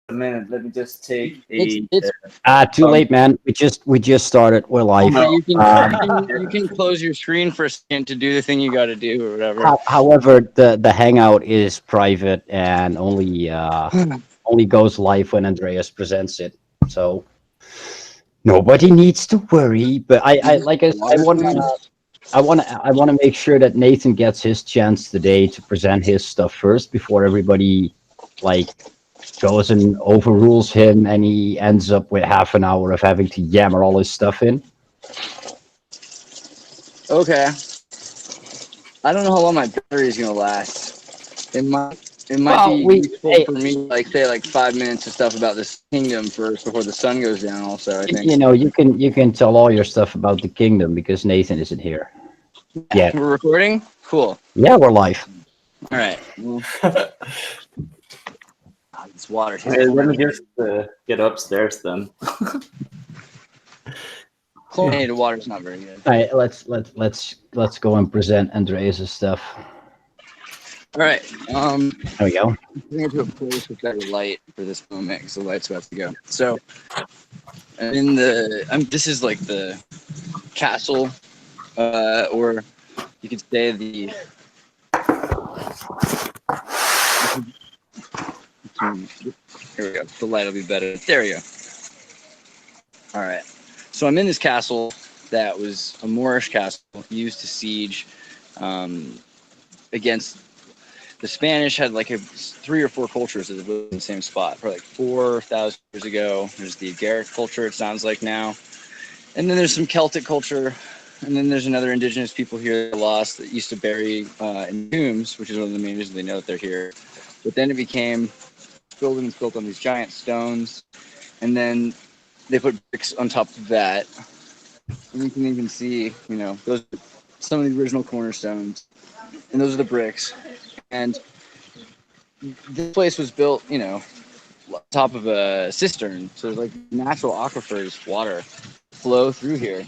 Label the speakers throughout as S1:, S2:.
S1: a minute. Let me just take a.
S2: It's
S3: Too late, man. We just started. We're live.
S2: but you can,
S3: Um,
S2: you can close your screen for a second to do the thing you got to do or whatever.
S3: However, the hangout is private and only goes live when Andreas presents it. So nobody needs to worry. But I like I want to make sure that Nathan gets his chance today to present his stuff first before everybody like goes and overrules him, and he ends up with half an hour of having to yammer all his stuff in.
S2: Okay. I don't know how long my battery is gonna last. It might
S3: Well,
S2: be useful for me, like say, like 5 minutes of stuff about this kingdom first before the sun goes down. Also, I think
S3: You know, you can tell all your stuff about the kingdom because Nathan isn't here. Yeah.
S2: we're recording. Cool.
S3: Yeah, we're live.
S2: All right. Well, this water.
S1: Let me just get upstairs then.
S2: Chlorinated water is not very good.
S3: All right, let's go and present Andreas' stuff.
S2: All right.
S3: There we go.
S2: Bring it to a place with better light for this moment because the light's about to go. So, this is like the castle, or you could say the. Here we go. The light will be better. There we go. All right. So I'm in this castle that was a Moorish castle used to siege against the Spanish. Had like 3 or 4 cultures that lived in the same spot for like 4,000 years ago. There's the Agaric culture, it sounds like now. And then there's some Celtic culture. And then there's another indigenous people here that lost that used to bury in tombs, which is one of the main reasons they know that they're here. But then it became buildings built on these giant stones. And then they put bricks on top of that. And you can even see, those are some of the original cornerstones. And those are the bricks. And this place was built, on top of a cistern. So there's like natural aquifers, water flow through here.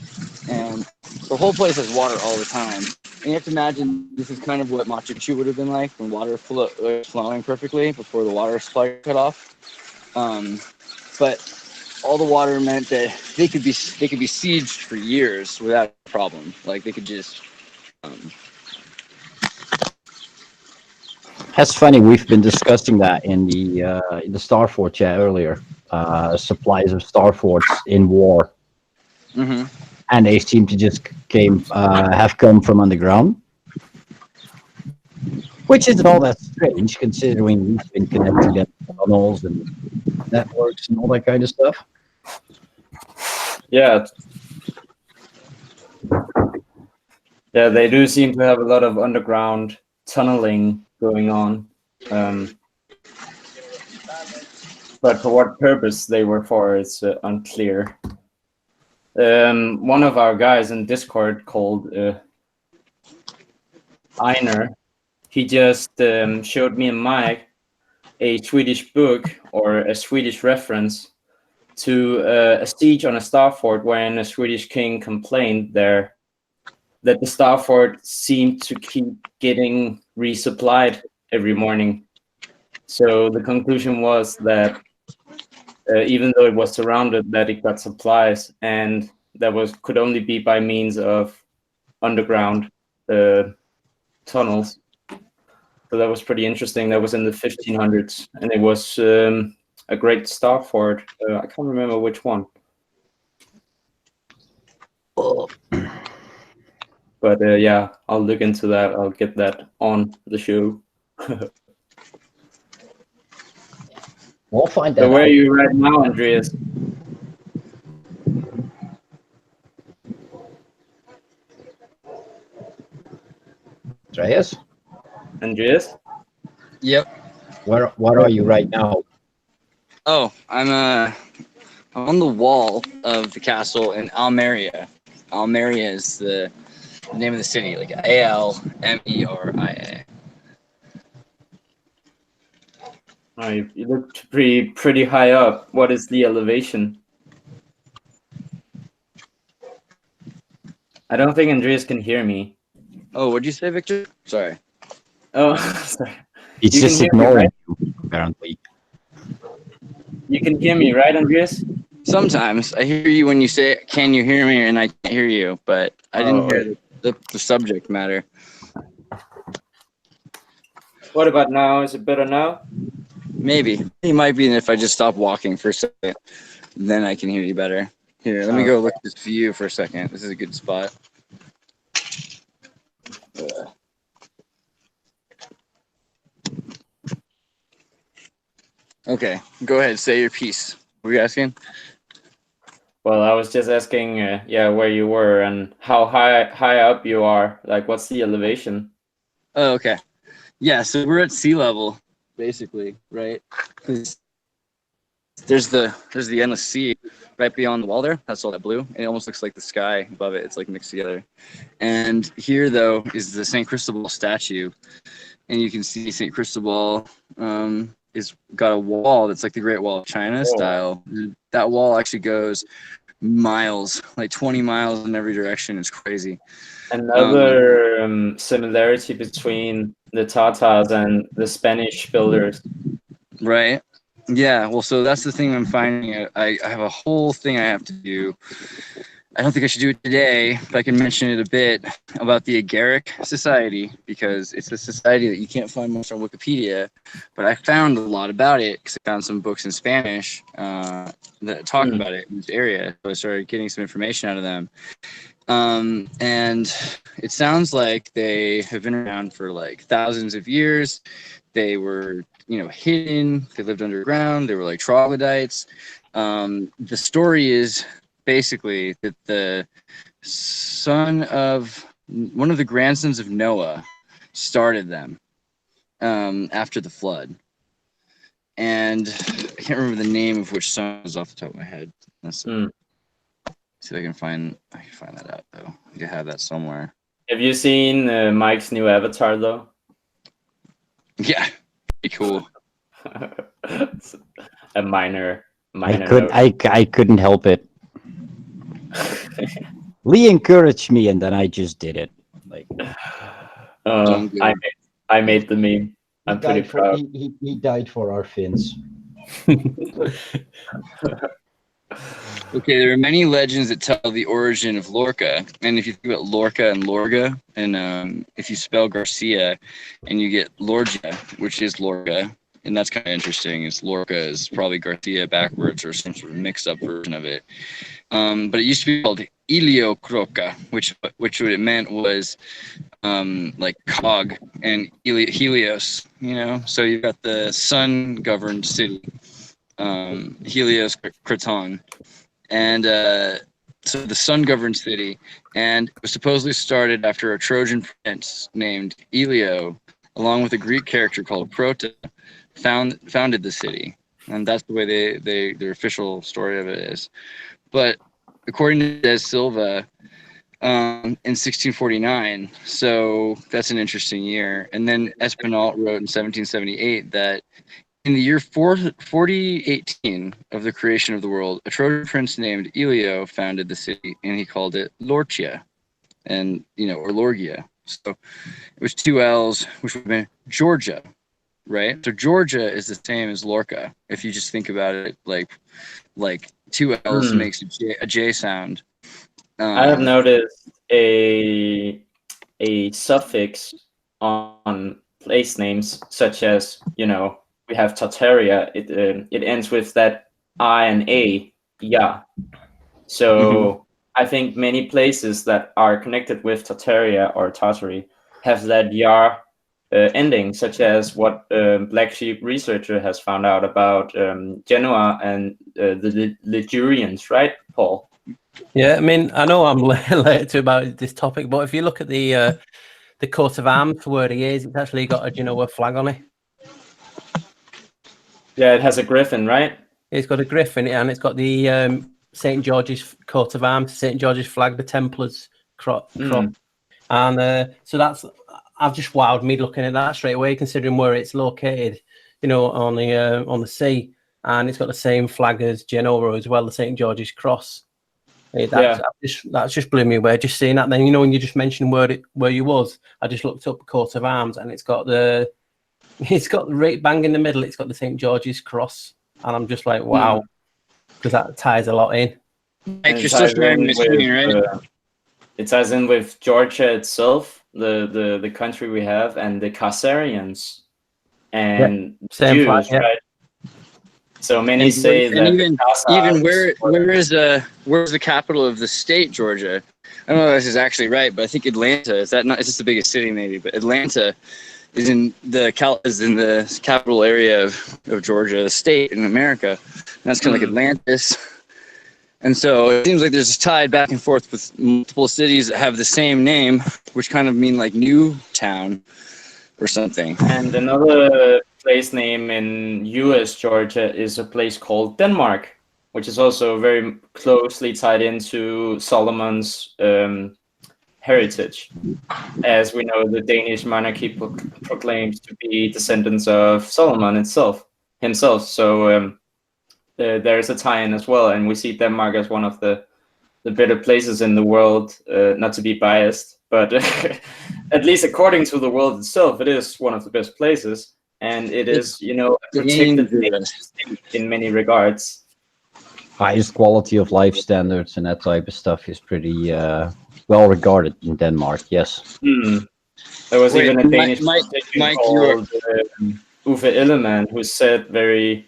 S2: And the whole place has water all the time. And you have to imagine this is kind of what Machu Picchu would have been like when water was flowing perfectly before the water supply cut off. But all the water meant that they could be sieged for years without a problem. Like they could just.
S3: That's funny. We've been discussing that in the Starfort chat earlier. Supplies of Starforts in war, and they seem to just have come from underground, which isn't all that strange considering we've been connecting them to tunnels and networks and all that kind of stuff.
S1: Yeah. Yeah, they do seem to have a lot of underground tunneling going on. But for what purpose they were for is unclear. One of our guys in Discord called Einar, he just showed me and Mike a Swedish book or a Swedish reference to a siege on a star fort wherein a Swedish king complained there that the star fort seemed to keep getting resupplied every morning. So the conclusion was that even though it was surrounded, that it got supplies, and that could only be by means of underground tunnels. So that was pretty interesting. That was in the 1500s, and it was a great star fort. I can't remember which one. But yeah, I'll look into that. I'll get that on the show.
S3: We'll find that
S1: So where
S3: out.
S1: are you right now, Andreas? Andreas?
S2: Yep.
S3: What are you right now?
S2: Oh, I'm on the wall of the castle in Almeria. Almeria is the name of the city, like Almeria.
S1: Oh, you look pretty high up. What is the elevation? I don't think Andreas can hear me.
S2: Oh, what'd you say, Victor? Sorry.
S1: Oh, sorry.
S3: He's
S1: You
S3: just
S1: can hear me,
S3: ignoring
S1: right?
S3: you, apparently.
S1: You can hear me, right, Andreas?
S2: Sometimes I hear you when you say, "Can you hear me?" and I can't hear you, but I didn't hear the subject matter.
S1: What about now? Is it better now?
S2: Maybe it might be if I just stop walking for a second, then I can hear you better. Here, let me go look at this view for a second. This is a good spot. Okay, go ahead. Say your piece. What were you asking?
S1: Well, I was just asking, yeah, where you were and how high up you are. Like, what's the elevation?
S2: Oh, okay. Yeah, so we're at sea level, basically, right? There's the endless sea right beyond the wall there. That's all that blue. And it almost looks like the sky above it. It's like mixed together. And here, though, is the St. Cristobal statue. And you can see St. Cristobal is got a wall that's like the Great Wall of China style. That wall actually goes miles, like 20 miles in every direction. It's crazy.
S1: Another similarity between the Tatars and the Spanish builders.
S2: Right. Yeah. Well, so that's the thing I'm finding. I have a whole thing I have to do. I don't think I should do it today, but I can mention it a bit about the Agaric Society, because it's a society that you can't find much on Wikipedia, but I found a lot about it because I found some books in Spanish that talk about it in this area. So I started getting some information out of them. And it sounds like they have been around for like thousands of years. They were, hidden. They lived underground. They were like troglodytes. The story is basically that the son of one of the grandsons of Noah started them after the flood. And I can't remember the name of which son is off the top of my head. See if I can find that out though. I think I have that somewhere.
S1: Have you seen Mike's new avatar though?
S2: Yeah, pretty cool.
S1: A minor.
S3: I couldn't help it. Lee encouraged me, and then I just did it. Like,
S1: I made the meme. I'm pretty proud.
S3: He died for our fins.
S2: Okay, there are many legends that tell the origin of Lorca, and if you think about Lorca and Lorga, and if you spell Garcia, and you get Lorgia, which is Lorca, and that's kind of interesting. Is Lorca is probably Garcia backwards or some sort of mixed-up version of it. But it used to be called Iliocroca, which what it meant was like cog and Helios. So you've got the sun-governed city, Helios Kraton. And so the sun-governed city, and it was supposedly started after a Trojan prince named Elio, along with a Greek character called Prota, founded the city, and that's the way their official story of it is. But according to Des Silva, in 1649, so that's an interesting year. And then Espinal wrote in 1778 that in the year 4018 of the creation of the world, a Trojan prince named Elio founded the city, and he called it Lorcia, and or Lorgia. So it was two L's, which would have been Georgia, right? So Georgia is the same as Lorca. If you just think about it, like two L's makes a J sound.
S1: I have noticed a suffix on place names, such as we have Tartaria. It ends with that I and A, yeah. So I think many places that are connected with Tartaria or Tartary have that ya ending, such as what BlackSheepResearcher has found out about Genoa and the Ligurians, right, Paul?
S4: Yeah, I mean, I know I'm late to about this topic, but if you look at the coat of arms for where he is, it's actually got a Genoa flag on it.
S1: Yeah, it has a griffin, right?
S4: It's got a griffin, and it's got the St. George's coat of arms, St. George's flag, the Templars crop. And so that's, I've just wowed me looking at that straight away, considering where it's located, on the sea, and it's got the same flag as Genoa as well, the St. George's cross. That's just blew me away. Just seeing that, then when you just mentioned where you was, I just looked up coat of arms, and it's got right bang in the middle. It's got the St. George's cross. and I'm just like, wow, because that ties a lot in.
S2: Like you're still sharing the screen, right?
S1: It ties in with Georgia itself, the country we have, and the Khazarians and
S4: Same
S1: Jews,
S4: flag, yeah.
S1: right? So many say that
S2: even where's the capital of the state, Georgia? I don't know if this is actually right, but I think Atlanta is that not? It's just the biggest city, maybe, but Atlanta is in the capital area of Georgia, the state in America. And that's kind of like Atlantis. And so it seems like there's tied back and forth with multiple cities that have the same name, which kind of mean like new town or something.
S1: And another place name in U.S. Georgia is a place called Denmark, which is also very closely tied into Solomon's heritage. As we know, the Danish monarchy proclaims to be descendants of Solomon himself. So there's a tie-in as well, and we see Denmark as one of the better places in the world. Not to be biased, but at least according to the world itself, it is one of the best places, and it is, a protected in many regards.
S3: Highest quality of life standards and that type of stuff is pretty well regarded in Denmark. Yes.
S1: There was even a Danish
S2: Mike,
S1: called Uffe Ellemann who said very.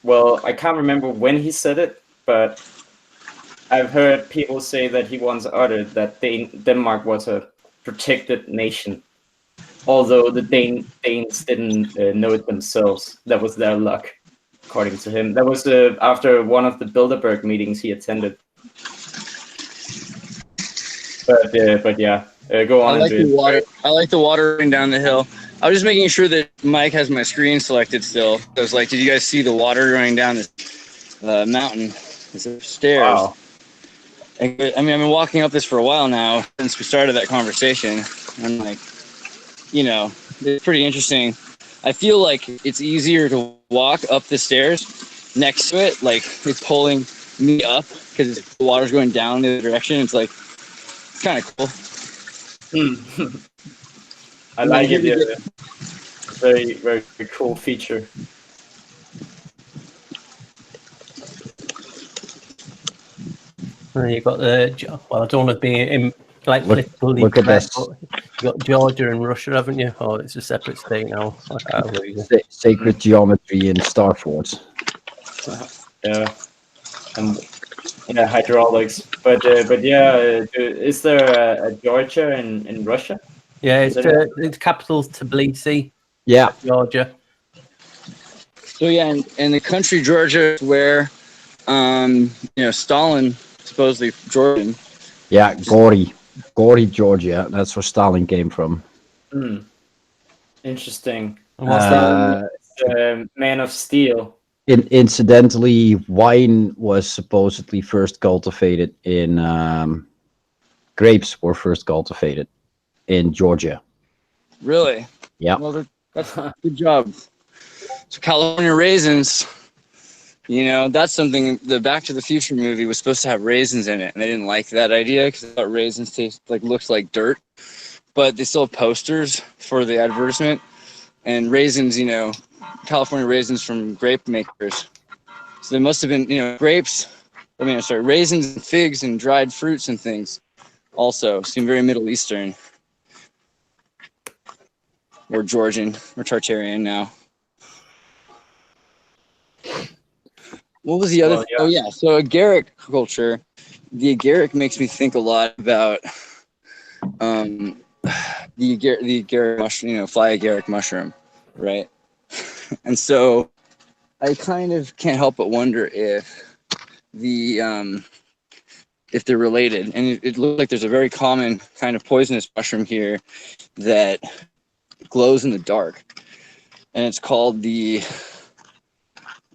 S1: Well, I can't remember when he said it, but I've heard people say that he once uttered that Denmark was a protected nation, although the Danes didn't know it themselves. That was their luck, according to him. That was after one of the Bilderberg meetings he attended. But yeah, go on.
S2: I like the water running down the hill. I was just making sure that Mike has my screen selected still. I was like, did you guys see the water running down this mountain? There's stairs.
S1: Wow.
S2: I mean, I've been walking up this for a while now since we started that conversation. I'm like, it's pretty interesting. I feel like it's easier to walk up the stairs next to it, like it's pulling me up because the water's going down the other direction. It's like, it's kind of cool.
S1: I like it. It's very, very cool feature.
S4: And you've got I don't want to be in like
S3: look at this.
S4: You've got Georgia and Russia, haven't you? Oh, it's a separate state now.
S3: Sacred geometry in Star Force.
S1: Yeah, and hydraulics. But yeah, is there a Georgia in Russia?
S4: Yeah, it's capital Tbilisi.
S3: Yeah,
S4: Georgia.
S2: So yeah, and the country Georgia is where, Stalin supposedly Georgian.
S3: Yeah, Gori, Georgia. That's where Stalin came from.
S1: Interesting.
S4: And what's
S1: Man of Steel.
S3: Incidentally, wine was supposedly first cultivated in grapes were first cultivated in Georgia.
S2: Really?
S3: Yeah.
S2: Well, that's good job. So California raisins, that's something. The Back to the Future movie was supposed to have raisins in it, and they didn't like that idea because they thought raisins looks like dirt. But they still have posters for the advertisement, and raisins, California raisins from grape makers. So there must have been, raisins and figs and dried fruits and things. Also seem very Middle Eastern. Or Georgian, or Tartarian now. What was the other?
S1: Well, yeah.
S2: Oh yeah, so Agaric culture. The Agaric makes me think a lot about the Agaric mushroom, fly Agaric mushroom, right? And so I kind of can't help but wonder if if they're related. And it looks like there's a very common kind of poisonous mushroom here that glows in the dark, and it's called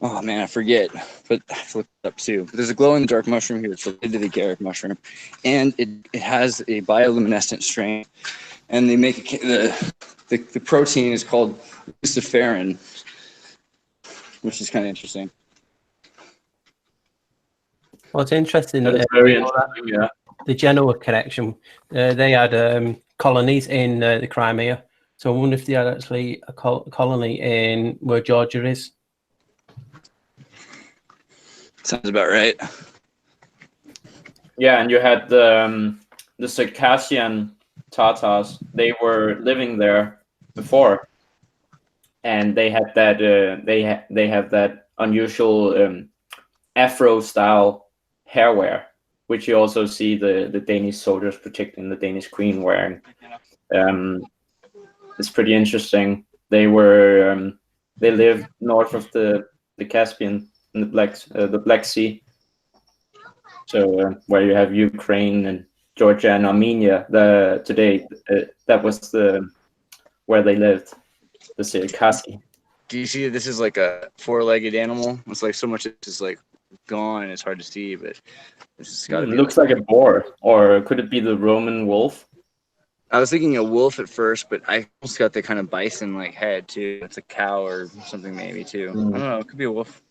S2: I forget, but I have to look it up too. But there's a glow in the dark mushroom here that's related to the Agaric mushroom, and it has a bioluminescent strain, and they make the protein is called luciferin, which is kind of interesting.
S4: Well, it's interesting.
S1: That is very interesting, yeah.
S4: The Genoa connection. They had colonies in the Crimea. So I wonder if they had actually a colony in where Georgia is.
S2: Sounds about right.
S1: Yeah, and you had the Circassian Tatars. They were living there before, and they had that they have that unusual Afro style hairwear, which you also see the Danish soldiers protecting the Danish queen wearing. It's pretty interesting. They were they lived north of the Caspian in the Black Sea. So where you have Ukraine and Georgia and Armenia, today that was where they lived, the Circassi.
S2: Do you see that this is like a four-legged animal? It's like so much is like gone. It's hard to see, but this has got to be.
S1: Looks like a boar, or could it be the Roman wolf?
S2: I was thinking a wolf at first, but I almost got the kind of bison-like head too. It's a cow or something maybe too. I don't know. It could be a wolf.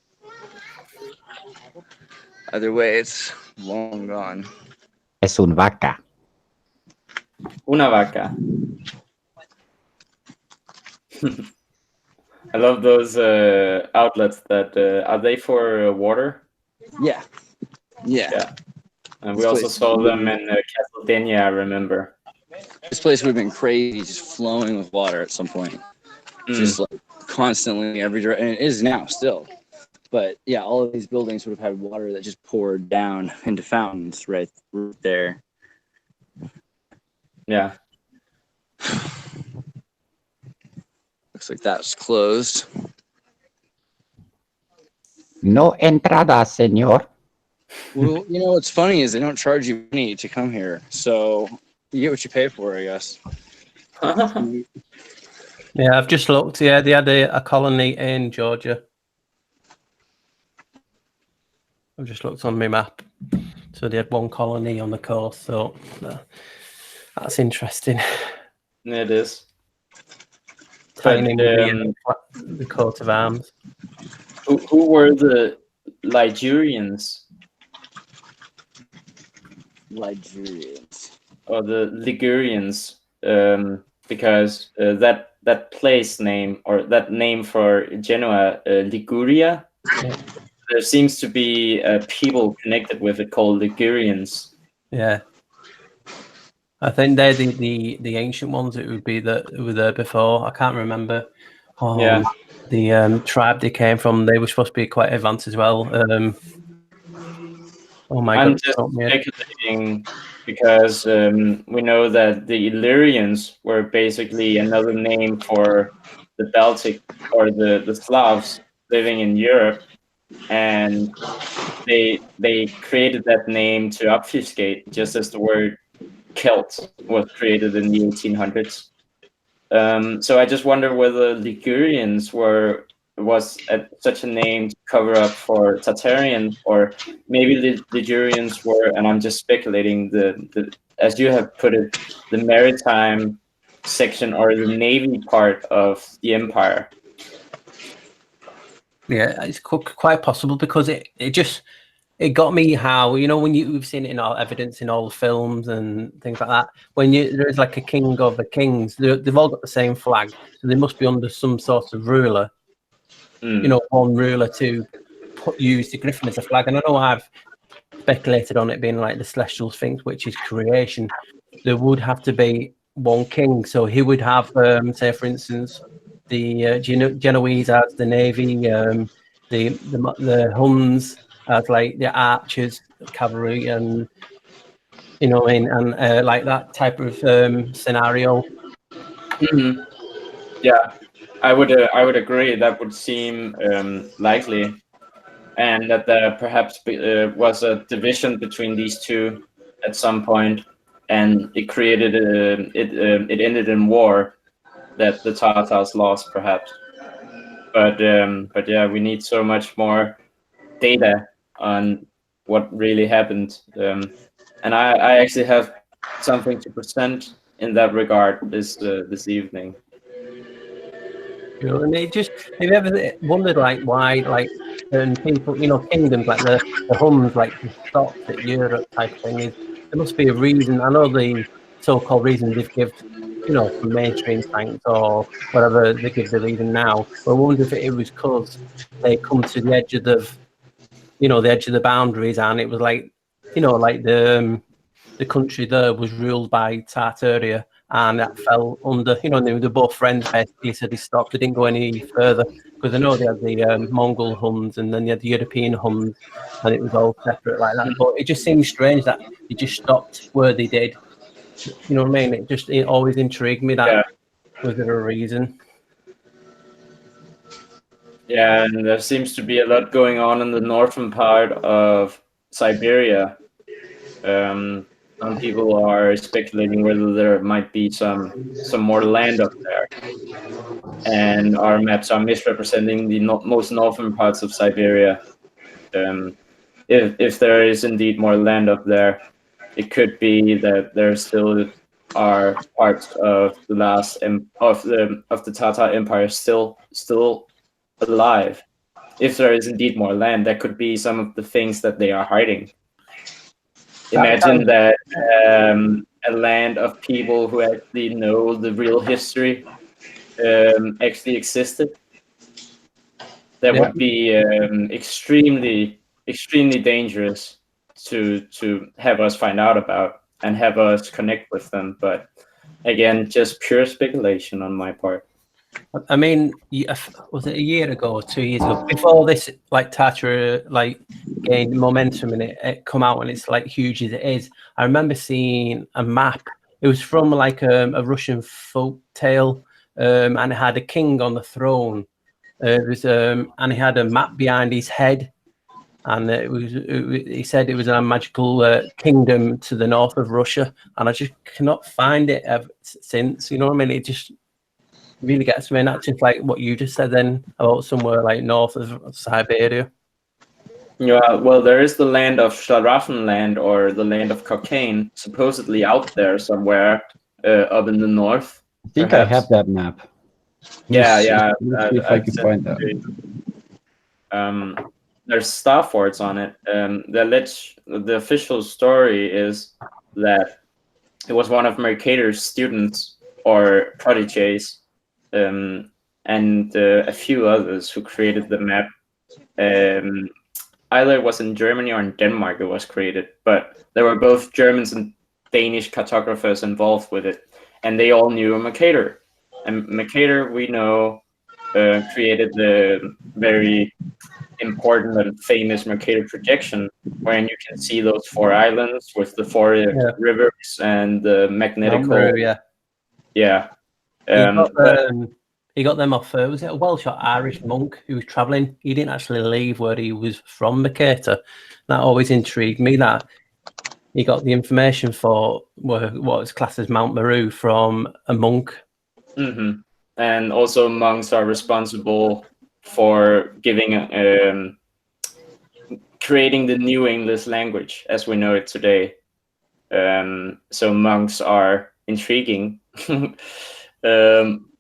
S2: Either way, it's long gone.
S3: Es un vaca.
S1: Una vaca. I love those outlets that are they for water?
S2: Yeah.
S1: And we also saw them in Castlevania, I remember.
S2: This place would have been crazy, just flowing with water at some point. Just like constantly every direction. And it is now still. But yeah, all of these buildings would have had water that just poured down into fountains right there.
S1: Yeah.
S2: Looks like that's closed.
S3: No entrada, señor.
S2: Well, you know what's funny is they don't charge you money to come here, so you get what you pay for, I guess.
S4: Yeah, I've just looked. Yeah, they had a colony in Georgia. I've just looked on my map. So they had one colony on the coast. So that's interesting.
S1: It is.
S4: Tying in the coat of arms.
S1: Who were the Ligurians? Or the Ligurians? Because that place name, or that name for Genoa, Liguria, there seems to be people connected with it called Ligurians.
S4: Yeah. I think they're the ancient ones. It would be that were there before. I can't remember. The tribe they came from. They were supposed to be quite advanced as well. Oh my God!
S1: I'm just speculating because we know that the Illyrians were basically another name for the Baltic or the Slavs living in Europe, and they created that name to obfuscate, just as the word Celt was created in the 1800s. So I just wonder whether Ligurians was such a name to cover up for Tartarians, or maybe the Ligurians were, and I'm just speculating, the as you have put it, the maritime section or the navy part of the empire.
S4: Yeah, it's quite possible because it got me how, you know, when you've seen it in all evidence in all the films and things like that, when there is like a king of the kings, they've all got the same flag, so they must be under some sort of ruler. You know, one ruler to use the griffin as a flag. And I know I've speculated on it being like the celestial sphinx, which is creation. There would have to be one king, so he would have, say, for instance, the Genoese as the navy, the Huns as like the archers, the cavalry, and you know, and like that type of scenario.
S1: Yeah, I would agree. That would seem likely, and that there perhaps was a division between these two at some point, and it created it ended in war that the Tatars lost, perhaps. But yeah, we need so much more data on what really happened, and I actually have something to present in that regard this evening.
S4: You know, and have you ever wondered like why like certain people, you know, kingdoms like the Huns, like the Scots, the Europe type of thing, there must be a reason. I know the so-called reason they've given, you know, from mainstream science or whatever they give the reason now. But I wonder if it was because they come to the edge of the edge of the boundaries, and it was like, like the country there was ruled by Tartaria, and that fell under, they're both friends basically, so they stopped. They didn't go any further because I know they had the Mongol Huns, and then you had the European Huns, and it was all separate like that. But it just seems strange that they just stopped where they did. You know what I mean? It always intrigued me that was there a reason.
S1: Yeah, and there seems to be a lot going on in the northern part of Siberia. Some people are speculating whether there might be some more land up there, and our maps are misrepresenting the most northern parts of Siberia. If there is indeed more land up there, it could be that there still are parts of the last of the Tatar Empire still alive. If there is indeed more land, that could be some of the things that they are hiding. Imagine that a land of people who actually know the real history actually existed. That would be extremely dangerous to have us find out about and have us connect with them. But again, just pure speculation on my part.
S4: I mean, was it a year ago or 2 years ago? Before this, like Tatra, like gained momentum and it come out and it's like huge as it is. I remember seeing a map. It was from like a Russian folk tale, and it had a king on the throne. It was, and he had a map behind his head, and he said it was a magical kingdom to the north of Russia, and I just cannot find it ever since. You know what I mean? It just really gets me. And that's just like what you just said then about somewhere like north of Siberia.
S1: Yeah, well, there is the land of Schlaraffenland, or the land of cocaine, supposedly out there somewhere up in the north.
S3: I think perhaps. I have that map.
S1: Let's
S3: see if I can find that.
S1: There's star forts on it. The official story is that it was one of Mercator's students or proteges, and a few others who created the map. Either it was in Germany or in Denmark it was created, but there were both Germans and Danish cartographers involved with it, and they all knew Mercator. And Mercator, we know, created the very important and famous Mercator projection, wherein you can see those 4 islands with the 4 rivers and the magnetic hole. Yeah.
S4: He got them off, was it a Welsh or Irish monk who was travelling? He didn't actually leave where he was from, Mercator. That always intrigued me, that he got the information for what was classed as Mount Meru from a monk.
S1: Mm-hmm. And also monks are responsible for creating the new English language as we know it today. So monks are intriguing.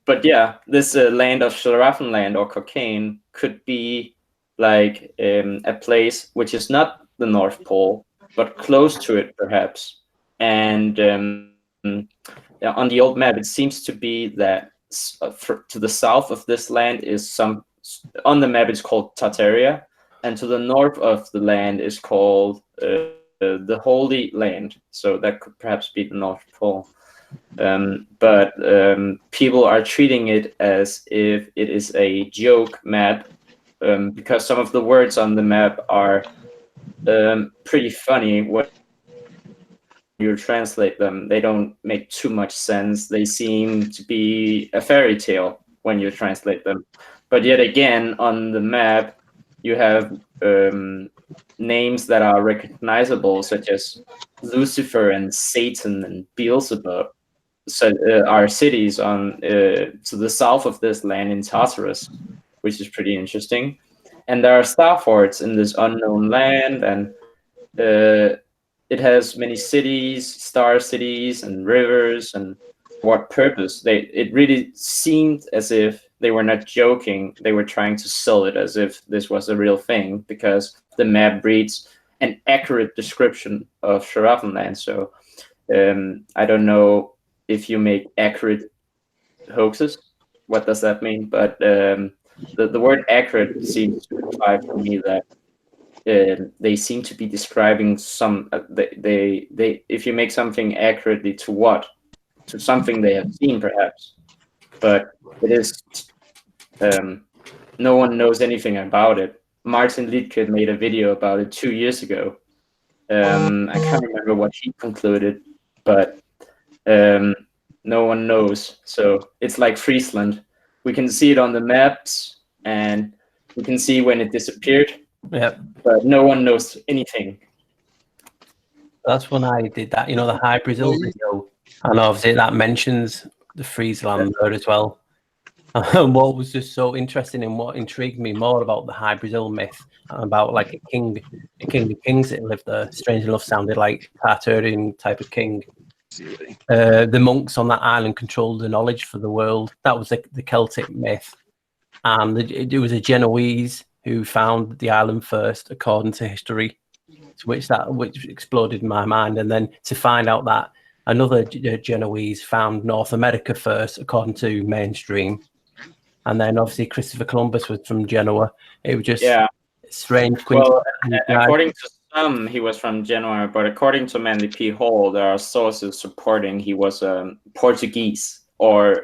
S1: But yeah, this land of Schlaraffenland or cocaine could be like a place which is not the North Pole, but close to it perhaps. And on the old map, it seems to be that to the south of this land is on the map it's called Tartaria, and to the north of the land is called the Holy Land. So that could perhaps be the North Pole. But people are treating it as if it is a joke map, because some of the words on the map are pretty funny when you translate them. They don't make too much sense. They seem to be a fairy tale when you translate them. But yet again, on the map, you have names that are recognizable, such as Lucifer and Satan and Beelzebub. So are cities on to the south of this land in Tartarus, which is pretty interesting. And there are star forts in this unknown land, and it has many cities, star cities, and rivers. And what purpose? It really seemed as if they were not joking. They were trying to sell it as if this was a real thing, because the map reads an accurate description of Schlaraffenland. So I don't know if you make accurate hoaxes, what does that mean? But the word accurate seems to imply for me that they seem to be describing some. They if you make something accurately to something they have seen, perhaps, but it is no one knows anything about it. Martin Liedtke made a video about it 2 years ago. I can't remember what he concluded, but no one knows. So it's like Friesland. We can see it on the maps, and we can see when it disappeared.
S4: Yeah.
S1: But no one knows anything.
S4: That's when I did that, the High Brazil video, and obviously that mentions the Friesland there as well. And what was just so interesting and what intrigued me more about the High Brazil myth, about like a king of kings that lived there, strange enough sounded like Arthurian type of king. The monks on that island controlled the knowledge for the world. That was the Celtic myth. And it was a Genoese who found the island first, according to history, which exploded in my mind. And then to find out that another Genoese found North America first, according to mainstream. And then obviously Christopher Columbus was from Genoa. It was just strange.
S1: Well, according to some, he was from Genoa, but according to Manly P. Hall, there are sources supporting he was Portuguese or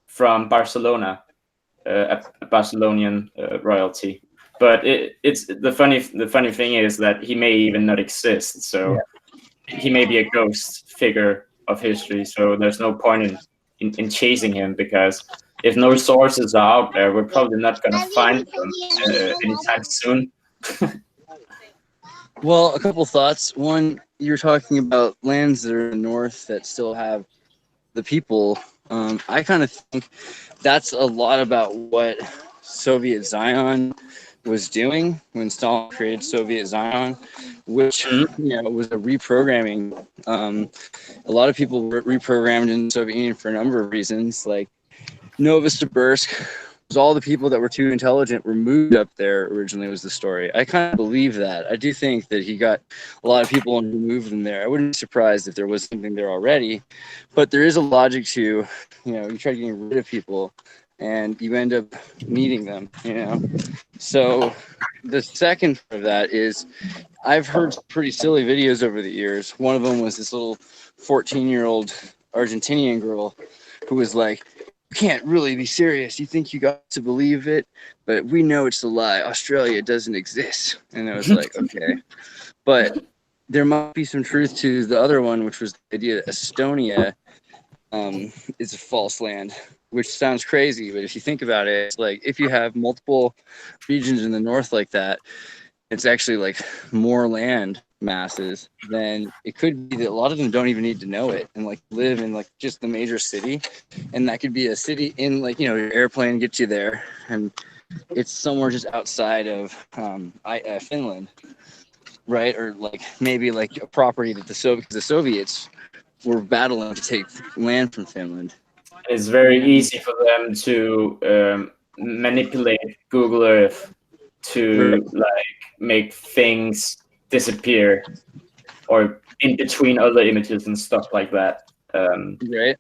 S1: from Barcelona, a Barcelonian royalty. But it's the funny thing is that he may even not exist. So he may be a ghost figure of history. So there's no point in chasing him, because if no sources are out there, we're probably not going to find them anytime soon.
S2: Well, a couple thoughts. One, you're talking about lands that are in the north that still have the people. I kind of think that's a lot about what Soviet Zion was doing when Stalin created Soviet Zion, which was a reprogramming. A lot of people were reprogrammed in the Soviet Union for a number of reasons, like Novosibirsk. All the people that were too intelligent were moved up there originally, was the story. I kind of believe that. I do think that he got a lot of people and moved them there. I wouldn't be surprised if there was something there already, but there is a logic to, you try getting rid of people and you end up meeting them, So the second part of that is, I've heard pretty silly videos over the years. One of them was this little 14-year-old Argentinian girl who was like, "Can't really be serious. You think you got to believe it, but we know it's a lie. Australia doesn't exist." And I was like, okay. But there might be some truth to the other one, which was the idea that Estonia is a false land, which sounds crazy. But if you think about it, it's like if you have multiple regions in the north like that, it's actually like more land masses, then it could be that a lot of them don't even need to know it and like live in like just the major city, and that could be a city in like your airplane gets you there and it's somewhere just outside of Finland, right? Or like maybe like a property that the Soviets were battling to take land from Finland.
S1: It's very easy for them to manipulate Google Earth to like make things disappear or in between other images and stuff like that.
S2: Right.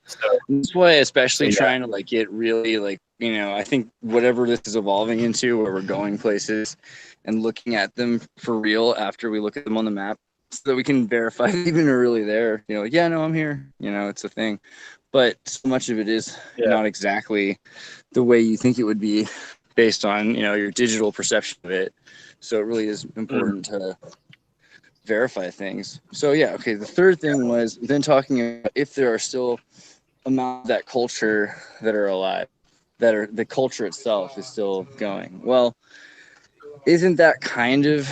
S2: So that's why, especially trying to like get really like, I think whatever this is evolving into, where we're going places and looking at them for real after we look at them on the map, so that we can verify even they're really there. Like, yeah, no, I'm here. It's a thing. But so much of it is not exactly the way you think it would be based on, your digital perception of it. So it really is important to verify things. So the third thing was then talking about if there are still amounts of that culture that are alive, that are the culture itself is still going. Well, isn't that kind of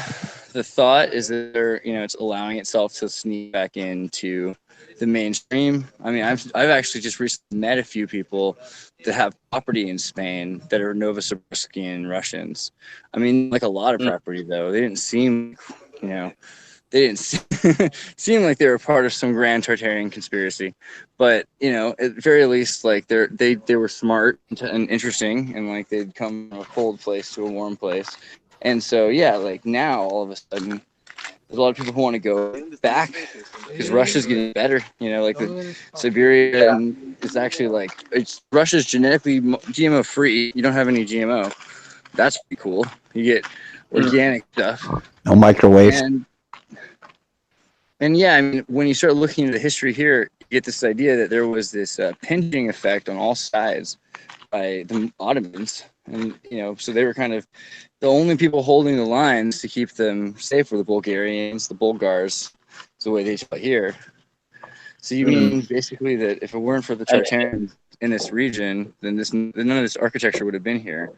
S2: the thought? Is that there, it's allowing itself to sneak back into the mainstream? I mean, I've actually just recently met a few people that have property in Spain that are Novosibirskian Russians. I mean, like a lot of property though. They didn't seem, they didn't seem like they were part of some grand Tartarian conspiracy. But at the very least, like they were smart and interesting, and like they'd come from a cold place to a warm place. And so like now all of a sudden there's a lot of people who want to go back because Russia's getting better. You know, like the Siberia and it's actually like Russia's genetically GMO free. You don't have any GMO. That's pretty cool. You get organic stuff.
S3: No microwaves.
S2: And yeah, I mean, when you start looking at the history here, you get this idea that there was this pinching effect on all sides by the Ottomans. And, you know, so they were kind of the only people holding the lines to keep them safe were the Bulgarians, the Bulgars, the way they taught here. So you mean basically that if it weren't for the Tartarians in this region, then none of this architecture would have been here.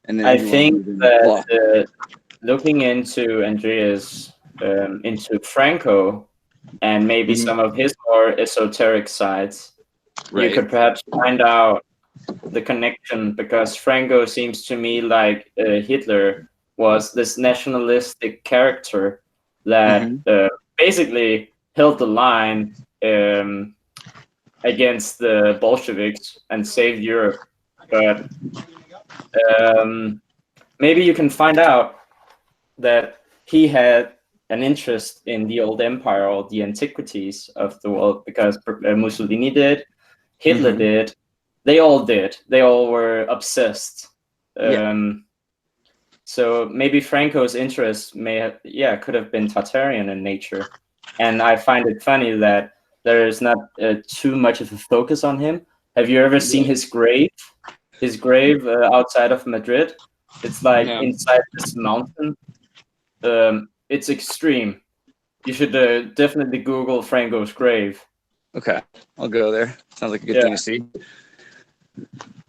S2: And then
S1: I think that looking into Andreas, into Franco, and maybe some of his more esoteric sides, you could perhaps find out the connection, because Franco seems to me like Hitler was this nationalistic character that basically held the line against the Bolsheviks and saved Europe. But maybe you can find out that he had an interest in the old empire or the antiquities of the world, because Mussolini did, Hitler did, they all did. They all were obsessed. So maybe Franco's interest could have been Tartarian in nature. And I find it funny that there is not too much of a focus on him. Have you ever seen his grave? His grave outside of Madrid? It's like inside this mountain. It's extreme. You should definitely Google Franco's grave.
S2: Okay, I'll go there. Sounds like a good thing to see.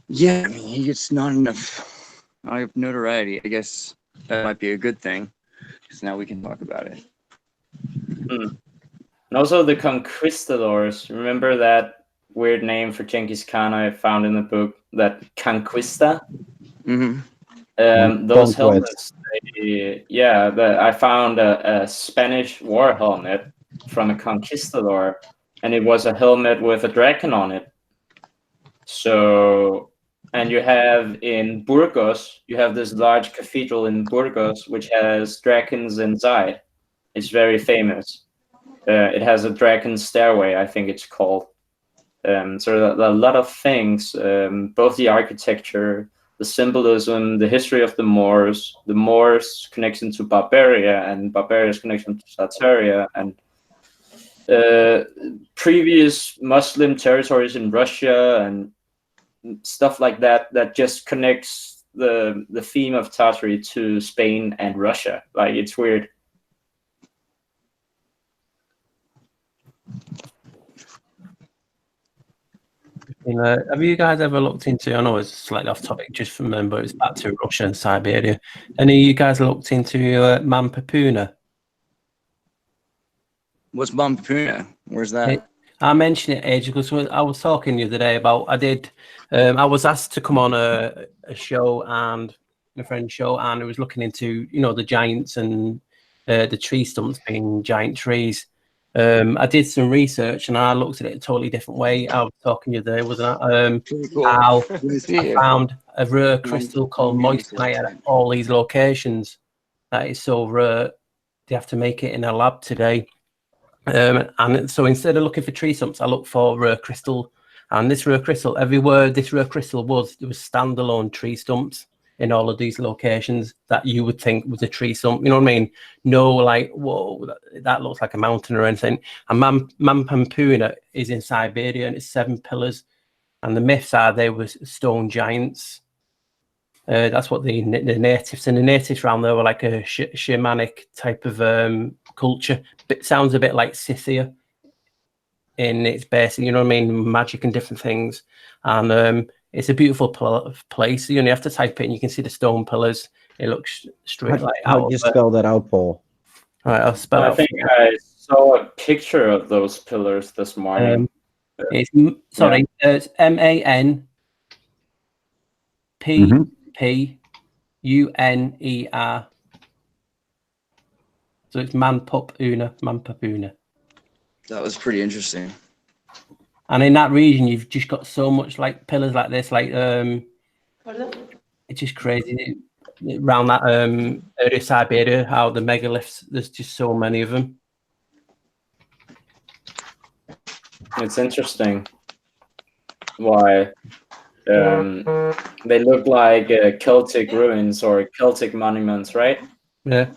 S2: Yeah, I mean, he gets not enough notoriety. I guess that might be a good thing, because now we can talk about it.
S1: And also the conquistadors. Remember that weird name for Genghis Khan I found in the book, that conquista? Those helmets, I found a Spanish war helmet from a conquistador, and it was a helmet with a dragon on it. So, and you have in Burgos, you have this large cathedral in Burgos, which has dragons inside. It's very famous. It has a dragon stairway, I think it's called. So a lot of things, both the architecture, the symbolism, the history of the Moors' connection to Barbaria, and Barbaria's connection to Tartaria, and previous Muslim territories in Russia and stuff like that, that just connects the theme of Tartary to Spain and Russia. Like, it's weird.
S4: Have you guys ever looked into, I know it's slightly off topic just from them, but it's back to Russia and Siberia. Any of you guys looked into Mampapuna?
S2: What's Mampapuna? Where's that?
S4: I mentioned it ages ago. So I was talking the other day about, I was asked to come on a show, and a friend's show, and I was looking into, the giants and the tree stumps being giant trees. I did some research and I looked at it a totally different way. I was talking the other day, wasn't I? How I found a rare crystal called moissanite at all these locations. That is so rare, they have to make it in a lab today. And so instead of looking for tree stumps, I looked for rare crystal. And this rare crystal, everywhere this rare crystal was, there was standalone tree stumps in all of these locations that you would think was a tree stump. You know what I mean? No, like, whoa, that looks like a mountain or anything. And Mampapuna is in Siberia, and it's 7 pillars. And the myths are they were stone giants. That's what the natives, and the natives around there were like a shamanic type of culture. It sounds a bit like Scythia in its base, you know what I mean? Magic and different things. And it's a beautiful place. You only have to type it and you can see the stone pillars. It looks straight like out.
S3: How do you spell that out, Paul?
S4: All right, I'll spell it out.
S1: I think I saw a picture of those pillars this morning.
S4: It's MANPPUNER. So it's Mampapuna.
S2: That was pretty interesting.
S4: And in that region, you've just got so much like pillars like this, like it's just crazy. around that area of Siberia, how the megaliths, there's just so many of them.
S1: It's interesting why they look like Celtic ruins or Celtic monuments, right?
S4: Yeah.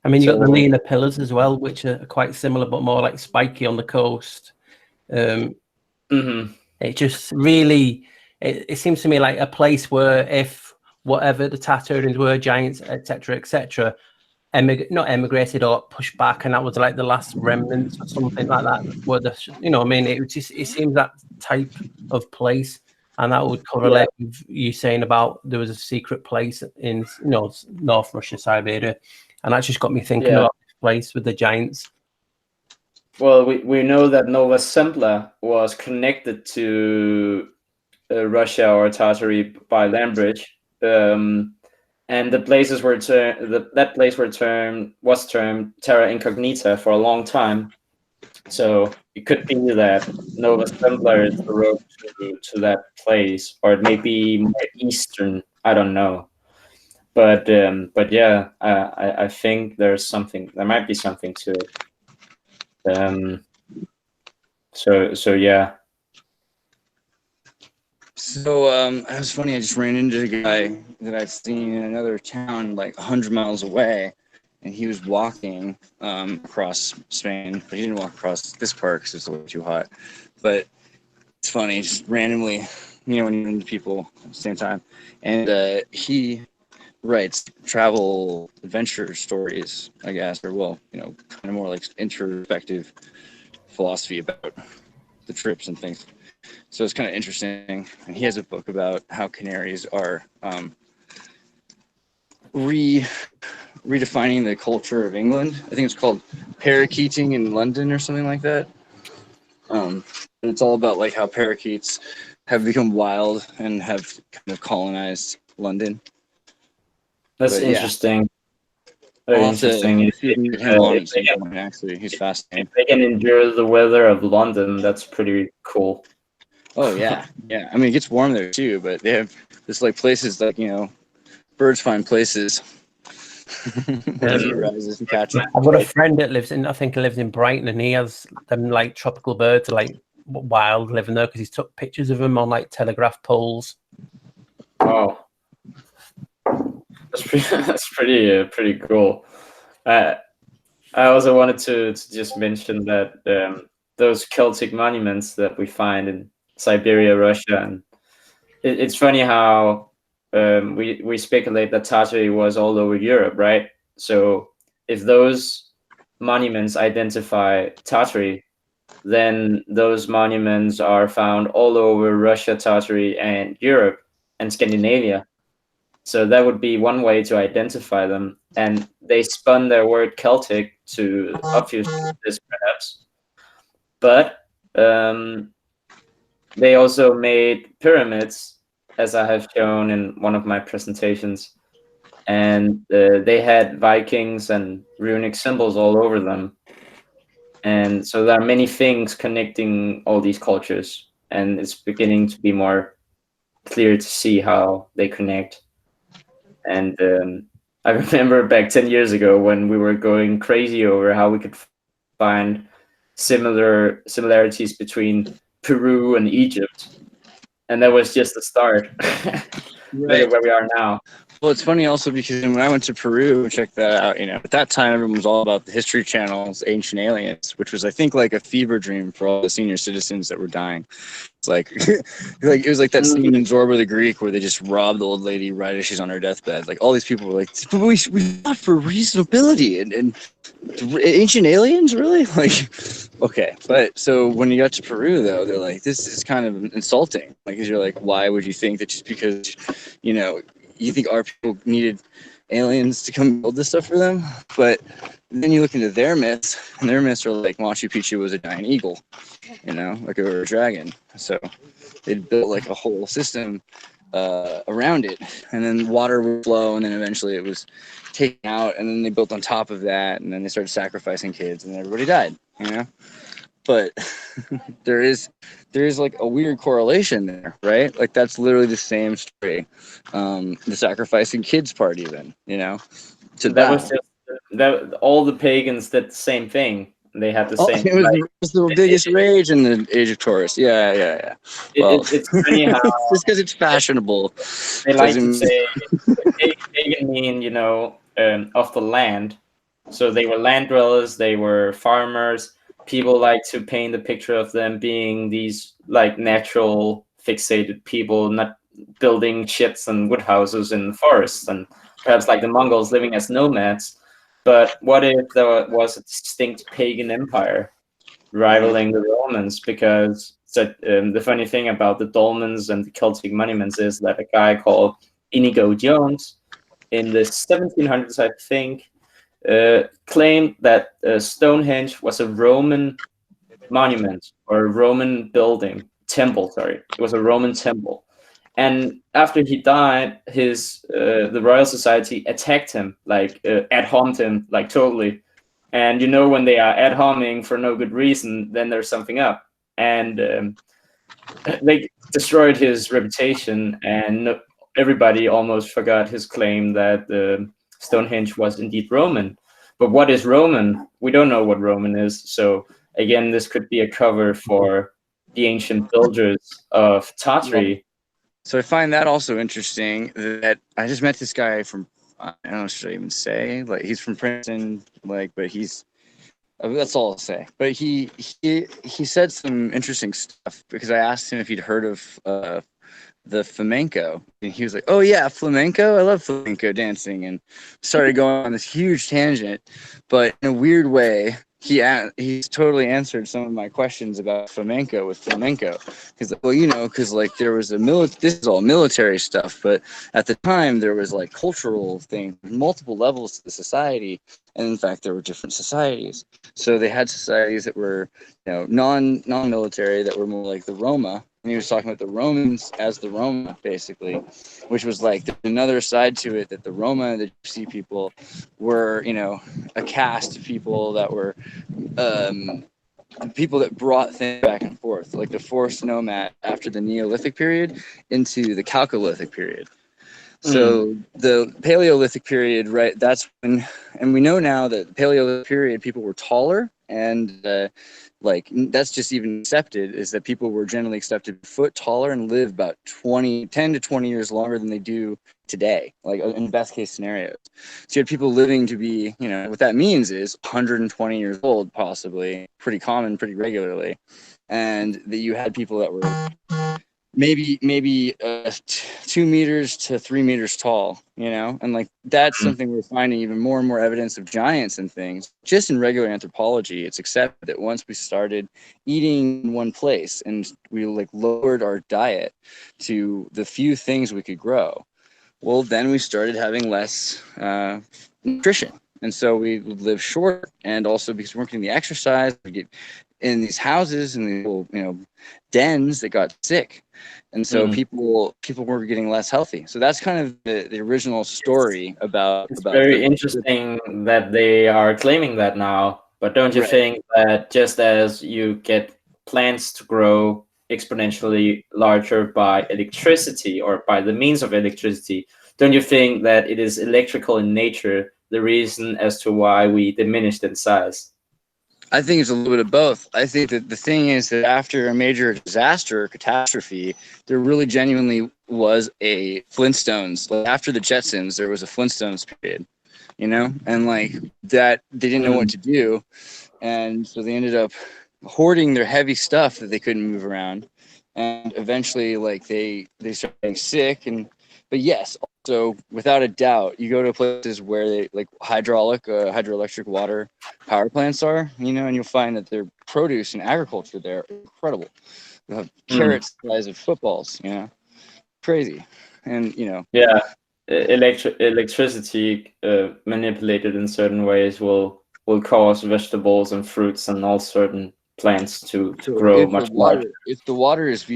S4: I mean, you got the Lena pillars as well, which are quite similar, but more like spiky on the coast. It just really, it seems to me like a place where if whatever the Tatarians were, giants, etc., not emigrated or pushed back, and that was like the last remnants or something like that. Where the, you know, I mean, it seems that type of place, and that would correlate with you saying about there was a secret place in, you know, North Russia, Siberia, and that just got me thinking about this place with the giants.
S1: Well, we know that Nova Zembla was connected to Russia or Tartary by land bridge, and the places were that place was termed Terra Incognita for a long time. So it could be that Nova Zembla is the road to that place, or it may be more eastern. I don't know, but yeah, I think there's something. There might be something to it. So yeah.
S2: So it was funny. I just ran into a guy that I'd seen in another town, like 100 miles away, and he was walking across Spain, but he didn't walk across this part because it's way too hot. But it's funny, just randomly, you know, when you're into people at the same time, and he writes travel adventure stories, I guess, or well, you know, kind of more like introspective philosophy about the trips and things. So it's kind of interesting. And he has a book about how canaries are redefining the culture of England. I think it's called parakeeting in London or something like that. And it's all about like how parakeets have become wild and have kind of colonized London.
S1: That's interesting. Very interesting.
S2: Actually, he's fascinating.
S1: If they can endure the weather of London, that's pretty cool.
S2: Oh yeah, yeah. I mean, it gets warm there too, but they have this like places like, you know, birds find places. Rises and catches.
S4: I've got a friend that lives in Brighton, and he has them like tropical birds, like wild, living there because he's took pictures of them on like telegraph poles.
S1: Oh, that's pretty cool. I also wanted to just mention that those Celtic monuments that we find in Siberia, Russia, and it's funny how we speculate that Tartary was all over Europe, right? So if those monuments identify Tartary, then those monuments are found all over Russia, Tartary, and Europe and Scandinavia. So that would be one way to identify them. And they spun their word Celtic to obfuscate this, perhaps. But they also made pyramids, as I have shown in one of my presentations. And they had Vikings and runic symbols all over them. And so there are many things connecting all these cultures. And it's beginning to be more clear to see how they connect. And I remember back 10 years ago when we were going crazy over how we could find similarities between Peru and Egypt. And that was just the start. Look at where we are now.
S2: Well, it's funny also because when I went to Peru and checked that out, you know, at that time everyone was all about the History Channel's Ancient Aliens, which was, I think, like a fever dream for all the senior citizens that were dying. It's like, it was like that scene in Zorba the Greek where they just robbed the old lady right as she's on her deathbed. Like all these people were like, but we fought for reasonability and ancient aliens, really? Like, okay. But so when you got to Peru, though, they're like, this is kind of insulting. Like, because you're like, why would you think that just because, you know, you think our people needed aliens to come build this stuff for them? But then you look into their myths, and their myths are like Machu Picchu was a giant eagle, you know, like a dragon. So they built like a whole system around it, and then water would flow, and then eventually it was taken out, and then they built on top of that, and then they started sacrificing kids, and everybody died, you know. but there is like a weird correlation there, right? Like that's literally the same story. The sacrificing kids part, even, you know, to
S1: That was just that all the pagans did the same thing. They had the same.
S2: It was the biggest rage in the Age of Taurus. Yeah. Well,
S1: It's funny how
S2: just because it's fashionable.
S1: they like to say pagan mean, you know, of the land. So they were land dwellers, they were farmers. People like to paint a picture of them being these like natural fixated people, not building ships and wood houses in the forests, and perhaps like the Mongols living as nomads. But what if there was a distinct pagan empire rivaling the Romans? Because the funny thing about the dolmens and the Celtic monuments is that a guy called Inigo Jones in the 1700s, I think, claimed that Stonehenge was a Roman monument or a Roman building, temple, sorry. It was a Roman temple. And after he died, the Royal Society attacked him, like ad-homed him, like totally. And you know, when they are ad-homing for no good reason, then there's something up. And they destroyed his reputation, and everybody almost forgot his claim that Stonehenge was indeed Roman. But what is Roman? We don't know what Roman is. So again, this could be a cover for the ancient builders of Tartary.
S2: So I find that also interesting that I just met this guy from, I don't know, should I even say? Like, he's from Princeton, like, but that's all I'll say. But he said some interesting stuff because I asked him if he'd heard of the flamenco, and he was like, "Oh yeah, flamenco! I love flamenco dancing," and started going on this huge tangent. But in a weird way, he's totally answered some of my questions about flamenco with flamenco. Because, well, you know, because like there was this is all military stuff, but at the time there was like cultural things, multiple levels to the society, and in fact there were different societies. So they had societies that were, you know, non-military, that were more like the Roma. And he was talking about the Romans as the Roma, basically, which was like there's another side to it, that the Roma, the Gypsy people, were, you know, a caste of people that were people that brought things back and forth, like the forced nomad after the Neolithic period into the Chalcolithic period. So the Paleolithic period, right, that's when, and we know now that the Paleolithic period, people were taller, and like that's just even accepted, is that people were generally accepted foot taller and live about 10 to 20 years longer than they do today, like in best case scenarios. So you had people living to be, you know, what that means is 120 years old, possibly, pretty common, pretty regularly. And that you had people that were maybe 2 meters to 3 meters tall, you know, and like that's something we're finding even more and more evidence of giants and things. Just in regular anthropology, it's accepted that once we started eating in one place and we like lowered our diet to the few things we could grow, well, then we started having less nutrition. And so we would live short, and also because we weren't getting the exercise, we get in these houses and these little, you know, dens that got sick. And so people were getting less healthy. So that's kind of the original story about.
S1: It's very interesting that they are claiming that now. But don't you think that just as you get plants to grow exponentially larger by electricity or by the means of electricity, don't you think that it is electrical in nature the reason as to why we diminished in size?
S2: I think it's a little bit of both. I think that the thing is that after a major disaster or catastrophe, there really genuinely was a Flintstones. Like after the Jetsons, there was a Flintstones period, you know? And like that, they didn't know what to do. And so they ended up hoarding their heavy stuff that they couldn't move around. And eventually, like they started getting sick. But yes, also without a doubt, you go to places where they like hydroelectric water power plants are, you know, and you'll find that their produce and agriculture there are incredible. You'll have carrots the size of footballs, you know, crazy. And, you know,
S1: yeah, electricity manipulated in certain ways will cause vegetables and fruits and all certain plants to grow much larger.
S2: If the water is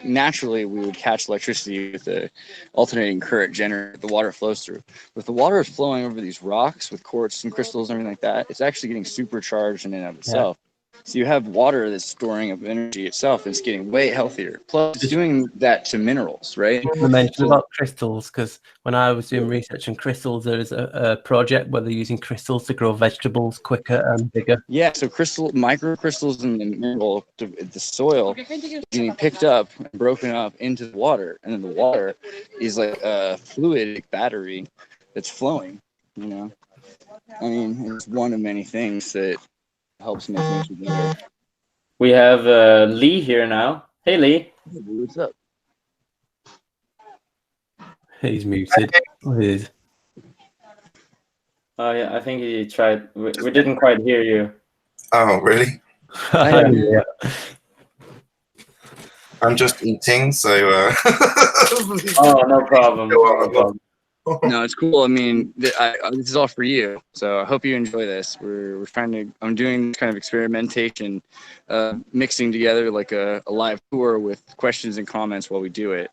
S2: naturally, we would catch electricity with the alternating current generator the water flows through. If the water is flowing over these rocks with quartz and crystals and everything like that, it's actually getting supercharged in and of itself. So you have water that's storing up energy itself. It's getting way healthier. Plus, it's doing that to minerals, right?
S4: I mentioned about crystals because when I was doing research on crystals, there is a project where they're using crystals to grow vegetables quicker and bigger.
S2: Yeah, so microcrystals in the mineral, the soil, getting picked up and broken up into the water, and then the water is like a fluidic battery that's flowing. You know, I mean, it's one of many things that helps make nature better.
S1: We have Lee here now. Hey, Lee.
S2: Hey, what's up?
S4: He's muted.
S1: Oh yeah, I think he tried. We didn't quite hear you.
S5: Oh, really?
S4: Yeah.
S5: I'm just eating, so.
S1: Oh, no problem. No problem.
S2: No, it's cool. I mean, this is all for you. So I hope you enjoy this. I'm doing kind of experimentation, mixing together like a live tour with questions and comments while we do it.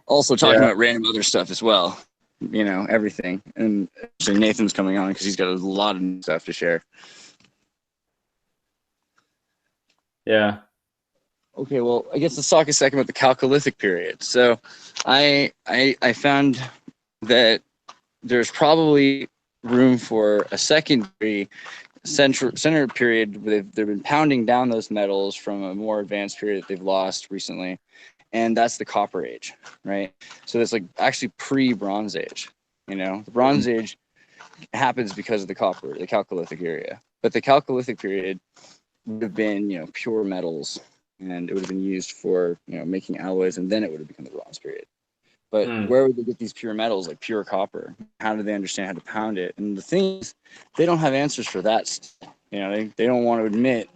S2: Also talking about random other stuff as well. You know, everything. And actually Nathan's coming on because he's got a lot of new stuff to share.
S1: Yeah.
S2: Okay, well, I guess let's talk a second about the Chalcolithic period. So I found that there's probably room for a secondary center period where they've been pounding down those metals from a more advanced period that they've lost recently. And that's the Copper Age, right? So it's like actually pre-Bronze Age, you know? The Bronze Age happens because of the Chalcolithic area. But the Chalcolithic period would have been, you know, pure metals, and it would have been used for, you know, making alloys, and then it would have become the Bronze period. But where would they get these pure metals, like pure copper? How do they understand how to pound it? And the thing is, they don't have answers for that. You know, they don't want to admit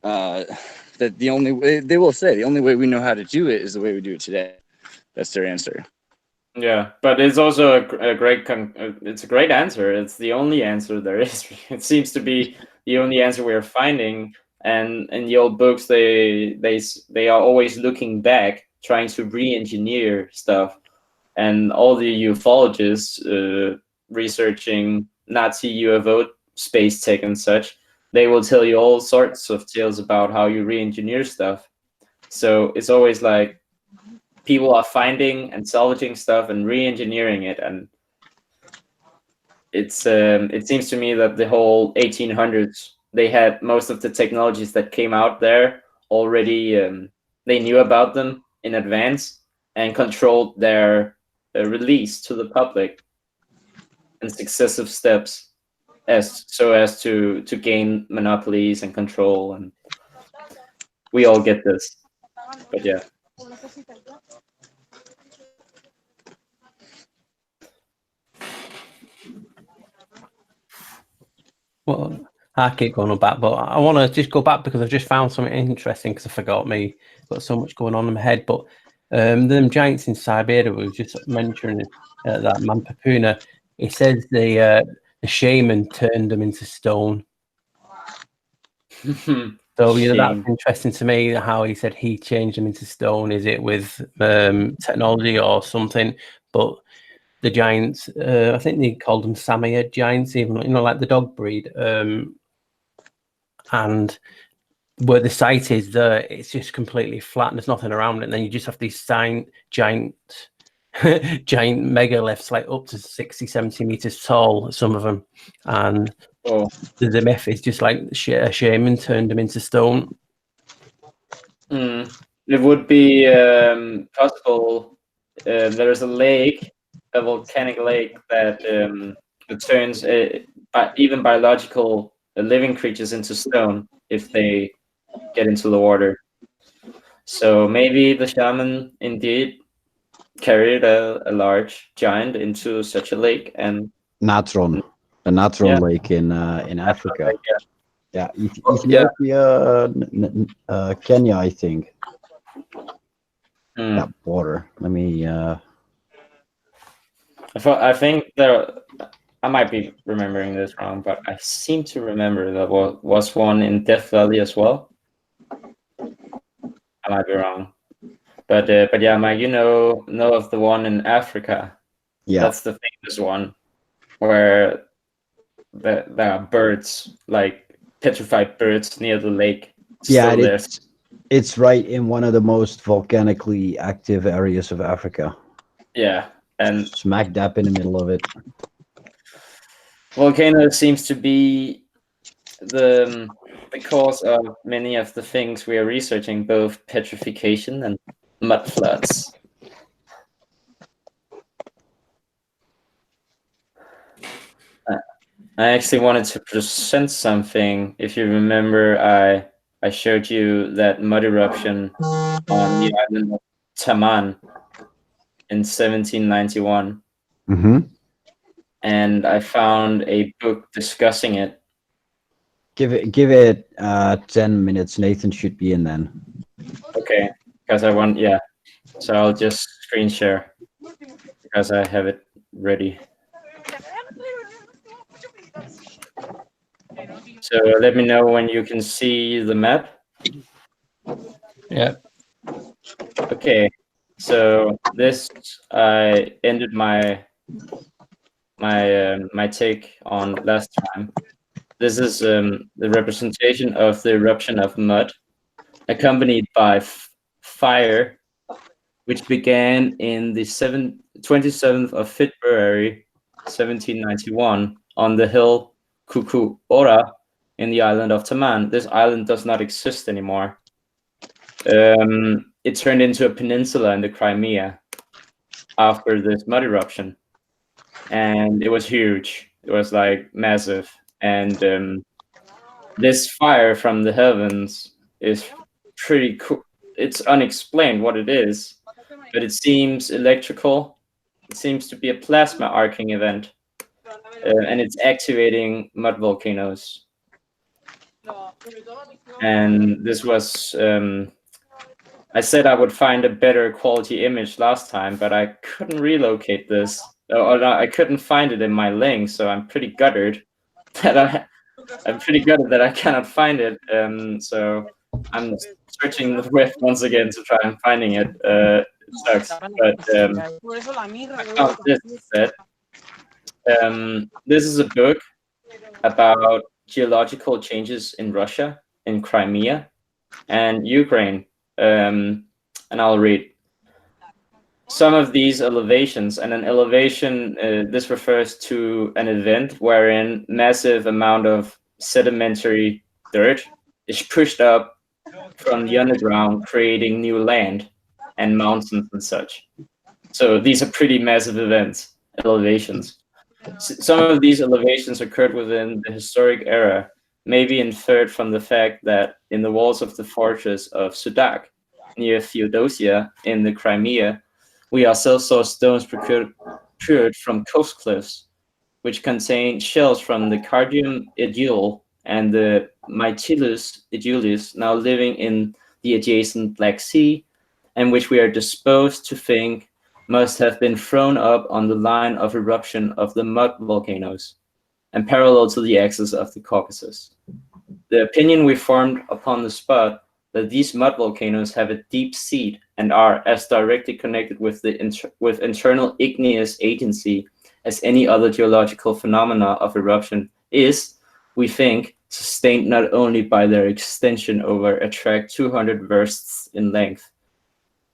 S2: that the only way, they will say, the only way we know how to do it is the way we do it today. That's their answer.
S1: Yeah, but it's also a great it's a great answer. It's the only answer there is. It seems to be the only answer we're finding. And in the old books, they are always looking back, trying to re-engineer stuff. And all the ufologists researching Nazi UFO space tech and such, they will tell you all sorts of tales about how you re-engineer stuff. So it's always like people are finding and salvaging stuff and re-engineering it. And it's it seems to me that the whole 1800s, they had most of the technologies that came out there already. They knew about them in advance and controlled their release to the public in successive steps as to gain monopolies and control. And we all get this. But yeah.
S4: Well, I keep going back, but I want to just go back because I've just found something interesting because I forgot got so much going on in my head. But them giants in Siberia, we were just mentioning that Mampapuna. He says the shaman turned them into stone. So that's interesting to me. How he said he changed them into stone. Is it with technology or something? But the giants, I think they called them Samoyed giants, even, you know, like the dog breed. And where the site is there, it's just completely flat and there's nothing around it. And then you just have these giant megaliths, like up to 60, 70 meters tall, some of them. And the myth is just like a shaman turned them into stone.
S1: It would be possible. There's a lake, a volcanic lake that turns even biological living creatures into stone if they get into the water. So maybe the shaman indeed carried a large giant into such a lake. And
S3: Natron, a Natron lake in Africa. Ethiopia, Kenya, I think. That water. Let me.
S1: I think there. I might be remembering this wrong, but I seem to remember there was one in Death Valley as well. I might be wrong, but yeah, Mike, you know of the one in Africa.
S3: Yeah,
S1: that's the famous one where there are birds, like petrified birds near the lake.
S3: Yeah,
S1: Still there.
S3: it's right in one of the most volcanically active areas of Africa.
S1: Yeah, and
S3: Smack dab in the middle of it.
S1: volcano seems to be the cause of many of the things we are researching, both petrification and mud floods. I actually wanted to present something. If you remember, I showed you that mud eruption on the island of Taman in 1791.
S3: Mm-hmm.
S1: And I found a book discussing it.
S3: Give it 10 minutes. Nathan should be in then.
S1: Okay, because I want, yeah. So I'll just screen share because I have it ready. So let me know when you can see the map.
S4: Yeah.
S1: Okay, so this I ended my take on last time. This is the representation of the eruption of mud, accompanied by fire, which began in the 27th of February, 1791, on the hill Kukuora in the island of Taman. This island does not exist anymore. It turned into a peninsula in the Crimea after this mud eruption, and it was huge. It was like massive, and this fire from the heavens is pretty cool. It's unexplained what it is, but it seems electrical. It seems to be a plasma arcing event, and it's activating mud volcanoes. And this was I said I would find a better quality image last time, but I couldn't relocate this, or no, I couldn't find it in my link, so I'm pretty gutted that I cannot find it. So I'm searching the web once again to try and finding it. It sucks, but I found this instead. This is a book about geological changes in Russia, in Crimea, and Ukraine. And I'll read some of these elevations. And an elevation, this refers to an event wherein massive amount of sedimentary dirt is pushed up from the underground, creating new land and mountains and such. So these are pretty massive events, elevations. Some of these elevations occurred within the historic era, maybe inferred from the fact that in the walls of the fortress of Sudak, near Feodosia in the Crimea, we ourselves saw stones procured from coast cliffs, which contain shells from the Cardium edule and the Mytilus edulis, now living in the adjacent Black Sea, and which we are disposed to think must have been thrown up on the line of eruption of the mud volcanoes, and parallel to the axis of the Caucasus. The opinion we formed upon the spot that these mud volcanoes have a deep seat and are as directly connected with internal igneous agency as any other geological phenomena of eruption is, we think, sustained not only by their extension over a tract 200 versts in length,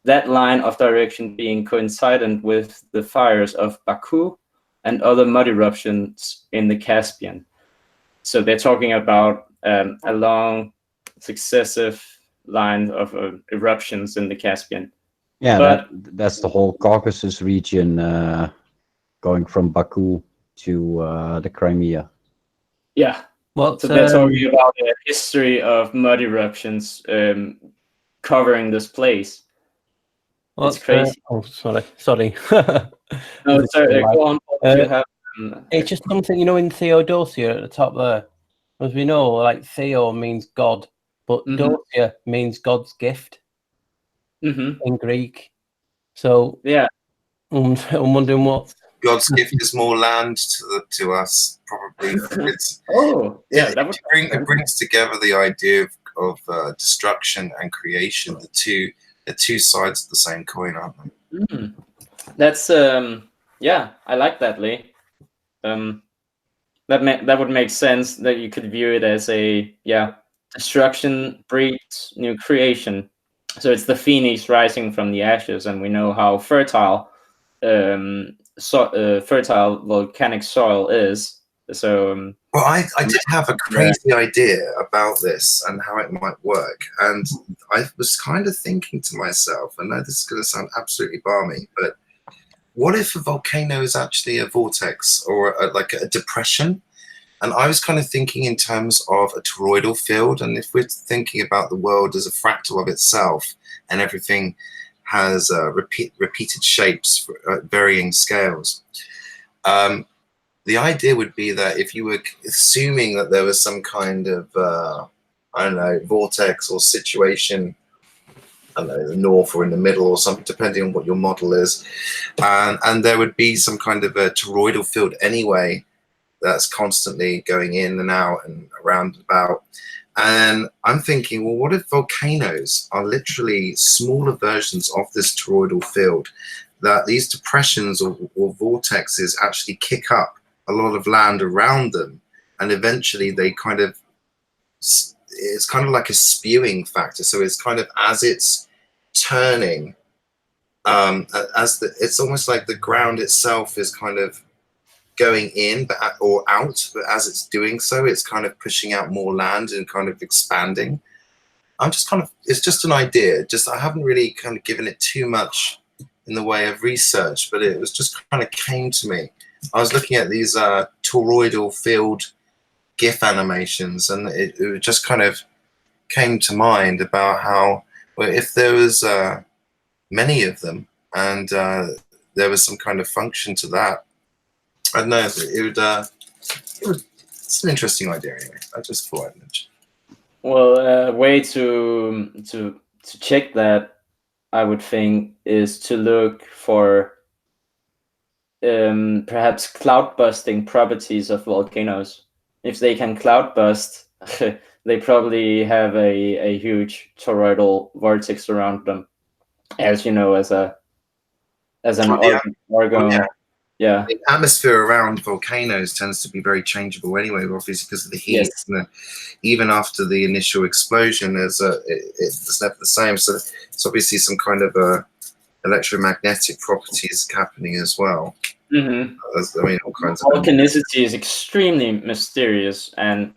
S1: that line of direction being coincident with the fires of Baku and other mud eruptions in the Caspian. So they're talking about a long successive line of eruptions in the Caspian.
S3: Yeah,
S1: but
S3: that's the whole Caucasus region, going from Baku to the Crimea.
S1: Yeah.
S4: Well,
S1: so they're talking about the history of mud eruptions covering this place. It's crazy.
S4: Oh, sorry.
S1: No, sorry. Go on. You have,
S4: it's just something, in Theodosia at the top there. As we know, like Theo means God, but Dosia means God's gift in Greek. So
S1: yeah,
S4: I'm wondering what
S5: God's gift is more land to us, probably. It's it brings together the idea of destruction and creation. The two sides of the same coin, aren't they?
S1: That's yeah, I like that, Lee. That would make sense, that you could view it as a destruction breeds new creation. So it's the phoenix rising from the ashes, and we know how fertile fertile volcanic soil is. So
S5: well, I did have a crazy idea about this and how it might work, and I was kind of thinking to myself, I know this is going to sound absolutely balmy, but what if a volcano is actually a vortex or like a depression? And I was kind of thinking in terms of a toroidal field, and if we're thinking about the world as a fractal of itself, and everything has repeated shapes at varying scales, the idea would be that if you were assuming that there was some kind of I don't know, vortex or situation, I don't know, in the north or in the middle or something, depending on what your model is, and there would be some kind of a toroidal field anyway that's constantly going in and out and around and about. And I'm thinking, well, what if volcanoes are literally smaller versions of this toroidal field, that these depressions or vortexes actually kick up a lot of land around them, and eventually they kind of, it's kind of like a spewing factor. So it's kind of, as it's turning, it's almost like the ground itself is kind of going in or out, but as it's doing so, it's kind of pushing out more land and kind of expanding. I'm just kind of, it's just an idea. Just, I haven't really kind of given it too much in the way of research, but it was just kind of came to me. I was looking at these toroidal field GIF animations, and it just kind of came to mind about how, well, if there was many of them and there was some kind of function to that, I don't know, it's an interesting idea anyway. I just thought I'd mention.
S1: Well, a way to check that, I would think, is to look for perhaps cloud busting properties of volcanoes. If they can cloud bust, they probably have a huge toroidal vortex around them, as you know, as an orgone. Yeah,
S5: the atmosphere around volcanoes tends to be very changeable anyway, obviously because of the heat. Yes. And even after the initial explosion, it's never the same. So it's obviously some kind of electromagnetic properties happening as well.
S1: Mm-hmm.
S5: I mean, all kinds of
S1: volcanicity is extremely mysterious, and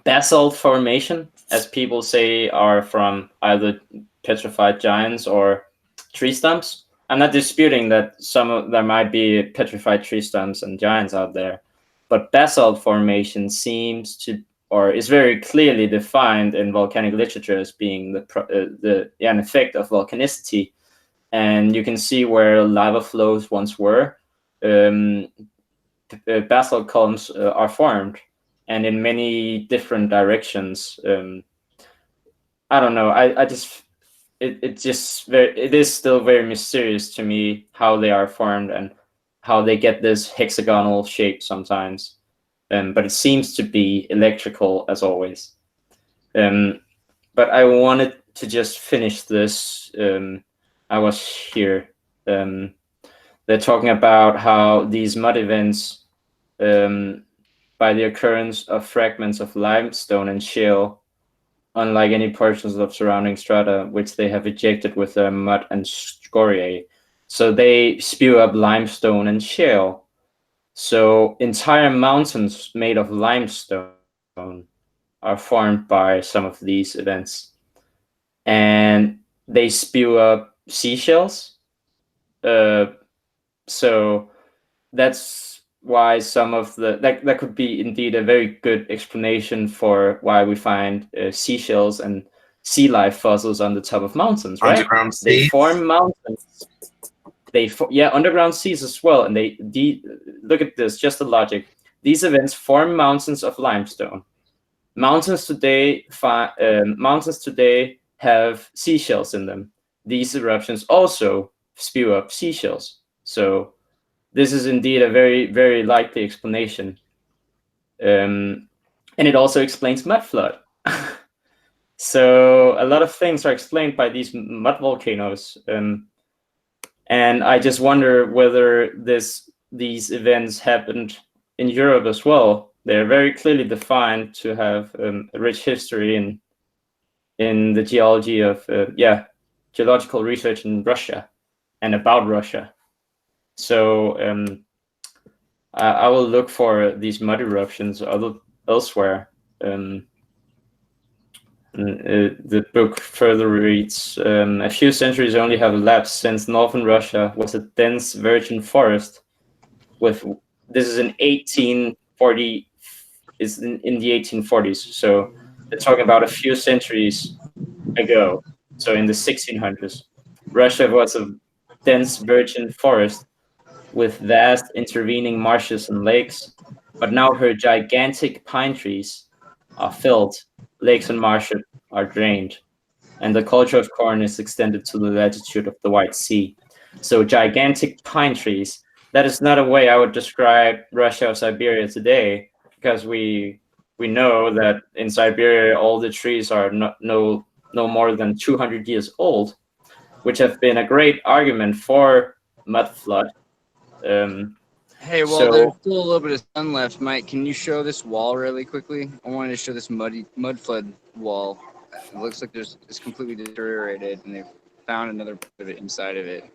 S1: basalt formation, as people say, are from either petrified giants or tree stumps. I'm not disputing that there might be petrified tree stumps and giants out there, but basalt formation seems to, or is very clearly defined in volcanic literature as being an effect of volcanicity. And you can see where lava flows once were. Basalt columns are formed, and in many different directions. I don't know. It is still very mysterious to me how they are formed and how they get this hexagonal shape sometimes. But it seems to be electrical as always. But I wanted to just finish this. I was here. They're talking about how these mud events, by the occurrence of fragments of limestone and shale, unlike any portions of surrounding strata, which they have ejected with their mud and scoriae. So they spew up limestone and shale. So entire mountains made of limestone are formed by some of these events. And they spew up seashells. So that's why some of that could be indeed a very good explanation for why we find seashells and sea life fossils on the top of mountains, right?
S5: Underground seas.
S1: They form mountains. Underground seas as well. And look at this, just the logic. These events form mountains of limestone. Mountains today have seashells in them. These eruptions also spew up seashells. So this is indeed a very, very likely explanation. And it also explains mud flood. So a lot of things are explained by these mud volcanoes. And I just wonder whether these events happened in Europe as well. They're very clearly defined to have a rich history in the geology of geological research in Russia and about Russia. So I will look for these mud eruptions elsewhere. The book further reads, a few centuries only have elapsed since northern Russia was a dense virgin forest. This is in 1840. Is in the 1840s. So they're talking about a few centuries ago. So in the 1600s, Russia was a dense virgin forest with vast intervening marshes and lakes, but now her gigantic pine trees are filled, lakes and marshes are drained, and the culture of corn is extended to the latitude of the White Sea. So gigantic pine trees. That is not a way I would describe Russia or Siberia today, because we know that in Siberia all the trees are no more than 200 years old, which have been a great argument for mud flood.
S2: Hey, well, there's still a little bit of sun left. Mike, can you show this wall really quickly? I wanted to show this mud flood wall. It looks like it's completely deteriorated, and they've found another part of it inside of it.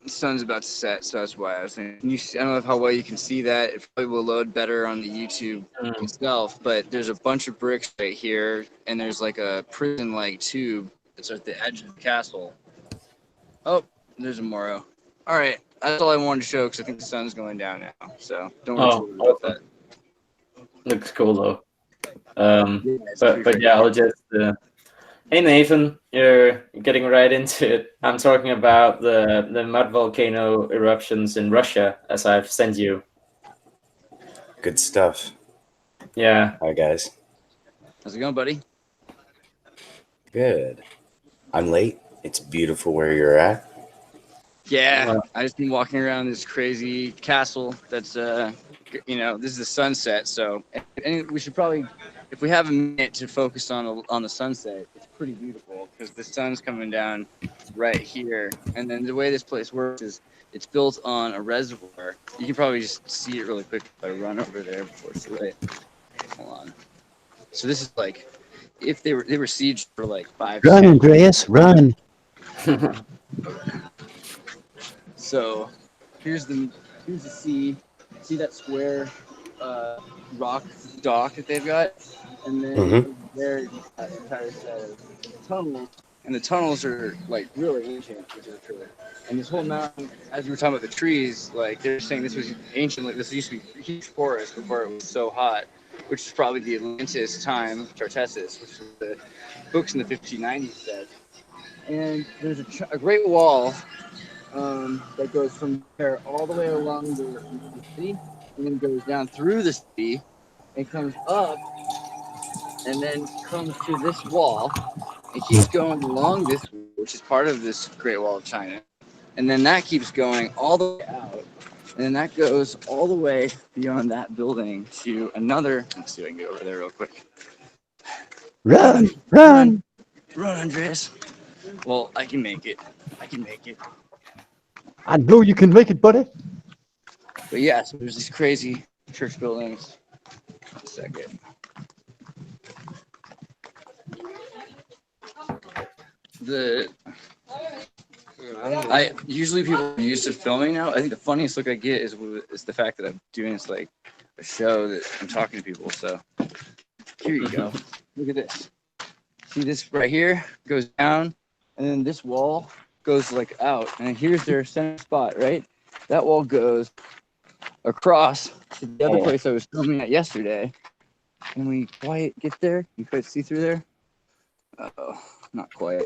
S2: The sun's about to set, so that's why I was thinking. I don't know how well you can see that. It probably will load better on the YouTube itself, but there's a bunch of bricks right here, and there's like a prison-like tube that's at the edge of the castle. Oh, there's a Moro. All right, that's all I wanted to show because I think the sun's going down now. So don't worry about that.
S1: Looks cool though. But yeah, I'll just. Hey Nathan, you're getting right into it. I'm talking about the mud volcano eruptions in Russia, as I've sent you.
S6: Good stuff.
S1: Yeah.
S6: Hi guys.
S2: How's it going, buddy?
S6: Good. I'm late. It's beautiful where you're at.
S2: Yeah, I just been walking around this crazy castle that's this is the sunset, so and we should probably, if we have a minute to focus on the sunset, it's pretty beautiful because the sun's coming down right here, and then the way this place works is it's built on a reservoir. You can probably just see it really quick if I run over there before it's late. Hold on. So this is like if they were sieged for like 5
S3: Run, Andreas, run.
S2: So here's the sea. See that square rock dock that they've got? And then there's an entire set of tunnels. And the tunnels are like really ancient, which is true. And this whole mountain, as we were talking about the trees, like they're saying this was ancient, like this used to be a huge forest before it was so hot, which is probably the Atlantis time of Tartessus, which is the books in the 1590s said. And there's a great wall that goes from there all the way along the city, and then goes down through the city, and comes up, and then comes to this wall, and keeps going along this, which is part of this Great Wall of China, and then that keeps going all the way out, and then that goes all the way beyond that building to another. Let's see if I can get over there real quick.
S3: Run,
S2: Andreas. Well, I can make it.
S3: I know you can make it, buddy.
S2: But yeah, so there's these crazy church buildings. One second. Usually people are used to filming now. I think the funniest look I get is the fact that I'm doing this like a show that I'm talking to people. So here you go. Look at this. See this right here goes down, and then this wall goes like out, and here's their center spot, right? That wall goes across to the other place I was filming at yesterday. Can we quite get there? You quite see through there? Uh-oh, not quite.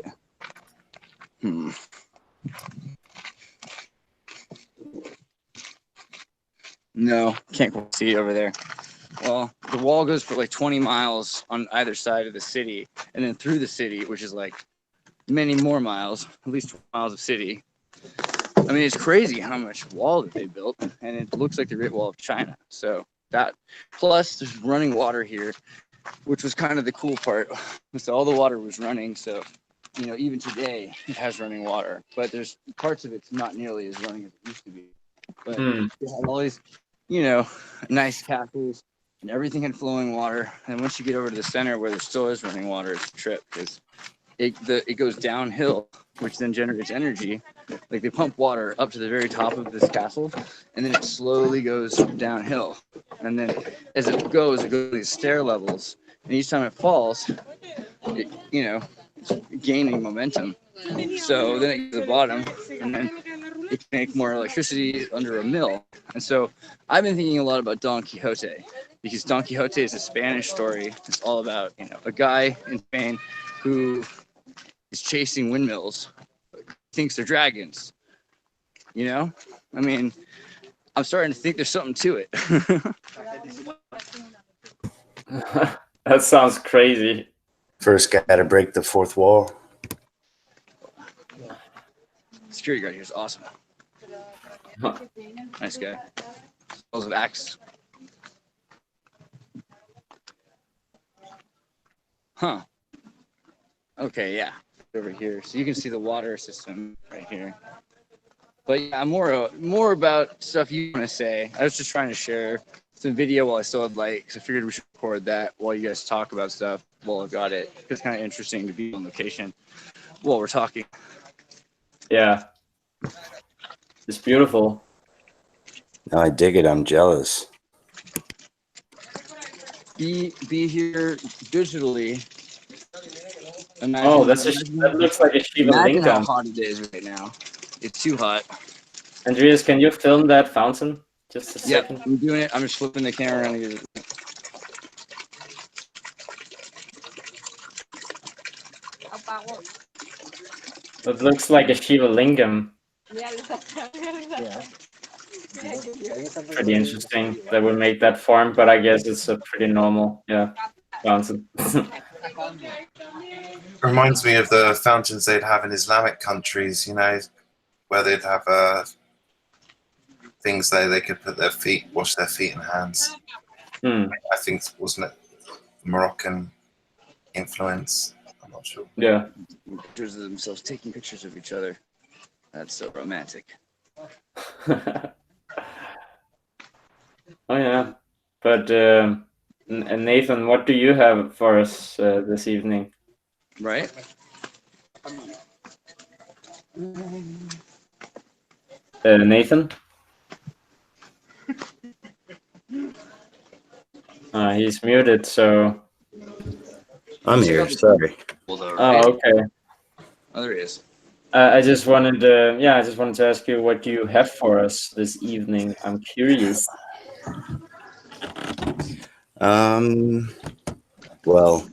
S2: No, can't quite see over there. Well, the wall goes for like 20 miles on either side of the city, and then through the city, which is like many more miles, at least 12 miles of city. I mean, it's crazy how much wall that they built, and it looks like the Great Wall of China. So that, plus there's running water here, which was kind of the cool part. So all the water was running, so even today it has running water, but there's parts of it's not nearly as running as it used to be. But they have all these nice castles and everything had flowing water. And once you get over to the center where there still is running water, it's a trip because it goes downhill, which then generates energy. Like they pump water up to the very top of this castle, and then it slowly goes downhill. And then as it goes these stair levels, and each time it falls, it's gaining momentum. So then it gets to the bottom, and then it can make more electricity under a mill. And so I've been thinking a lot about Don Quixote, because Don Quixote is a Spanish story. It's all about a guy in Spain who is chasing windmills, thinks they're dragons. I mean, I'm starting to think there's something to it.
S1: That sounds crazy.
S6: First, got to break the fourth wall.
S2: Security guard here is awesome. Nice guy. Smells of axe. Huh. Okay, yeah. Over here, so you can see the water system right here. But yeah, more about stuff you want to say. I was just trying to share some video while I still had light, because I figured we should record that while you guys talk about stuff while I've got it. It's kind of interesting to be on location while we're talking.
S1: Yeah, it's beautiful.
S6: No, I dig it. I'm jealous.
S2: Be here digitally. Imagine,
S1: Oh, that looks like a Shiva
S2: imagine how
S1: Lingam.
S2: hot it is right now. It's too hot.
S1: Andreas, can you film that fountain? Just a second.
S2: I'm doing it. I'm just flipping the camera around.
S1: It looks like a Shiva Lingam.
S2: Yeah.
S1: Pretty interesting that we make that form, but I guess it's a pretty normal, fountain.
S5: Reminds me of the fountains they'd have in Islamic countries, where they'd have things there they could put wash their feet and hands. I think, wasn't it Moroccan influence? I'm not sure.
S1: Yeah.
S2: Pictures of themselves taking pictures of each other. That's so romantic.
S1: Oh yeah, but Nathan, what do you have for us this evening?
S2: Right.
S1: Nathan? He's muted, so...
S6: I'm here, sorry.
S1: Oh, okay.
S2: Oh, there he is.
S1: I just wanted to ask you what you have for us this evening. I'm curious.
S6: Well,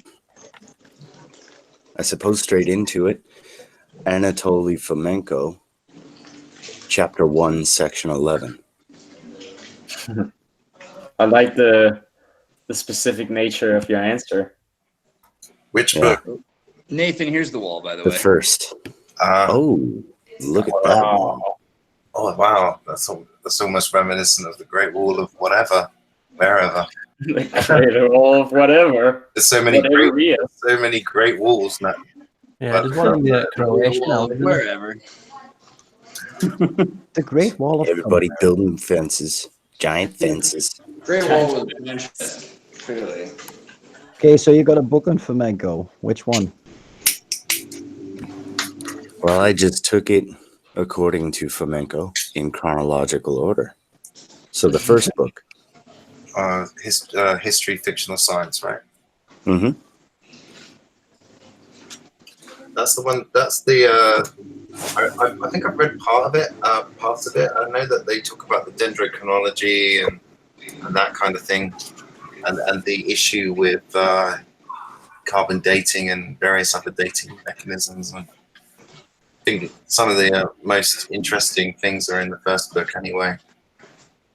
S6: I suppose straight into it. Anatoly Fomenko, Chapter 1, Section 11.
S1: I like the specific nature of your answer.
S5: Which book?
S2: Nathan, here's the wall, by the
S6: The
S2: way.
S6: first. Look at that one.
S5: Oh, wow. That's almost reminiscent of the Great Wall of whatever, wherever.
S1: The Great Wall of whatever.
S5: There's so many great walls now.
S4: Yeah, there's one in the Croatia now.
S2: Wherever.
S3: The Great Wall of
S6: Everybody building fences, giant fences.
S2: Great Wall was clearly.
S3: Okay, so you got a book on Fomenko. Which one?
S6: Well, I just took it according to Fomenko in chronological order. So the first book.
S5: History, fictional science, right?
S6: Mm-hmm.
S5: That's the one. That's the. I think I've read parts of it. I know that they talk about the dendrochronology and that kind of thing, and the issue with carbon dating and various other dating mechanisms. And I think some of the most interesting things are in the first book, anyway,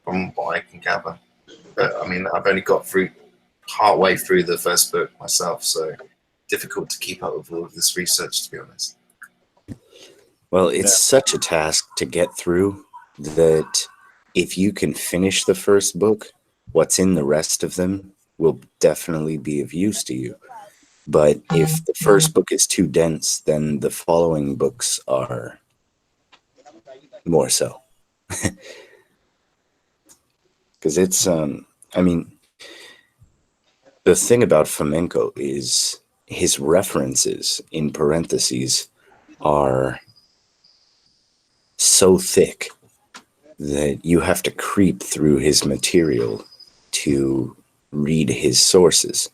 S5: from what I can gather. But I mean, I've only got through partway through the first book myself, so difficult to keep up with all of this research, to be honest.
S6: Well, it's such a task to get through that if you can finish the first book, what's in the rest of them will definitely be of use to you. But if the first book is too dense, then the following books are more so. because it's I mean, the thing about Fomenko is his references in parentheses are so thick that you have to creep through his material to read his sources.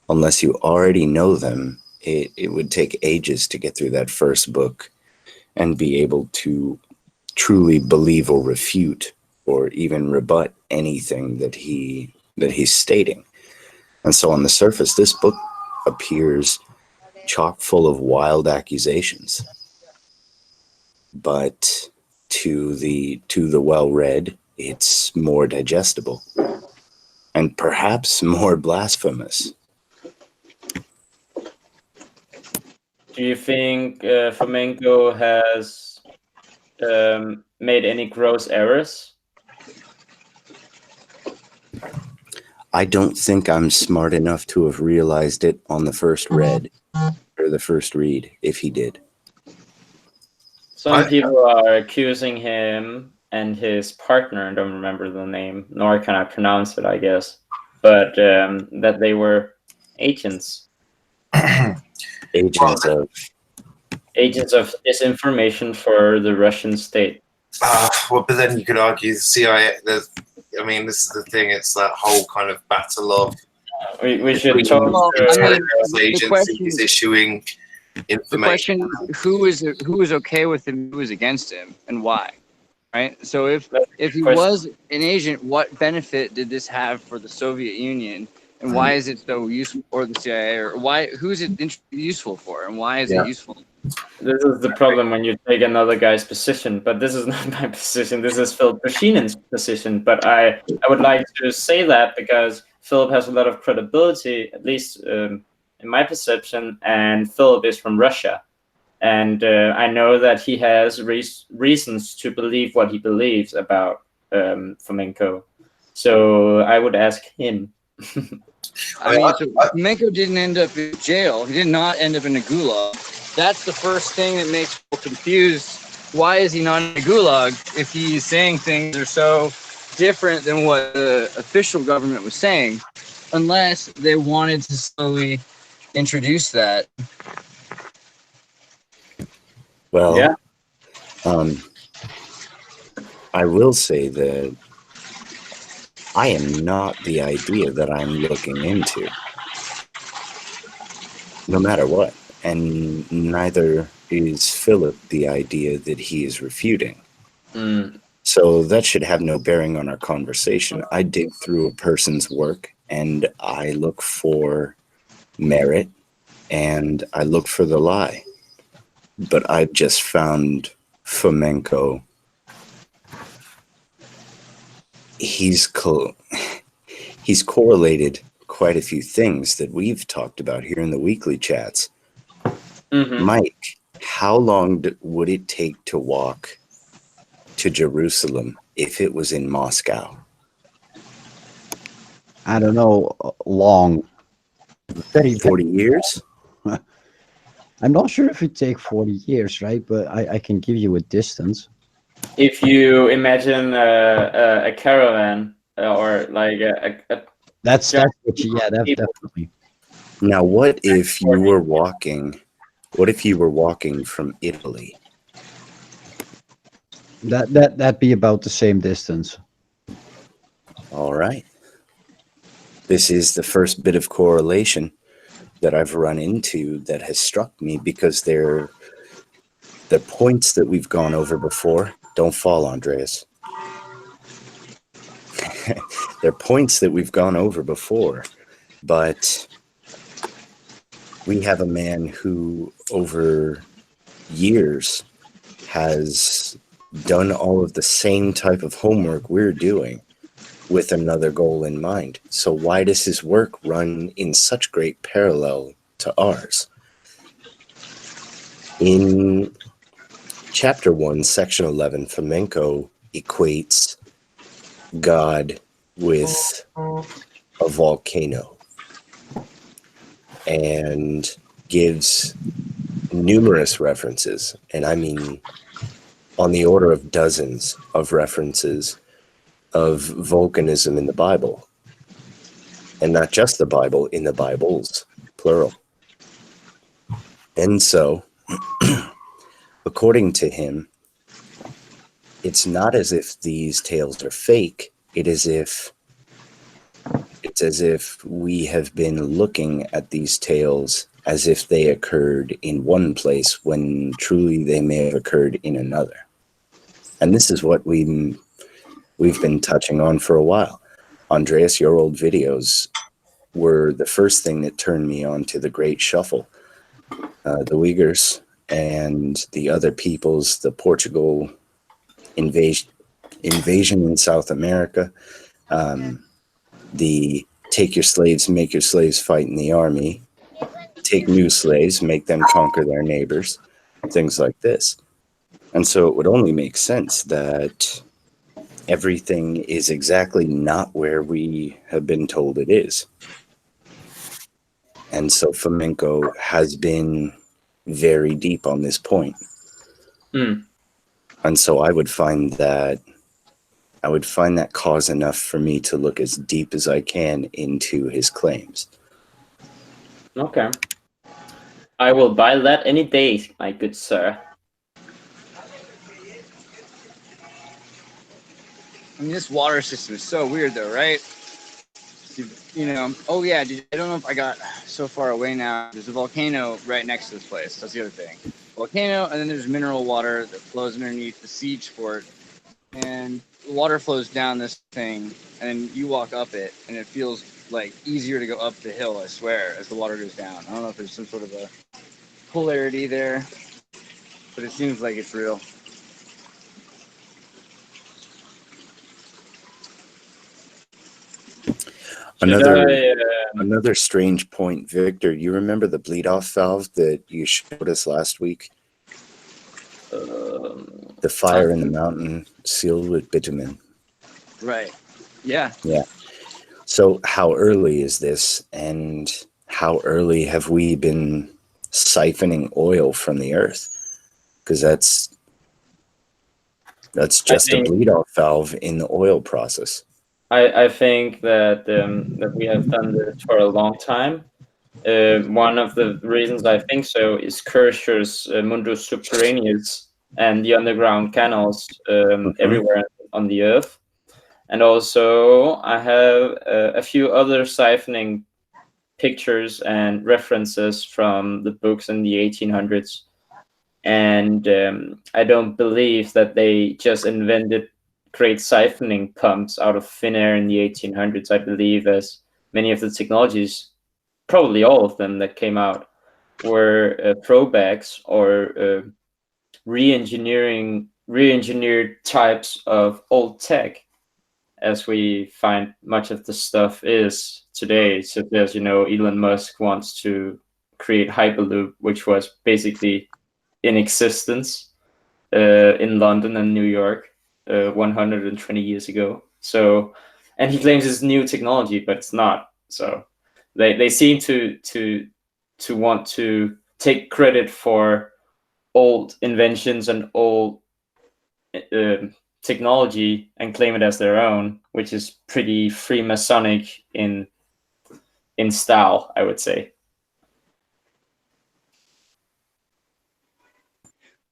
S6: Unless you already know them, it would take ages to get through that first book and be able to truly believe or refute or even rebut anything that he's stating. And so on the surface, this book appears chock full of wild accusations. But to the well-read, it's more digestible and perhaps more blasphemous.
S1: Do you think Fomenko has made any gross errors?
S6: I don't think I'm smart enough to have realized it on the first read or the first read, if he did.
S1: Some people are accusing him and his partner, I don't remember the name, nor can I pronounce it, I guess, but that they were agents.
S6: Agents
S1: of disinformation for the Russian state.
S5: Well, but then you could argue the CIA. I mean, this is the thing. It's that whole kind of battle of.
S1: We should talk.
S5: Agencies issuing information.
S2: The question: who is okay with him? Who is against him, and why? Right. So if he was an agent, what benefit did this have for the Soviet Union? And why is it so useful, or the CIA, or why? Who's it useful for, and why is it useful?
S1: This is the problem when you take another guy's position, but this is not my position. This is Philip Pushinin's position. But I would like to say that because Philip has a lot of credibility, at least in my perception, and Philip is from Russia. And I know that he has reasons to believe what he believes about Fomenko. So I would ask him.
S2: Fomenko didn't end up in jail. He did not end up in a gulag. That's the first thing that makes people confused. Why is he not in a gulag if he's saying things that are so different than what the official government was saying? Unless they wanted to slowly introduce that.
S6: Well, yeah. I will say that I am not the idea that I'm looking into, no matter what. And neither is Philip the idea that he is refuting. So that should have no bearing on our conversation. I dig through a person's work and I look for merit and I look for the lie. But I've just found Fomenko. He's correlated quite a few things that we've talked about here in the weekly chats. Mike, how long would it take to walk to Jerusalem if it was in Moscow?
S3: I don't know, long.
S6: 40 years?
S3: I'm not sure if it take 40 years, right? But I can give you a distance.
S1: If you imagine a caravan or like
S3: that's definitely.
S6: Now, what if you were walking? What if you were walking from Italy?
S3: That'd be about the same distance.
S6: All right. This is the first bit of correlation that I've run into that has struck me because they're the points that we've gone over before. Don't fall, Andreas. They're points that we've gone over before, but we have a man who over years has done all of the same type of homework we're doing with another goal in mind. So why does his work run in such great parallel to ours? In Chapter 1, Section 11, Fomenko equates God with a volcano and gives numerous references, and I mean on the order of dozens of references of volcanism in the Bible. And not just the Bible, in the Bibles, plural. And so, according to him, it's not as if these tales are fake. It's as if we have been looking at these tales as if they occurred in one place when truly they may have occurred in another. And this is what we've been touching on for a while. Andreas, your old videos were the first thing that turned me on to the Great Shuffle. The Uyghurs and the other peoples, the Portugal invasion in South America, the take your slaves, make your slaves fight in the army, take new slaves, make them conquer their neighbors, things like this. And so it would only make sense that everything is exactly not where we have been told it is. And so flamenco has been very deep on this point. And so I would find that cause enough for me to look as deep as I can into his claims.
S1: Okay. I will buy that any day, my good sir.
S2: I mean, this water system is so weird, though, right? You know, oh yeah, I don't know if I got so far away now. There's a volcano right next to this place. That's the other thing. Volcano, and then there's mineral water that flows underneath the siege fort. And water flows down this thing, and then you walk up it, and it feels like easier to go up the hill, I swear, as the water goes down. I don't know if there's some sort of a polarity there, but it seems like it's real.
S6: Another strange point, Victor. You remember the bleed-off valve that you showed us last week? The fire in the mountain sealed with bitumen.
S2: Right. Yeah.
S6: Yeah. So how early is this, and how early have we been siphoning oil from the earth? Because that's just a bleed-off valve in the oil process.
S1: I think that we have done this for a long time. One of the reasons I think so is Kircher's Mundus Subterraneus and the underground canals everywhere on the earth. And also I have a few other siphoning pictures and references from the books in the 1800s. And I don't believe that they just invented great siphoning pumps out of thin air in the 1800s. I believe as many of the technologies, probably all of them that came out, were throwbacks or re-engineered types of old tech, as we find much of the stuff is today. So there's, Elon Musk wants to create Hyperloop, which was basically in existence in London and New York 120 years ago. So, and he claims it's new technology, but it's not. So they seem to want to take credit for old inventions and old technology and claim it as their own, which is pretty Freemasonic in style, I would say.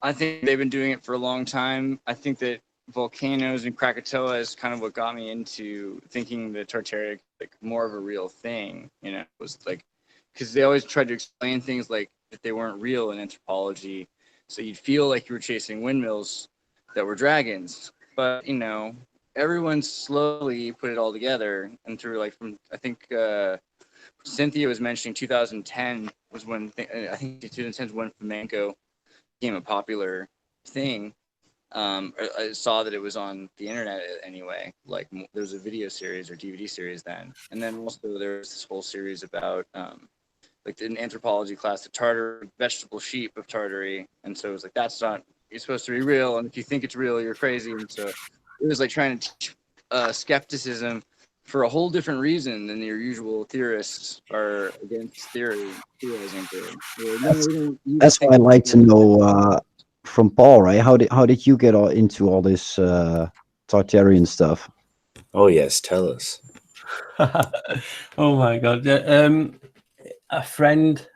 S2: I think they've been doing it for a long time. I think that volcanoes and Krakatoa is kind of what got me into thinking the Tartaric like more of a real thing. It was like, because they always tried to explain things like that they weren't real in anthropology, so you'd feel like you were chasing windmills that were dragons. But everyone slowly put it all together, and through from I think Cynthia was mentioning 2010 was when I think 2010 is when flamenco became a popular thing. I saw that it was on the internet anyway. Like there was a video series or DVD series then, and then also there was this whole series about in anthropology class, the Tartar vegetable sheep of Tartary, and so it was like you're supposed to be real, and if you think it's real, you're crazy. And so it was like trying to teach skepticism for a whole different reason than your usual theorists are against theorizing.
S3: That's what I'd like to know. From Paul, right? How did you get into all this Tartarian stuff?
S6: Oh yes, tell us.
S4: Oh my god! A friend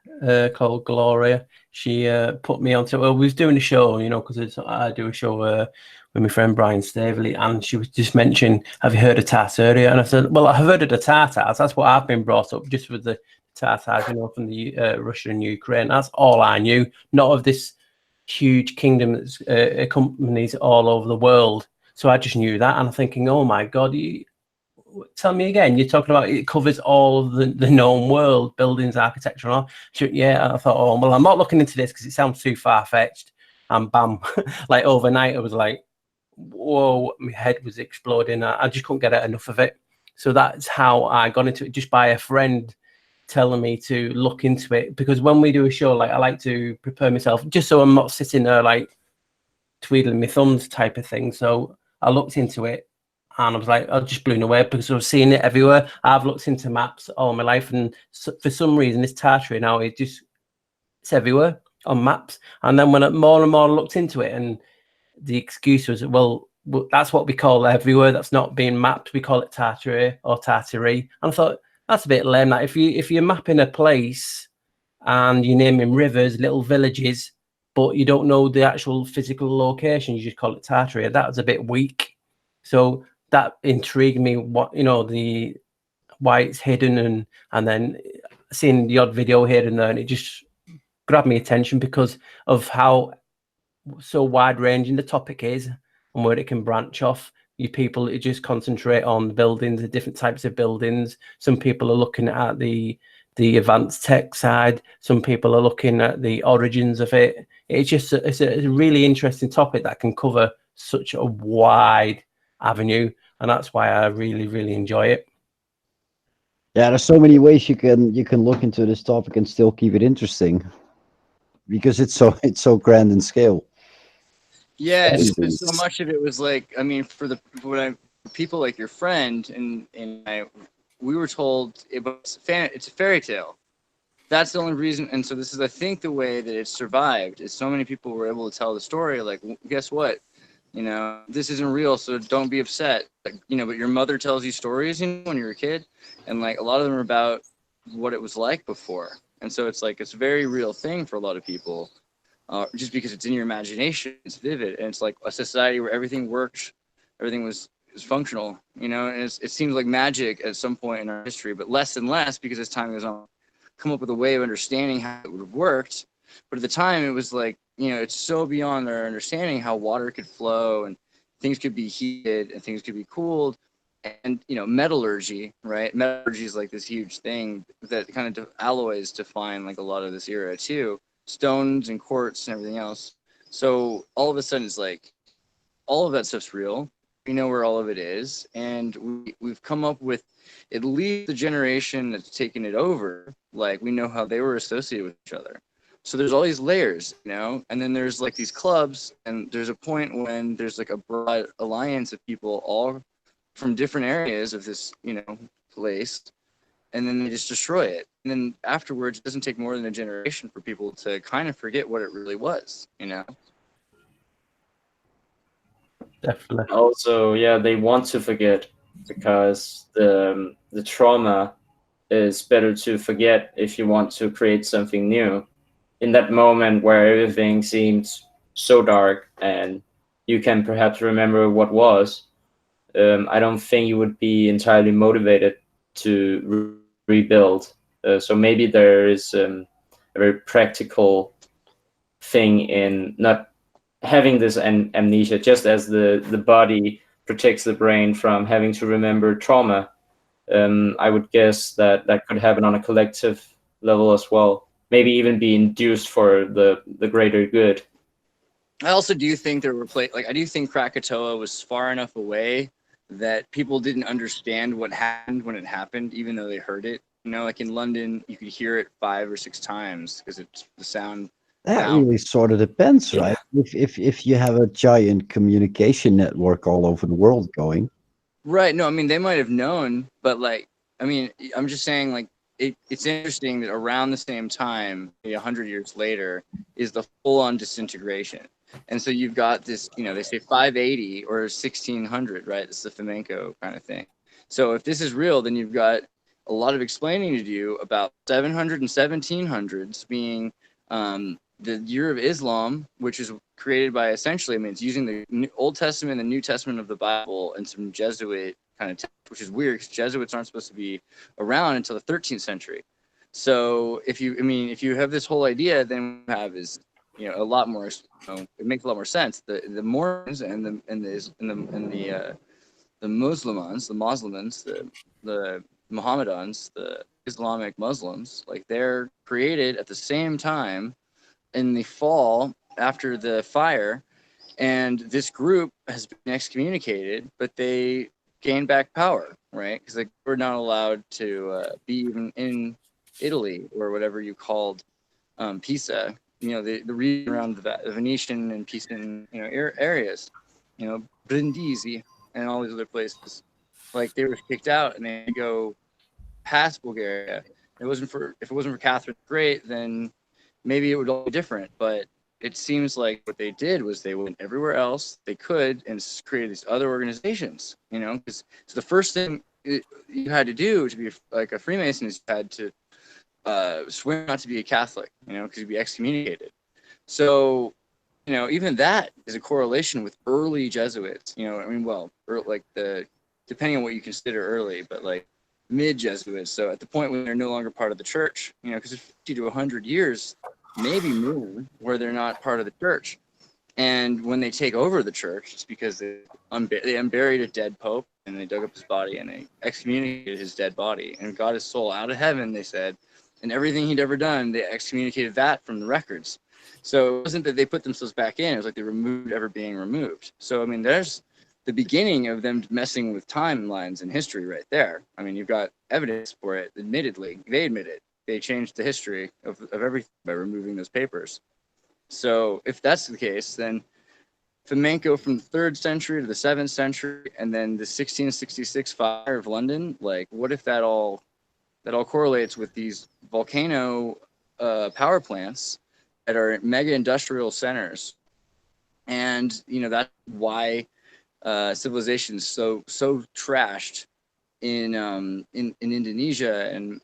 S4: called Gloria, she put me onto. Well, we was doing a show, you know, because I do a show with my friend Brian Staveley, and she was just mentioning, "Have you heard of Tartaria?" And I said, "Well, I've heard of the Tatars. That's what I've been brought up just with the Tatars, you know, from the Russia and Ukraine. That's all I knew. Not of this huge kingdom that's accompanies all over the world. So I just knew that, and I'm thinking, oh my god." Tell me again. You're talking about it covers all of the known world, buildings, architecture, and all. Yeah, I thought, oh well, I'm not looking into this because it sounds too far fetched. And bam, like overnight, I was like, whoa, my head was exploding. I just couldn't get enough of it. So that's how I got into it, just by a friend telling me to look into it. Because when we do a show, like I like to prepare myself, just so I'm not sitting there like twiddling my thumbs type of thing. So I looked into it. And I was like, I was just blown away because I was seeing it everywhere. I've looked into maps all my life, and for some reason, this Tartary now it's everywhere on maps. And then when more and more looked into it, and the excuse was, well, that's what we call everywhere. That's not being mapped. We call it Tartary or Tartary. And I thought that's a bit lame. That if you're mapping a place and you're naming rivers, little villages, but you don't know the actual physical location, you just call it Tartary. That was a bit weak. So that intrigued me, what, you know, the why it's hidden, and then seeing the odd video here and there, and it just grabbed me attention because of how so wide ranging the topic is and where it can branch off. You people just concentrate on buildings, the different types of buildings. Some people are looking at the advanced tech side. Some people are looking at the origins of it. It's a really interesting topic that can cover such a wide avenue, and that's why I really enjoy it.
S3: Yeah, there's so many ways you can look into this topic and still keep it interesting, because it's so grand in scale.
S2: Yeah, so much of it was like, I mean, for people like your friend and I, we were told it's a fairy tale. That's the only reason. And so this is, I think, the way that it survived is so many people were able to tell the story. Like, guess what? You know, this isn't real, so don't be upset. Like, you know, but your mother tells you stories, you know, when you're a kid, and like a lot of them are about what it was like before. And so it's like, it's a very real thing for a lot of people, just because it's in your imagination, it's vivid, and it's like a society where everything worked, everything was functional, you know, and it seems like magic at some point in our history, but less and less because as time goes on, come up with a way of understanding how it would have worked. But at the time, it was like, you know, it's so beyond our understanding how water could flow and things could be heated and things could be cooled. And, you know, metallurgy, right? Metallurgy is like this huge thing that kind of alloys define like a lot of this era too. Stones and quartz and everything else. So all of a sudden it's like, all of that stuff's real. We know where all of it is. And we've come up with at least the generation that's taken it over. Like, we know how they were associated with each other. So there's all these layers, you know, and then there's like these clubs, and there's a point when there's like a broad alliance of people all from different areas of this, you know, place, and then they just destroy it. And then afterwards, it doesn't take more than a generation for people to kind of forget what it really was, you know?
S4: Definitely.
S1: Also, yeah, they want to forget because the trauma is better to forget if you want to create something new. In that moment where everything seems so dark and you can perhaps remember what was, I don't think you would be entirely motivated to rebuild. So maybe there is a very practical thing in not having this amnesia, just as the body protects the brain from having to remember trauma. I would guess that could happen on a collective level as well. Maybe even be induced for the greater good.
S2: I also do think there were I do think Krakatoa was far enough away that people didn't understand what happened when it happened, even though they heard it. You know, like in London, you could hear it 5 or 6 times because it's the sound.
S3: That really sort of depends, right? If you have a giant communication network all over the world going.
S2: Right. No, I mean, they might have known, but like, I mean, I'm just saying, like, it's interesting that around the same time, 100 years later, is the full-on disintegration. And so you've got this, they say 580 or 1600, right? It's the flamenco kind of thing. So if this is real, then you've got a lot of explaining to do about 700 and 1700s being the year of Islam, which is created by essentially, it's using the Old Testament and the New Testament of the Bible and some Jesuit kind of text, which is weird because Jesuits aren't supposed to be around until the 13th century. So if you have this whole idea, then what you have is a lot more. It makes a lot more sense. The Mormons and the Muslimans, the Mohammedans, the Islamic Muslims, like they're created at the same time in the fall after the fire, and this group has been excommunicated, but they gained back power, right? Because they were not allowed to be even in Italy or whatever you called Pisa. The region around the Venetian and Pisan areas, Brindisi and all these other places. Like they were kicked out and they go past Bulgaria. If it wasn't for Catherine the Great, then maybe it would all be different. But it seems like what they did was they went everywhere else they could and created these other organizations. Because the first thing you had to do to be like a Freemason is you had to swear not to be a Catholic, because you'd be excommunicated. So, even that is a correlation with early Jesuits. Depending on what you consider early, but like mid Jesuits. So at the point when they're no longer part of the church, because it's 50 to 100 years, maybe more, where they're not part of the church. And when they take over the church, it's because they unburied a dead pope and they dug up his body and they excommunicated his dead body and got his soul out of heaven, they said. And everything he'd ever done, they excommunicated that from the records. So it wasn't that they put themselves back in, it was like they removed ever being removed. So, there's the beginning of them messing with timelines and history right there. You've got evidence for it, admittedly. They admit it. They changed the history of everything by removing those papers. So if that's the case, then flamenco from the 3rd century to the 7th century, and then the 1666 fire of London, like what if that all correlates with these volcano power plants that are mega industrial centers, and that's why civilization is so trashed in Indonesia, and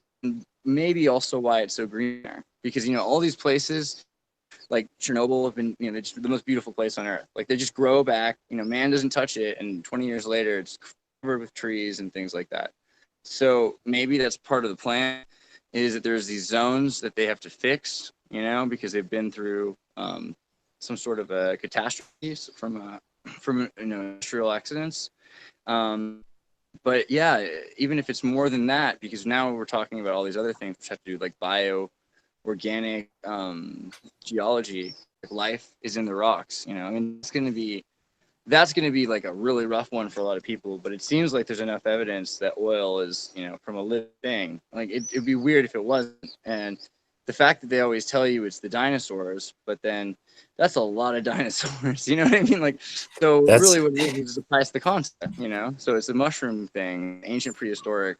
S2: maybe also why it's so green there, because all these places like Chernobyl have been they're just the most beautiful place on earth. Like they just grow back, man doesn't touch it, and 20 years later it's covered with trees and things like that. So maybe that's part of the plan, is that there's these zones that they have to fix, because they've been through some sort of a catastrophe from industrial accidents. But yeah, even if it's more than that, because now we're talking about all these other things which have to do like organic geology, like life is in the rocks. That's going to be like a really rough one for a lot of people, but it seems like there's enough evidence that oil is, from a living thing. Like it'd be weird if it wasn't. And the fact that they always tell you it's the dinosaurs, but then that's a lot of dinosaurs, you know what I mean? Like, so really what it is applies the concept, So it's a mushroom thing, ancient prehistoric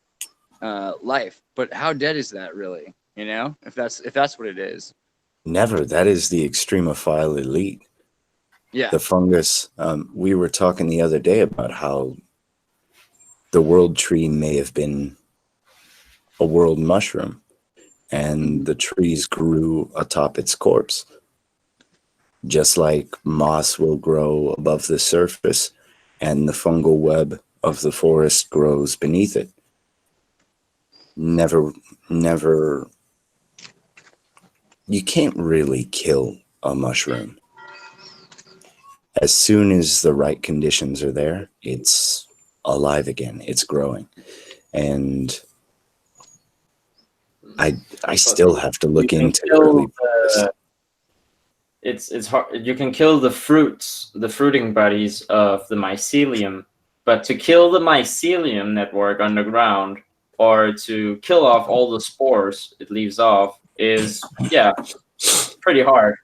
S2: life. But how dead is that really? If that's what it is.
S6: Never. That is the extremophile elite.
S2: Yeah.
S6: The fungus. We were talking the other day about how the world tree may have been a world mushroom, and the trees grew atop its corpse. Just like moss will grow above the surface and the fungal web of the forest grows beneath it. Never, you can't really kill a mushroom. As soon as the right conditions are there, it's alive again. It's growing. And I still have to look into early
S1: it's hard. You can kill the fruiting bodies of the mycelium, but to kill the mycelium network underground, or to kill off all the spores it leaves off, is pretty hard.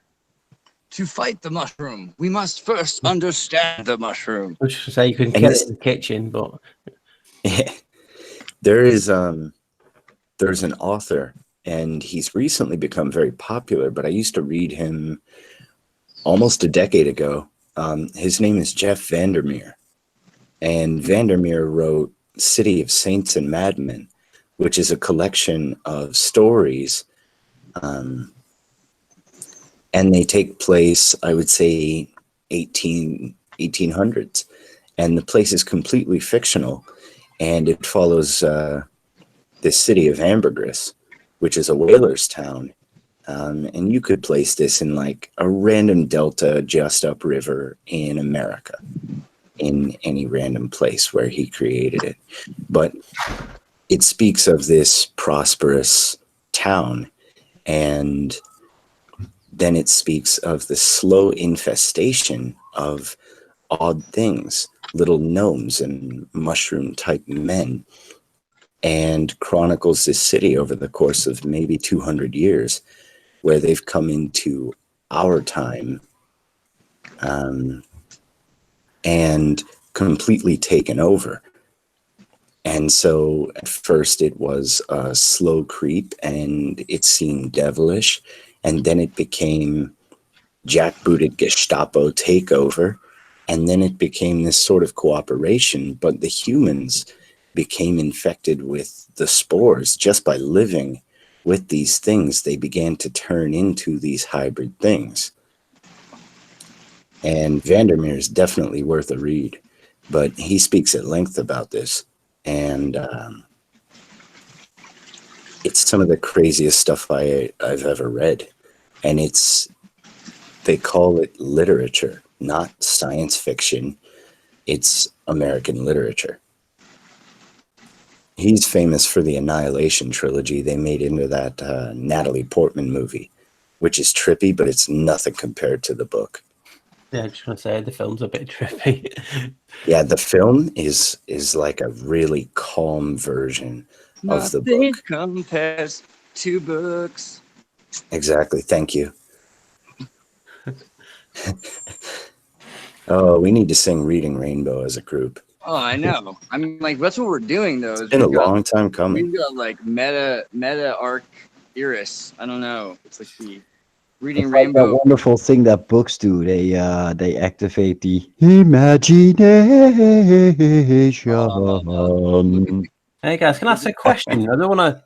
S2: To fight the mushroom, we must first understand the mushroom.
S4: I should say you can kill it in the kitchen, but
S6: there is there's an author, and he's recently become very popular, but I used to read him almost a decade ago. His name is Jeff Vandermeer, and Vandermeer wrote City of Saints and Madmen, which is a collection of stories, and they take place, I would say, 1800s, and the place is completely fictional, and it follows this city of Ambergris, which is a whaler's town. And you could place this in like a random delta just upriver in America, in any random place where he created it. But it speaks of this prosperous town, and then it speaks of the slow infestation of odd things, little gnomes and mushroom-type men, and chronicles this city over the course of maybe 200 years, where they've come into our time and completely taken over. And so at first it was a slow creep, and it seemed devilish, and then it became jackbooted Gestapo takeover, and then it became this sort of cooperation, but the humans became infected with the spores just by living with these things. They began to turn into these hybrid things. And Vandermeer is definitely worth a read, but he speaks at length about this. And it's some of the craziest stuff I've ever read. And they call it literature, not science fiction. It's American literature. He's famous for the Annihilation trilogy they made into that Natalie Portman movie, which is trippy, but it's nothing compared to the book.
S4: Yeah, I just want to say the film's a bit trippy.
S6: Yeah, the film is like a really calm version of the book.
S2: Nothing compares to books.
S6: Exactly. Thank you. Oh, we need to sing Reading Rainbow as a group.
S2: Oh, I know. I mean, like, that's what we're doing, though.
S6: It's been a long time coming.
S2: We've got, like, meta arc iris. I don't know. It's like the Reading
S3: It's
S2: Rainbow.
S3: like that wonderful thing that books do. They activate the imagination.
S4: Hey guys, can I ask a question? I don't want to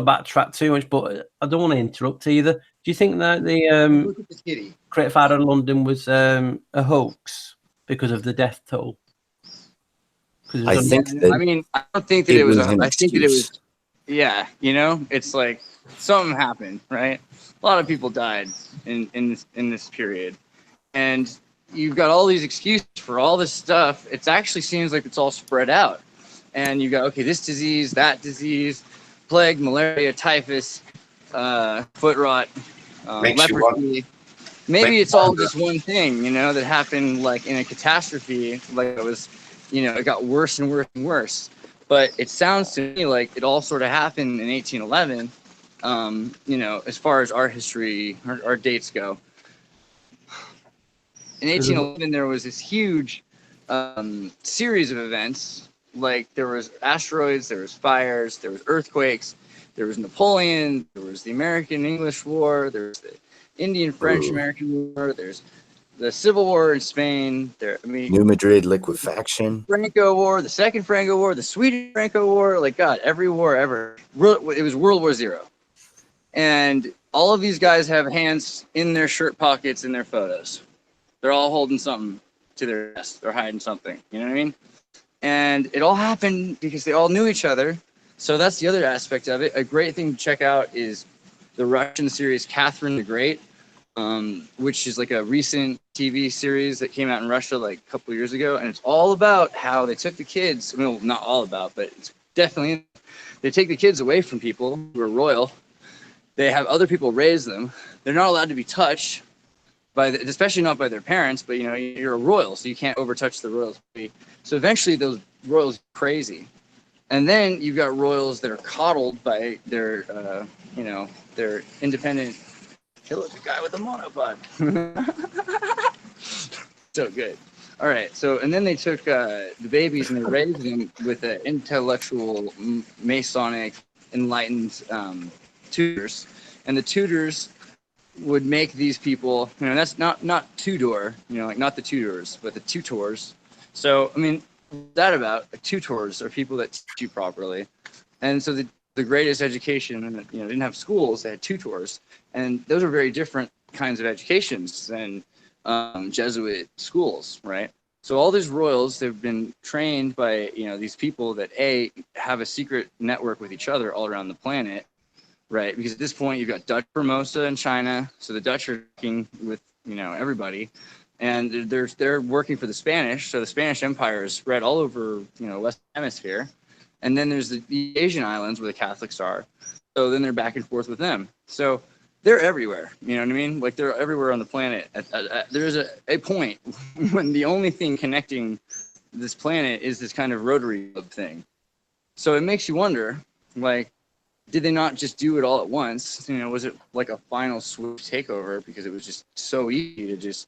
S4: backtrack too much, but I don't want to interrupt either. Do you think that the Great Fire of London was a hoax because of the death toll?
S6: I think that.
S2: I mean, I don't think that it was. I think that it was. Yeah, you know, it's like something happened, right? A lot of people died in this period, and you've got all these excuses for all this stuff. It actually seems like it's all spread out, and you got this disease, that disease, plague, malaria, typhus, foot rot, leprosy. Maybe it's all just one thing, you know, that happened like in a catastrophe, like it was. You know, it got worse and worse and worse. But it sounds to me like it all sort of happened in 1811, you know, as far as our history, our dates go. In 1811, there was this huge series of events. Like there was asteroids, there was fires, there was earthquakes, there was Napoleon, there was the American-English War, there was the Indian-French-American War, there's the Civil War in Spain.
S6: New Madrid liquefaction.
S2: Franco War, the Second Franco War, the Swedish Franco War. Like, God, every war ever. It was World War Zero. And all of these guys have hands in their shirt pockets in their photos. They're all holding something to their chest. They're hiding something. You know what I mean? And it all happened because they all knew each other. So that's the other aspect of it. A great thing to check out is the Russian series Catherine the Great. Which is like a recent TV series that came out in Russia like a couple of years ago, and it's all about how they took the kids. I mean, not all about, but it's definitely they take the kids away from people who are royal. They have other people raise them. They're not allowed to be touched especially not by their parents. But you know, you're a royal, so you can't overtouch the royalty. So eventually, those royals are crazy, and then you've got royals that are coddled by their, their independent. Kill the guy with the monopod. So good. All right. So, and then they took the babies and they raised them with an intellectual Masonic enlightened tutors, and the tutors would make these people, you know, that's not Tudor, you know, like not the Tudors, but the tutors. So I mean, what's that about? Like, tutors are people that teach you properly, and so the greatest education, and you know, didn't have schools; they had tutors, and those are very different kinds of educations than Jesuit schools, right? So all these royals, they've been trained by, you know, these people that have a secret network with each other all around the planet, right? Because at this point you've got Dutch Formosa in China, so the Dutch are working with, you know, everybody, and they're working for the Spanish. So the Spanish Empire is spread all over, you know, Western Hemisphere, and then there's the Asian islands where the Catholics are. So then they're back and forth with them. So they're everywhere, you know what I mean? Like they're everywhere on the planet. There's a point when the only thing connecting this planet is this kind of rotary club thing. So it makes you wonder, like, did they not just do it all at once? You know, was it like a final swoop takeover because it was just so easy to just,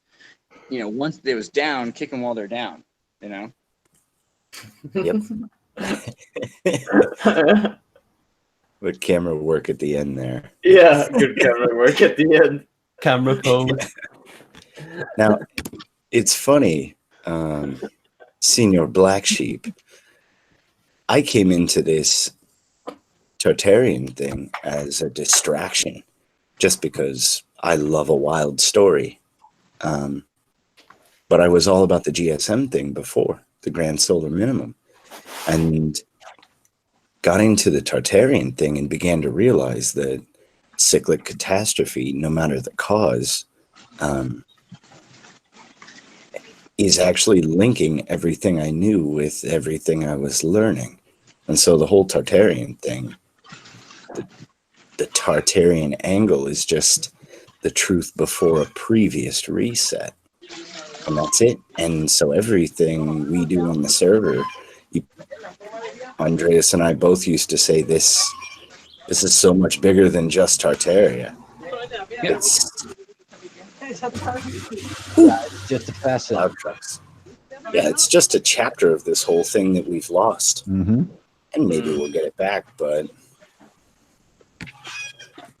S2: you know, once it was down, kick them while they're down, you know?
S6: Yep. But camera work at the end there.
S1: Yeah, good camera work at the end.
S4: Camera pose.
S6: Now, it's funny, Senior Black Sheep. I came into this Tartarian thing as a distraction, just because I love a wild story. But I was all about the GSM thing before, the Grand Solar Minimum, and got into the Tartarian thing and began to realize that cyclic catastrophe, no matter the cause, is actually linking everything I knew with everything I was learning. And so the whole Tartarian thing, the Tartarian angle is just the truth before a previous reset. And that's it. And so everything we do on the server, Andreas and I both used to say this is so much bigger than just Tartaria. It's
S3: just a facet.
S6: Loud trucks. Yeah, it's just a chapter of this whole thing that we've lost.
S3: Mm-hmm.
S6: And maybe we'll get it back, but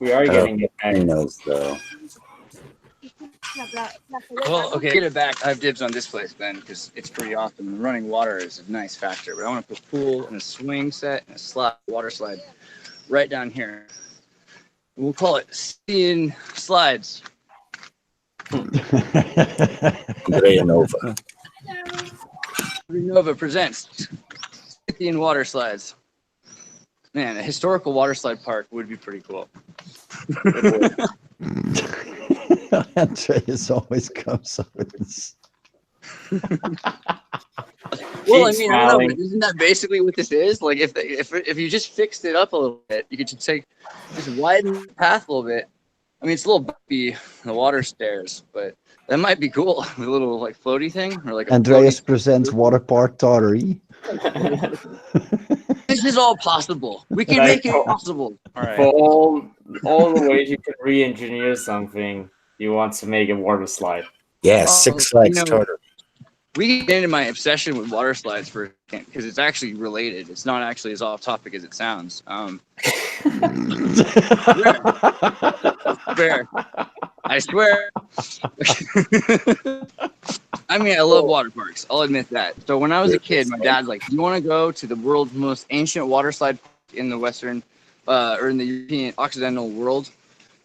S1: we are getting it back.
S6: Who knows, though?
S2: Well, okay, get it back. I have dibs on this place, Ben, because it's pretty awesome. The running water is a nice factor, but I want to put a pool and a swing set and a water slide right down here. We'll call it Seeing Slides.
S6: Andrea Nova.
S2: Nova presents Scythian water slides. Man, a historical water slide park would be pretty cool.
S3: Andreas always comes up with this.
S2: Well, I mean, I don't know, but isn't that basically what this is? Like, if you just fixed it up a little bit, you could just widen the path a little bit. I mean, it's a little bumpy, the water stairs, but that might be cool. A little like floaty thing, or like
S3: Andreas presents water park Tartary.
S2: This is all possible. We can make it possible. All right.
S1: For all the ways you can re-engineer something, you want to make a water slide.
S6: Yeah, Six Flags Tartar.
S2: We get into my obsession with water slides for a second because it's actually related. It's not actually as off topic as it sounds. Fair. I swear. I mean, I love water parks. I'll admit that. So when I was a kid, my dad's like, "You want to go to the world's most ancient water slide in the Western, or in the European Occidental world?"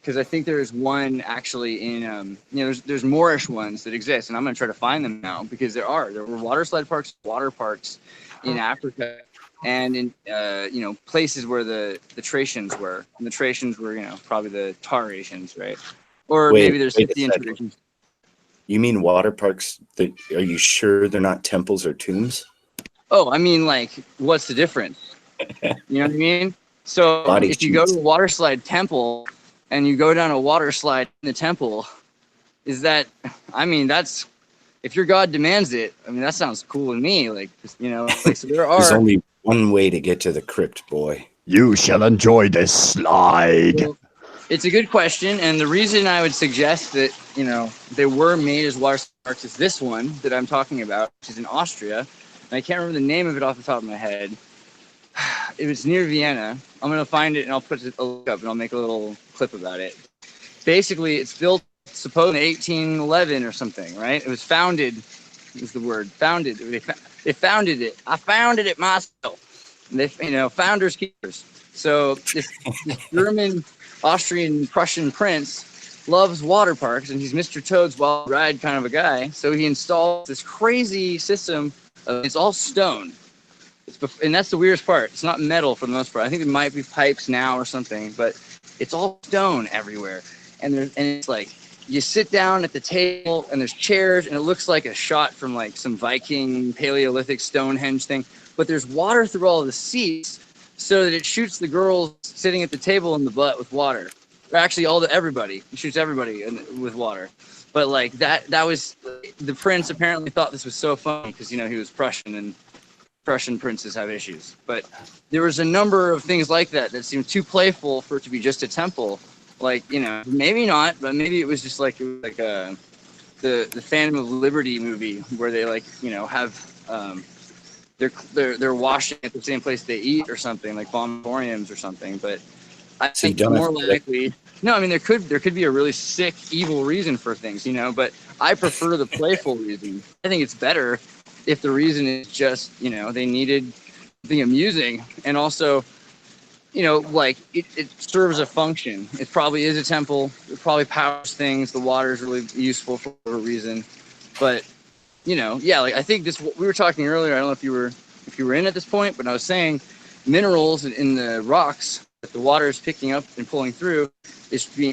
S2: Because I think there's one actually in, there's Moorish ones that exist, and I'm going to try to find them now because there were water slide parks, water parks in Africa, and in places where the Thracians were, and the Thracians were probably the Tarasians, right? Or maybe there's Scythian traditions.
S6: You mean water parks? Are you sure they're not temples or tombs?
S2: Oh, I mean, like, what's the difference? You know what I mean? So if you go to a water slide temple and you go down a water slide in the temple, that's, if your God demands it, I mean, that sounds cool to me. Like, so there are.
S6: There's only one way to get to the crypt, boy.
S3: You shall enjoy this slide. Well,
S2: it's a good question, and the reason I would suggest that they were made as water parks is this one that I'm talking about, which is in Austria, and I can't remember the name of it off the top of my head, it was near Vienna. I'm gonna find it and I'll put it a look up and I'll make a little clip about it. Basically, it's built supposedly in 1811 or something, right? It was founded. Is the word founded? They founded it. I founded it myself. And they, founders keepers. So this German, Austrian, Prussian prince loves water parks, and he's Mr. Toad's wild ride kind of a guy. So he installed this crazy system. It's all stone. And that's the weirdest part. It's not metal for the most part. I think there might be pipes now or something, but it's all stone everywhere. And it's like you sit down at the table and there's chairs and it looks like a shot from like some Viking Paleolithic Stonehenge thing. But there's water through all the seats so that it shoots the girls sitting at the table in the butt with water. Or actually, everybody. It shoots everybody with water. But like that was the prince apparently thought this was so funny because he was Prussian and Prussian princes have issues. But there was a number of things like that seemed too playful for it to be just a temple. Like, maybe not, but maybe it was just like the Phantom of Liberty movie where they have they're washing at the same place they eat or something, like vomitoriums or something. But I think more likely, no, I mean there could be a really sick, evil reason for things, but I prefer the playful reason. I think it's better if the reason is just, they needed something amusing and also, like it serves a function. It probably is a temple. It probably powers things. The water is really useful for a reason. But, like I think we were talking earlier. I don't know if you were in at this point, but I was saying minerals in the rocks that the water is picking up and pulling through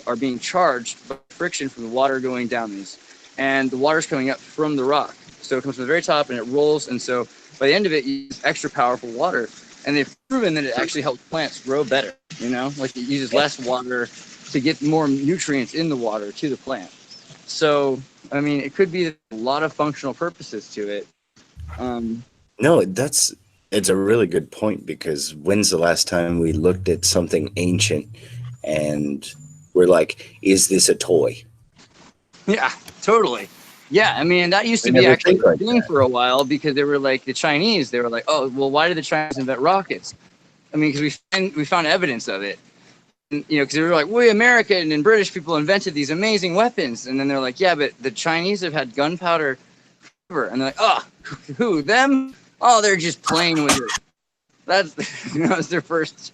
S2: are being charged by friction from the water going down these, and the water's coming up from the rock. So it comes from the very top and it rolls, and so by the end of it, you use extra powerful water. And they've proven that it actually helps plants grow better, like it uses less water to get more nutrients in the water to the plant. So, I mean, it could be a lot of functional purposes to it.
S6: No, it's a really good point, because when's the last time we looked at something ancient and we're like, is this a toy?
S2: Yeah, totally. Yeah, I mean, that used to be actually a thing for a while, because they were like the Chinese. They were like, oh, well, why did the Chinese invent rockets? I mean, because we found evidence of it. And, because they were like, we American and British people invented these amazing weapons. And then they're like, yeah, but the Chinese have had gunpowder forever. And they're like, oh, who, them? Oh, they're just playing with it. That's their first.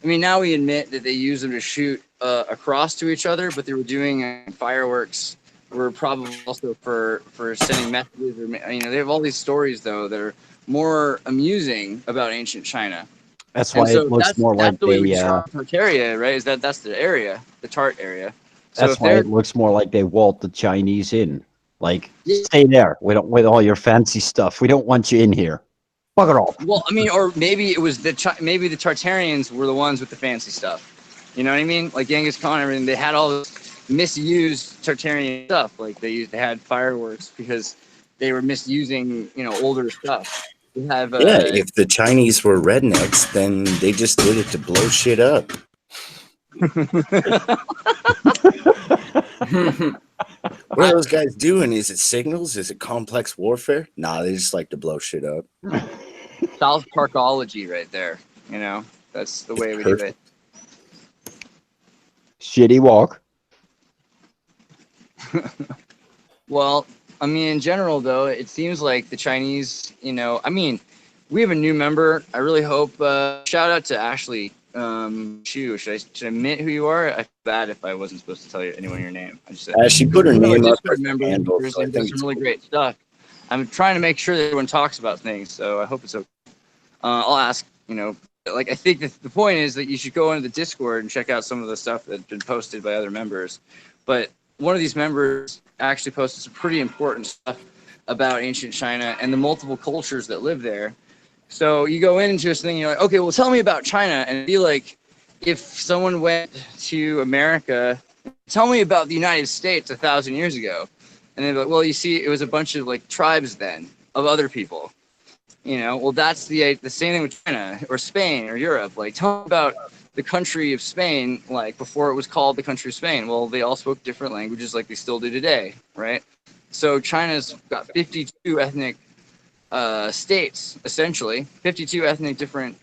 S2: I mean, now we admit that they use them to shoot across to each other, but they were doing fireworks. Were probably also for sending messages, or they have all these stories though that are more amusing about ancient China.
S3: That's why it looks more like
S2: the way we describe Tartaria, right? Is that's the area, the Tart area. So
S3: that's why it looks more like they walled the Chinese in. Like, stay there. We don't with all your fancy stuff. We don't want you in here. Bugger off.
S2: Well, I mean, or maybe it was maybe the Tartarians were the ones with the fancy stuff. You know what I mean? Like Genghis Khan and everything. They had all this misused Tartarian stuff. Like they had fireworks because they were misusing older stuff. We have
S6: if the Chinese were rednecks, then they just did it to blow shit up. What are those guys doing? Is it signals? Is it complex warfare? Nah, they just like to blow shit up.
S2: South Parkology right there. That's the way we do it.
S3: Shitty walk.
S2: Well, I mean, in general, though, it seems like the Chinese, I mean, we have a new member. I really hope, shout out to Ashley Chu. Should I admit who you are? I feel bad if I wasn't supposed to tell anyone your name. I just said,
S6: she put her name up.
S2: There's some really great stuff. I'm trying to make sure that everyone talks about things, so I hope it's okay. I'll ask, like, I think the point is that you should go into the Discord and check out some of the stuff that's been posted by other members. But one of these members actually posted some pretty important stuff about ancient China and the multiple cultures that live there. So you go into this thing, you're like, okay, well, tell me about China. And it'd be like, if someone went to America, tell me about the United States 1,000 years ago. And they'd be like, well, you see, it was a bunch of like tribes then of other people. Well, that's the same thing with China or Spain or Europe. Like, tell me about the country of Spain, like before it was called the country of Spain. Well, they all spoke different languages like they still do today, right? So China's got 52 ethnic states, essentially, 52 ethnic different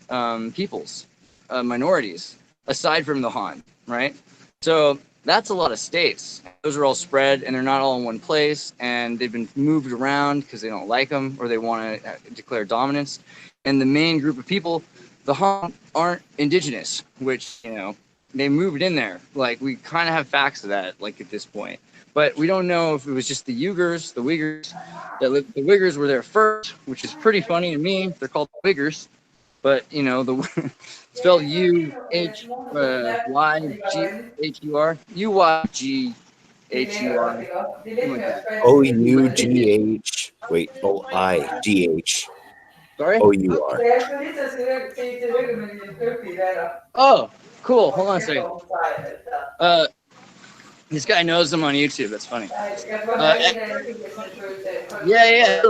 S2: peoples, minorities, aside from the Han, right? So that's a lot of states. Those are all spread, and they're not all in one place, and they've been moved around because they don't like them or they want to declare dominance. And the main group of people, the Han, aren't indigenous, which, you know, they moved in there. Like, we kind of have facts of that, like, at this point. But we don't know if it was just the Uyghurs, the Uyghurs. The Uyghurs were there first, which is pretty funny to me. They're called Uyghurs. But, you know, the spelled U-H-Y-G-H-U-R. U-Y-G-H-U-R.
S6: O-U-G-H. Wait, O-I-G-H.
S2: Sorry?
S6: O-U-R.
S2: Oh, cool. Hold on a second. This guy knows them on YouTube. That's funny. Yeah.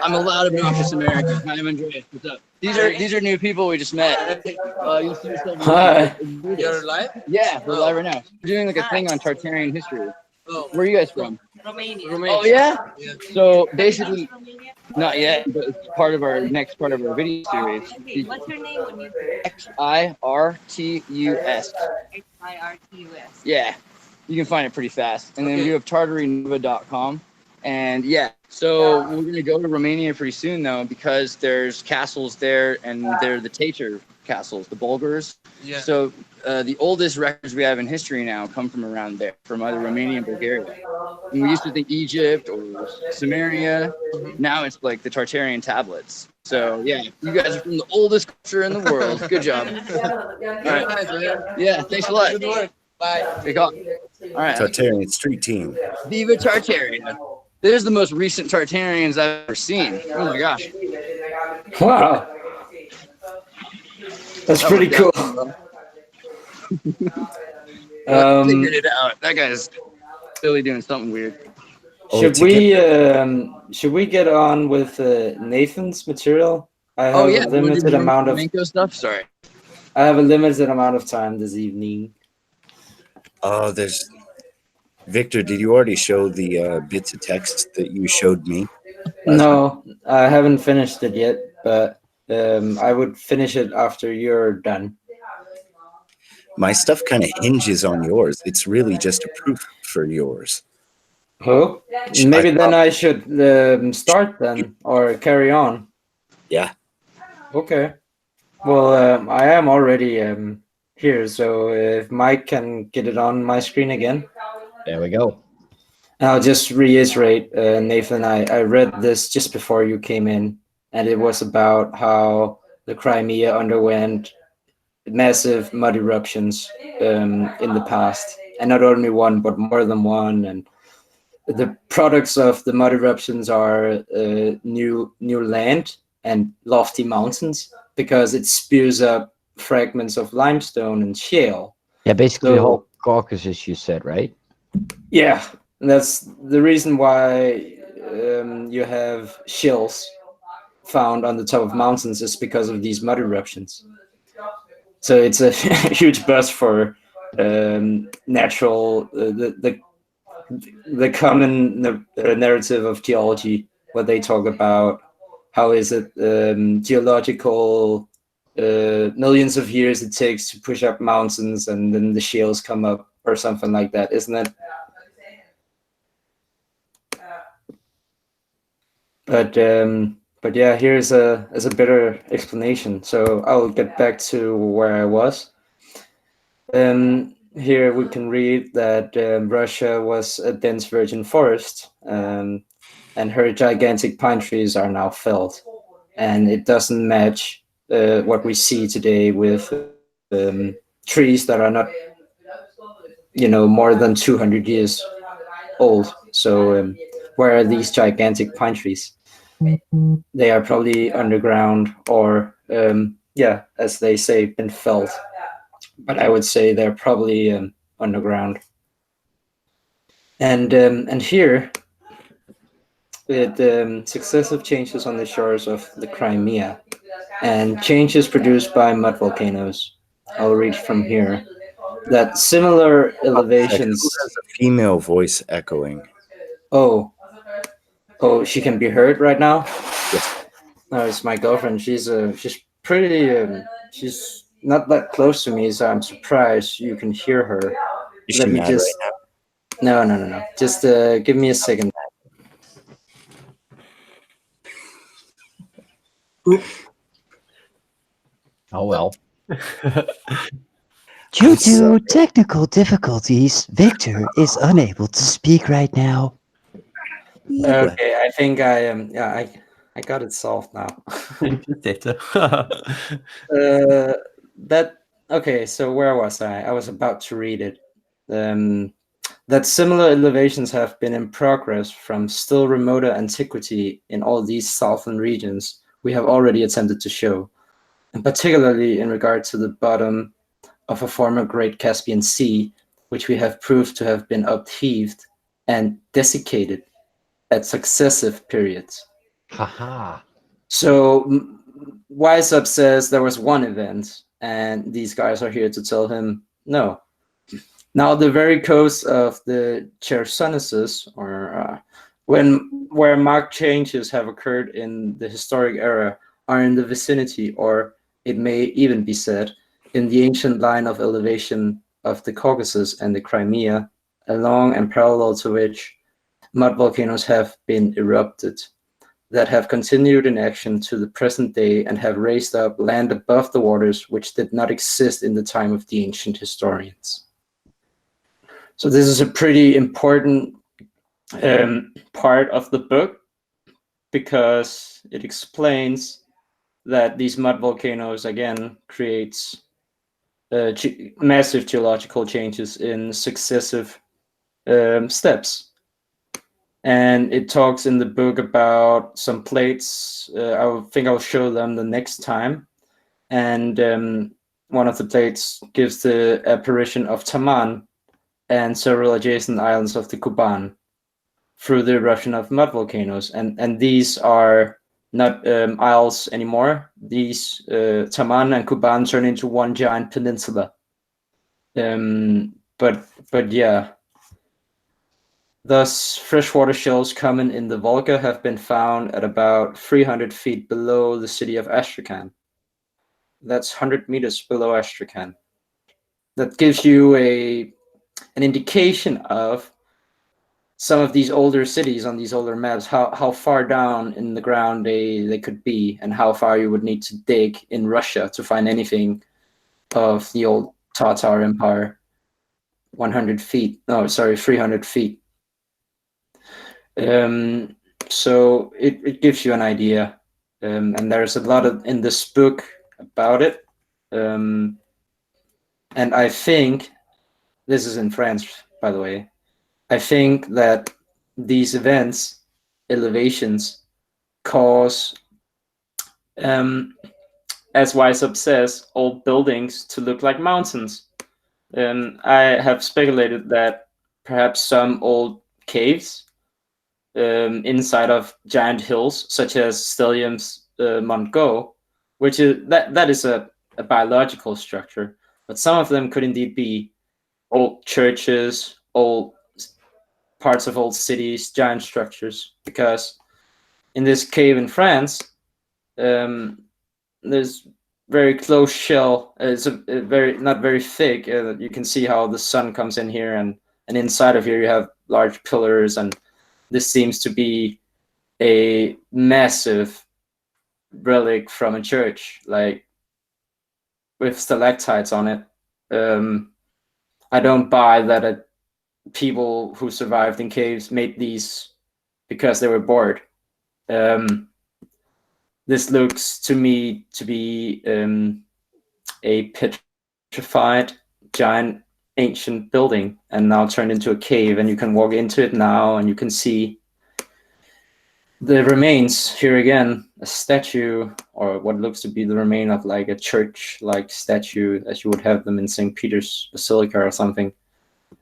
S2: I'm a loud, obnoxious American. I'm Andreas. What's up? These are new people we just met. You'll see yourself.
S1: Hi.
S2: You're live? Yeah, we're live right now. We're doing like a thing on Tartarian history. Oh. Where are you guys from?
S7: Romania.
S2: Oh yeah? So basically, not yet, but it's part of our next part of our video series.
S7: Okay, what's your name when you
S2: Xirtus.
S7: Xirtus?
S2: Yeah, you can find it pretty fast. And then we have tartarynova.com. And yeah, so we're gonna go to Romania pretty soon though, because there's castles there, and they're the Tatar castles, the Bulgars. Yeah. So the oldest records we have in history now come from around there, from either Romania and Bulgaria. And we used to think Egypt or Samaria. Now it's like the Tartarian tablets. So yeah, you guys are from the oldest culture in the world. Good job. All right. Yeah, thanks a lot. Good work. Bye. Take off. All right.
S6: Tartarian street team.
S2: Viva Tartaria. There's the most recent Tartarians I've ever seen. Oh my gosh.
S1: Wow. That's pretty cool.
S2: Figured it out. That guy's really doing something weird.
S1: Should we get on with Nathan's material? I have a limited amount of
S2: stuff. Sorry.
S1: I have a limited amount of time this evening.
S6: Oh, there's Victor. Did you already show the bits of text that you showed me?
S1: No, I haven't finished it yet, but I would finish it after you're done.
S6: My stuff kind of hinges on yours. It's really just a proof for yours.
S1: Oh, maybe then I should start then, or carry on.
S6: Yeah.
S1: Okay. Well, I am already here, so if Mike can get it on my screen again.
S3: There we go.
S1: I'll just reiterate, Nathan, I read this just before you came in, and it was about how the Crimea underwent massive mud eruptions in the past, and not only one, but more than one. And the products of the mud eruptions are new land and lofty mountains, because it spews up fragments of limestone and shale.
S3: Yeah, basically the whole Caucasus, you said, right?
S1: Yeah, and that's the reason why you have shales found on the top of mountains, is because of these mud eruptions. So it's a huge bust for natural, the common narrative of geology, what they talk about. How is it geological millions of years it takes to push up mountains, and then the shales come up, or something like that, isn't it? But yeah, here's a better explanation. So I'll get back to where I was. Here we can read that Russia was a dense virgin forest, and her gigantic pine trees are now felled, and it doesn't match what we see today with trees that are not, more than 200 years old. So where are these gigantic pine trees? They are probably underground, or as they say, been felled. But I would say they're probably underground. And here, with successive changes on the shores of the Crimea, and changes produced by mud volcanoes. I'll read from here. That similar elevations.
S6: Who has a female voice echoing?
S1: Oh, Oh, she can be heard right now?
S6: Yes.
S1: No, it's my girlfriend. She's pretty. She's not that close to me, so I'm surprised you can hear her.
S6: Is
S1: Let
S6: she
S1: me
S6: mad
S1: just.
S6: right now?
S1: No. Just give me a second.
S3: Oop. Oh well.
S8: Due to technical difficulties, Victor is unable to speak right now.
S1: Okay, I think I am. I got it solved now. That okay. So where was I? I was about to read it. That similar elevations have been in progress from still remoter antiquity in all these southern regions. We have already attempted to show, and particularly in regard to the bottom of a former Great Caspian Sea, which we have proved to have been upheaved and desiccated at successive periods.
S3: Haha.
S1: So Wiseup says there was one event, and these guys are here to tell him no. Now the very coast of the Chersonesus, or where marked changes have occurred in the historic era, are in the vicinity, or it may even be said, in the ancient line of elevation of the Caucasus and the Crimea, along and parallel to which mud volcanoes have been erupted, that have continued in action to the present day and have raised up land above the waters which did not exist in the time of the ancient historians. So this is a pretty important part of the book, because it explains that these mud volcanoes again creates massive geological changes in successive steps. And it talks in the book about some plates. I think I'll show them the next time. And one of the plates gives the apparition of Taman and several adjacent islands of the Kuban through the eruption of mud volcanoes. And these are not isles anymore. These Taman and Kuban turn into one giant peninsula. But yeah. Thus, freshwater shells common in the Volga have been found at about 300 feet below the city of Astrakhan. That's 100 meters below Astrakhan. That gives you an indication of some of these older cities on these older maps, how far down in the ground they could be, and how far you would need to dig in Russia to find anything of the old Tatar Empire. 300 feet. So it gives you an idea, and there's a lot in this book about it, and I think this is in French, by the way. I think that these events, elevations, cause, as Wiseup says, old buildings to look like mountains. I have speculated that perhaps some old caves inside of giant hills, such as Stellium's Mont Go, which is that is a biological structure, but some of them could indeed be old churches, old parts of old cities, giant structures. Because in this cave in France, there's very close shell. It's a very not very thick. You can see how the sun comes in here, and inside of here you have large pillars, and this seems to be a massive relic from a church, like with stalactites on it. I don't buy that people who survived in caves made these because they were bored. This looks to me to be a petrified giant ancient building, and now turned into a cave, and you can walk into it now and you can see the remains. Here again, a statue, or what looks to be the remain of like a church-like statue, as you would have them in St. Peter's Basilica or something,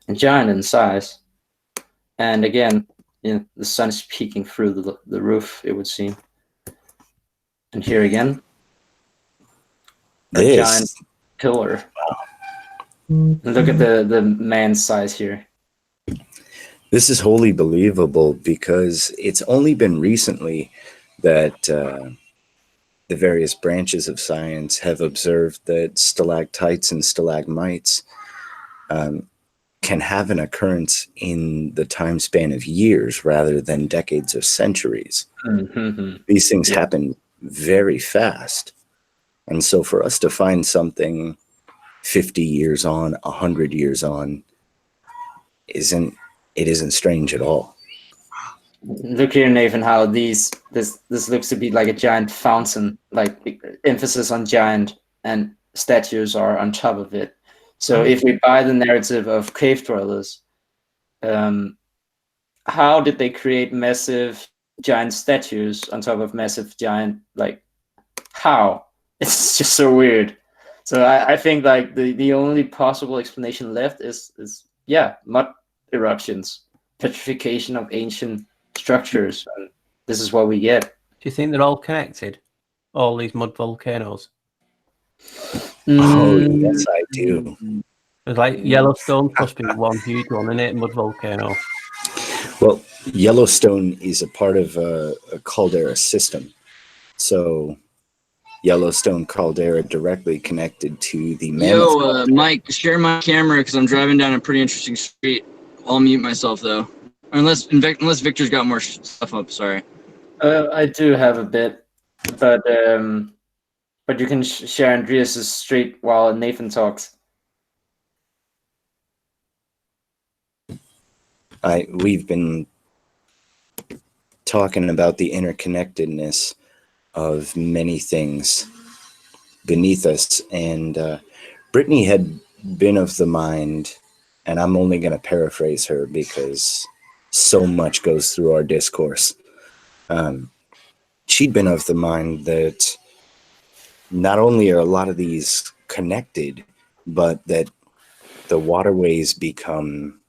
S1: and giant in size. And again, the sun is peeking through the roof, it would seem. And here again, a giant pillar. And look at the man's size here.
S6: This is wholly believable because it's only been recently that the various branches of science have observed that stalactites and stalagmites can have an occurrence in the time span of years rather than decades or centuries.
S1: Mm-hmm.
S6: These things happen very fast. And so for us to find something 50 years on, 100 years on, isn't strange at all.
S1: Look here, Nathan, how this looks to be like a giant fountain, like emphasis on giant, and statues are on top of it. So if we buy the narrative of cave dwellers, how did they create massive giant statues on top of massive giant, like, how? It's just so weird. So I think like the only possible explanation left is mud eruptions, petrification of ancient structures, and this is what we get.
S4: Do you think they're all connected? All these mud volcanoes?
S6: Oh, yes, I do.
S4: It's like Yellowstone must be one huge one, isn't it? Mud volcano.
S6: Well, Yellowstone is a part of a caldera system. So Yellowstone caldera directly connected to the Mammoth.
S2: Mike, share my camera because I'm driving down a pretty interesting street. I'll mute myself though, unless Victor's got more stuff up. Sorry.
S1: I do have a bit, but you can share Andreas's street while Nathan talks.
S6: We've been talking about the interconnectedness of many things beneath us, and Brittany had been of the mind, and I'm only going to paraphrase her because so much goes through our discourse. She'd been of the mind that not only are a lot of these connected, but that the waterways become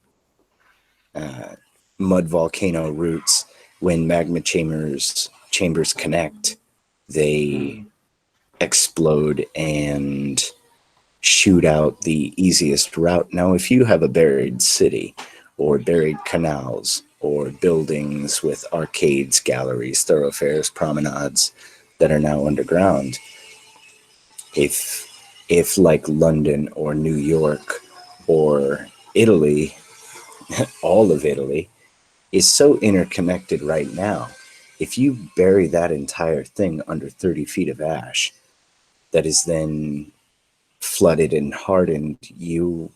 S6: mud volcano roots. When magma chambers connect, they explode and shoot out the easiest route. Now, if you have a buried city or buried canals or buildings with arcades, galleries, thoroughfares, promenades that are now underground, if like London or New York or Italy, all of Italy is so interconnected right now, if you bury that entire thing under 30 feet of ash that is then flooded and hardened, you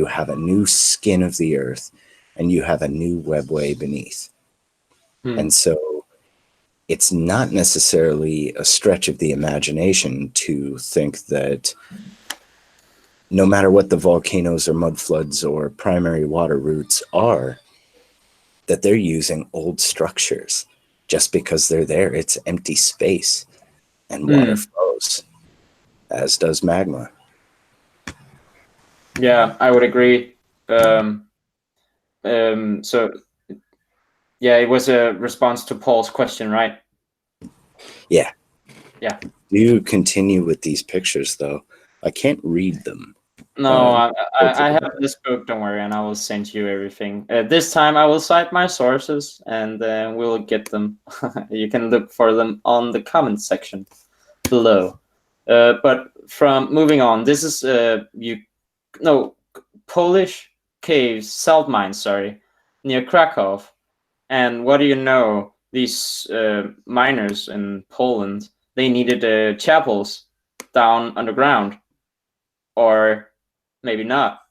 S6: have a new skin of the earth and you have a new webway beneath. And so it's not necessarily a stretch of the imagination to think that no matter what the volcanoes or mud floods or primary water routes are, that they're using old structures. Just because they're there, it's empty space, and water flows, as does magma.
S1: Yeah, I would agree. So yeah, it was a response to Paul's question, right?
S6: Yeah.
S1: Yeah.
S6: Do continue with these pictures, though. I can't read them.
S1: No, I have this book, don't worry, and I will send you everything. This time I will cite my sources, and we'll get them. You can look for them on the comment section below. But from moving on, this is Polish caves, salt mines, near Krakow. And what do you know? These miners in Poland, they needed chapels down underground, or maybe not.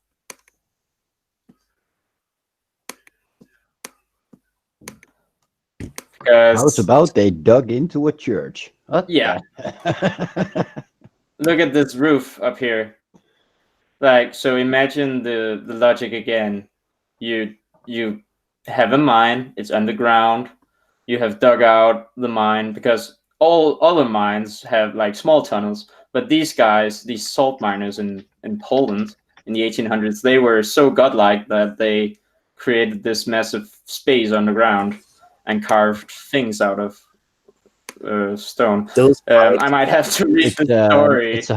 S3: How's about they dug into a church?
S1: Yeah. Look at this roof up here. Like, so imagine the logic again. You have a mine, it's underground. You have dug out the mine, because all other mines have like small tunnels, but these guys, these salt miners in Poland in the 1800s, they were so godlike that they created this massive space underground and carved things out of stone. I might have to read the story.
S3: It's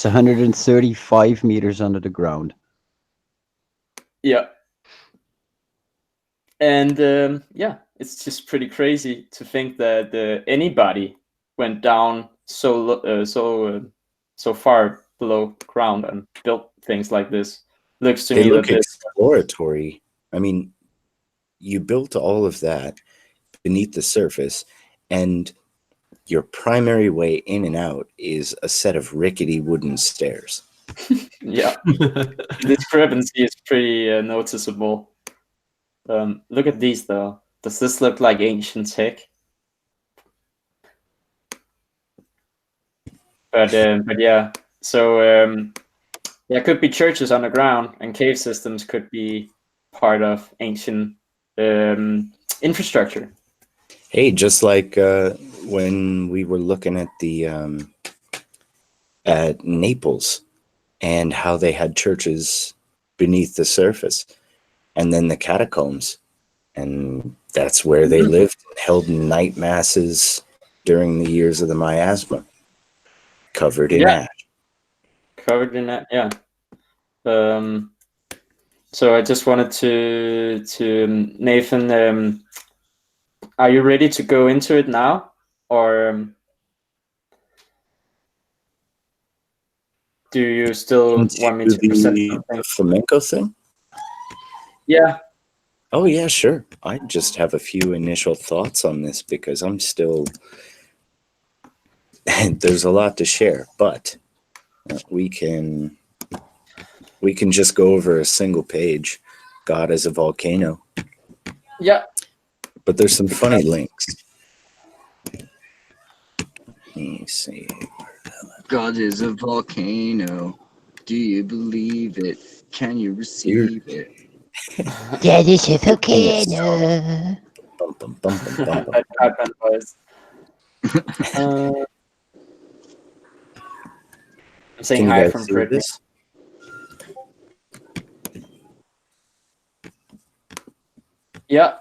S3: 135 meters under the ground.
S1: Yeah. And yeah, it's just pretty crazy to think that anybody went down so far below ground and built things like this. Looks to
S6: They
S1: me
S6: look
S1: that
S6: exploratory. I mean, you built all of that beneath the surface, and your primary way in and out is a set of rickety wooden stairs.
S1: Yeah, the discrepancy is pretty noticeable. Look at these though. Does this look like ancient tech? But yeah, so there could be churches underground, and cave systems could be part of ancient infrastructure.
S6: Hey, just like when we were looking at the at Naples and how they had churches beneath the surface, and then the catacombs, and that's where they lived, held night masses during the years of the miasma, covered in ash.
S1: Covered in that, yeah. So I just wanted to Nathan, are you ready to go into it now, or do you still want me to present something?
S6: The flamenco thing?
S1: Yeah.
S6: Oh yeah, sure. I just have a few initial thoughts on this because I'm still there's a lot to share, but we can just go over a single page. God is a volcano.
S1: Yeah.
S6: But there's some funny links. Let me see.
S2: God is a volcano. Do you believe it? Can you receive it?
S8: God is a volcano.
S6: Bum, bum, bum, bum, bum, bum.
S1: That happened was. I'm saying
S6: Can you
S1: hi
S6: guys
S1: from
S6: see
S1: Brittany.
S6: this?
S1: Yeah.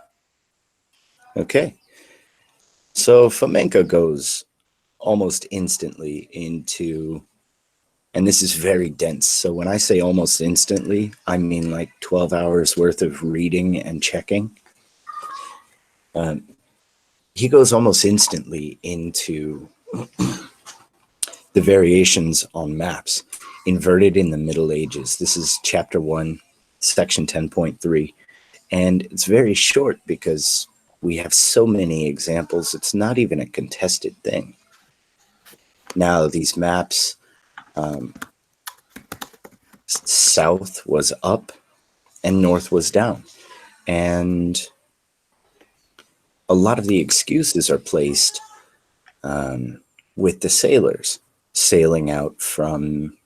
S6: Okay. So flamenco goes almost instantly into, and this is very dense. So when I say almost instantly, I mean like 12 hours worth of reading and checking. He goes almost instantly into the variations on maps inverted in the Middle Ages. This is chapter 1, section 10.3. And it's very short because we have so many examples. It's not even a contested thing. Now, these maps, south was up and north was down. And a lot of the excuses are placed with the sailors sailing out from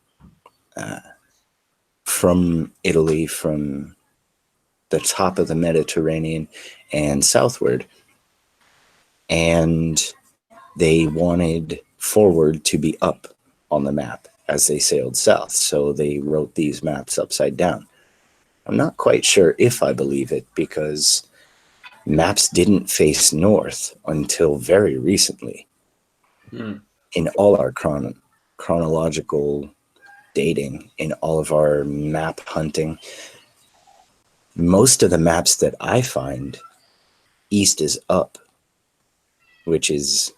S6: Italy, from the top of the Mediterranean and southward. And they wanted forward to be up on the map as they sailed south. So they wrote these maps upside down. I'm not quite sure if I believe it because maps didn't face north until very recently. In all our chronological dating, in all of our map hunting, most of the maps that I find, east is up, which is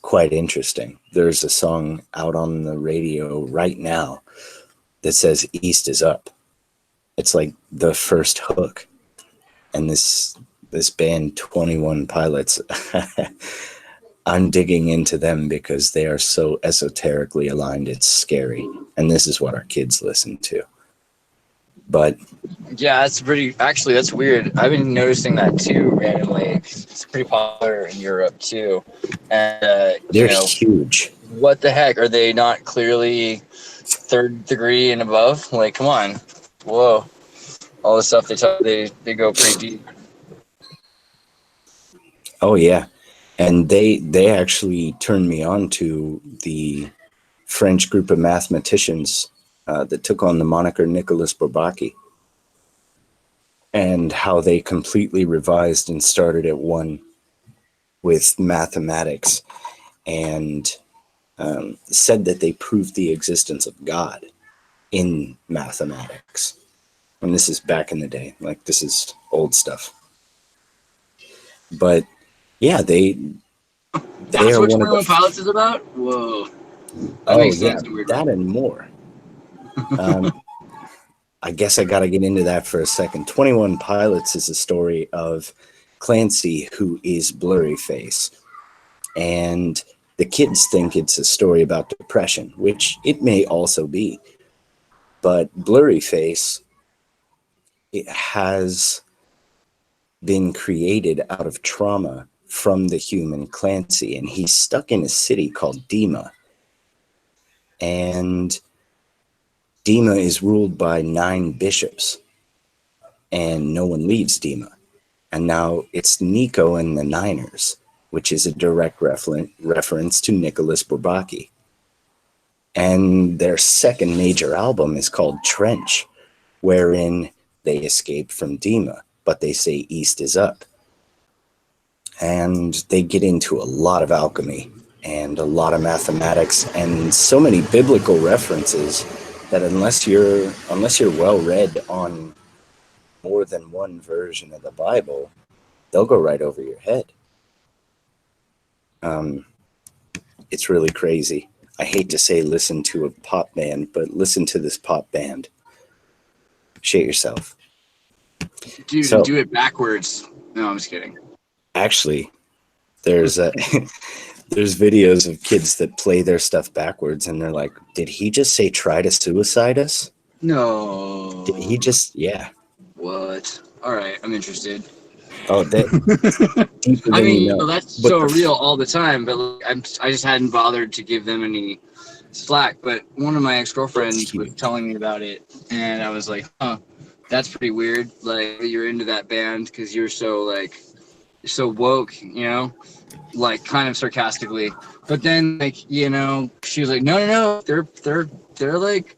S6: quite interesting. There's a song out on the radio right now that says east is up. It's like the first hook. And this band 21 Pilots, I'm digging into them because they are so esoterically aligned, it's scary. And this is what our kids listen to. But
S2: yeah, that's weird. I've been noticing that too randomly. It's pretty popular in Europe too. And
S6: they're huge.
S2: What the heck? Are they not clearly third degree and above? Like, come on. Whoa. All the stuff they go pretty deep.
S6: Oh yeah. And they actually turned me on to the French group of mathematicians that took on the moniker Nicolas Bourbaki, and how they completely revised and started at one with mathematics, and said that they proved the existence of God in mathematics. And this is back in the day, like this is old stuff. But yeah, they
S2: That's
S6: are
S2: what
S6: one of
S2: 21
S6: the.
S2: Pilots is about? Whoa. That
S6: Oh
S2: makes
S6: yeah,
S2: sense in a weird
S6: that
S2: way.
S6: and more. I guess I got to get into that for a second. 21 Pilots is a story of Clancy, who is Blurryface. And the kids think it's a story about depression, which it may also be. But Blurryface, it has been created out of trauma from the human Clancy. And he's stuck in a city called Dima. And Dima is ruled by 9 bishops. And no one leaves Dima. And now it's Nico and the Niners, which is a direct reference to Nicholas Bourbaki. And their second major album is called Trench, wherein they escape from Dima, but they say East is up. And they get into a lot of alchemy and a lot of mathematics and so many biblical references that unless you're well read on more than one version of the Bible, they'll go right over your head. It's really crazy. I hate to say listen to a pop band, but listen to this pop band. Shit yourself.
S2: Dude,
S6: So,
S2: do it backwards. No, I'm just kidding.
S6: Actually, there's there's videos of kids that play their stuff backwards, and they're like, "Did he just say try to suicide us?
S2: No.
S6: Did he just yeah?"
S2: What? All right, I'm interested.
S6: Oh, that deeper
S2: I
S6: than
S2: mean,
S6: you know.
S2: that's
S6: But
S2: so real all the time, but like, I just hadn't bothered to give them any slack. But one of my ex-girlfriends was telling me about it, and I was like, huh, that's pretty weird. Like, you're into that band because you're so woke, you know, like kind of sarcastically. But then, like, you know, she was like, no, they're like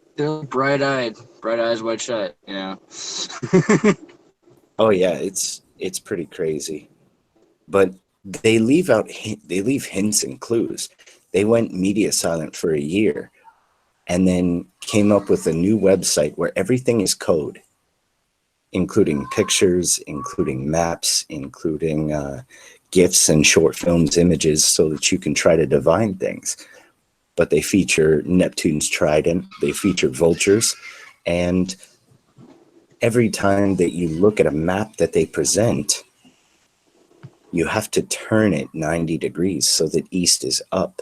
S2: bright eyes wide shut, you know.
S6: oh yeah, it's pretty crazy. But they leave hints and clues. They went media silent for a year and then came up with a new website where everything is code, including pictures, including maps, including GIFs and short films, images, so that you can try to divine things. But they feature Neptune's trident, they feature vultures, and every time that you look at a map that they present, you have to turn it 90 degrees so that east is up.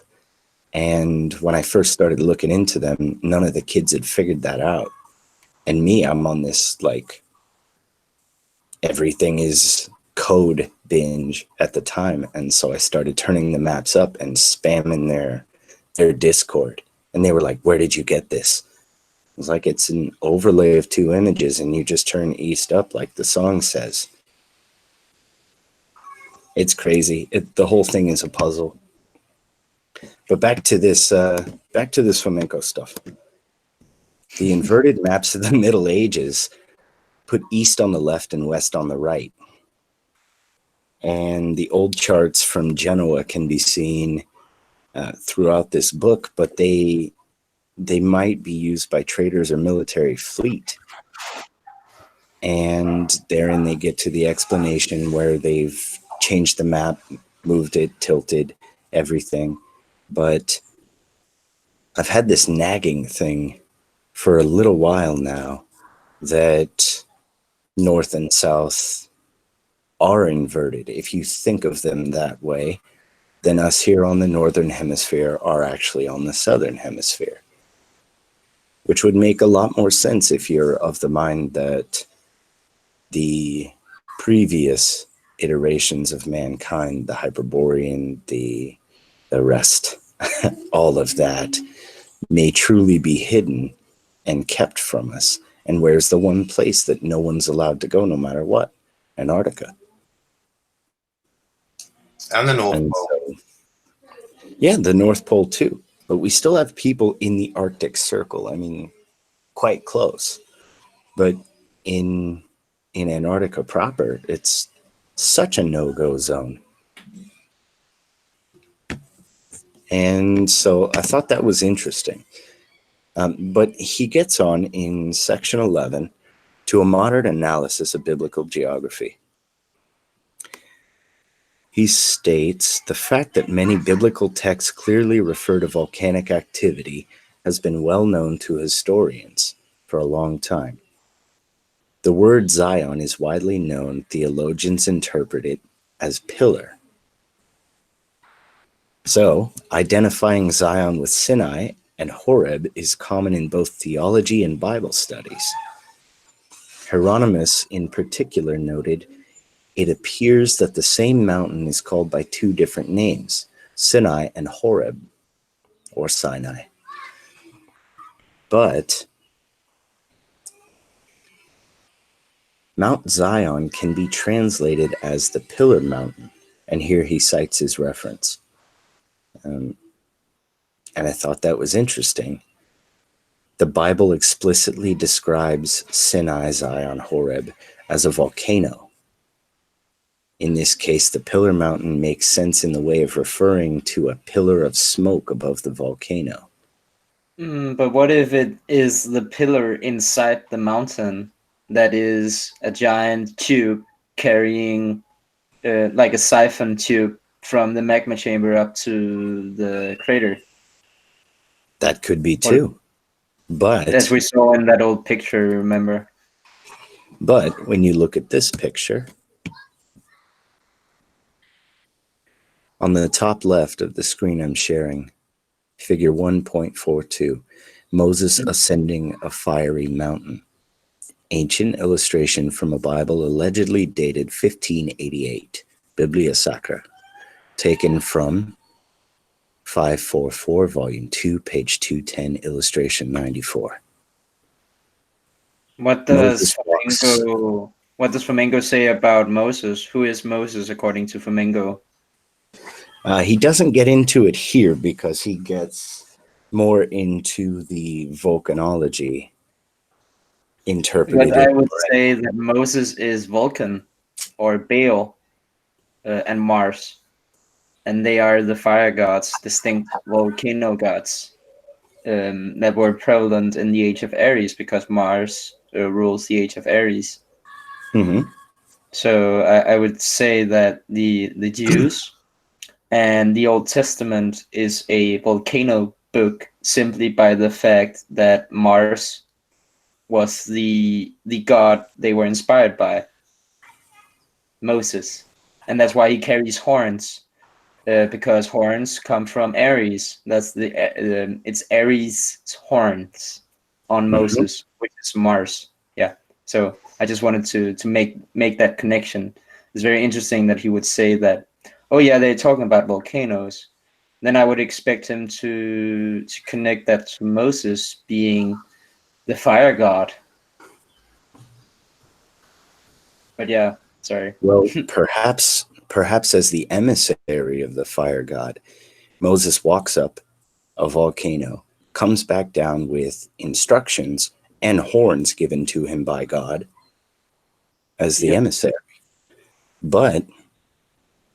S6: And when I first started looking into them, none of the kids had figured that out. And me, I'm on this, like, everything is code binge at the time. And so I started turning the maps up and spamming their Discord. And they were like, where did you get this? I was like, it's an overlay of 2 images and you just turn east up like the song says. It's crazy. The whole thing is a puzzle. But back to this flamenco stuff. The inverted maps of the Middle Ages put east on the left and west on the right. And the old charts from Genoa can be seen throughout this book, but they might be used by traders or military fleet. And therein they get to the explanation where they've changed the map, moved it, tilted, everything. But I've had this nagging thing for a little while now that north and south are inverted. If you think of them that way, then us here on the northern hemisphere are actually on the southern hemisphere, which would make a lot more sense if you're of the mind that the previous iterations of mankind, the Hyperborean, the rest, all of that may truly be hidden and kept from us. And where's the one place that no one's allowed to go no matter what? Antarctica.
S5: And the North Pole.
S6: So, yeah, the North Pole too. But we still have people in the Arctic Circle. I mean, quite close. But in Antarctica proper, it's such a no-go zone. And so I thought that was interesting. But he gets on in section 11 to a modern analysis of biblical geography. He states the fact that many biblical texts clearly refer to volcanic activity has been well known to historians for a long time. The word Zion is widely known. Theologians interpret it as pillar. So, identifying Zion with Sinai and Horeb is common in both theology and Bible studies. Hieronymus, in particular, noted, it appears that the same mountain is called by two different names, Sinai and Horeb, or Sinai. But Mount Zion can be translated as the Pillar Mountain, and here he cites his reference. And I thought that was interesting. The Bible explicitly describes Sinai, Zion, Horeb as a volcano. In this case, the Pillar Mountain makes sense in the way of referring to a pillar of smoke above the volcano.
S1: But what if it is the pillar inside the mountain that is a giant tube carrying like a siphon tube from the magma chamber up to the crater?
S6: That could be too. But
S1: as we saw in that old picture, remember?
S6: But when you look at this picture, on the top left of the screen I'm sharing, figure 1.42, Moses ascending a fiery mountain. Ancient illustration from a Bible allegedly dated 1588, Biblia Sacra, taken from 544, volume 2, page 210, illustration 94.
S1: What does Flamingo say about Moses? Who is Moses according to Flamingo?
S6: He doesn't get into it here because he gets more into the volcanology interpreted.
S1: But I would say that Moses is Vulcan or Baal and Mars, and they are the fire gods, distinct volcano gods that were prevalent in the Age of Aries because Mars rules the Age of Aries.
S6: Mm-hmm.
S1: So I would say that the Jews and the Old Testament is a volcano book simply by the fact that Mars was the god they were inspired by, Moses. And that's why he carries horns, because horns come from Aries. That's it's Aries' horns on Moses, which is Mars. Yeah. So I just wanted to make that connection. It's very interesting that he would say that, oh yeah, they're talking about volcanoes. Then I would expect him to connect that to Moses being the fire god. But yeah, sorry.
S6: Well, perhaps as the emissary of the fire god, Moses walks up a volcano, comes back down with instructions and horns given to him by God as the emissary. But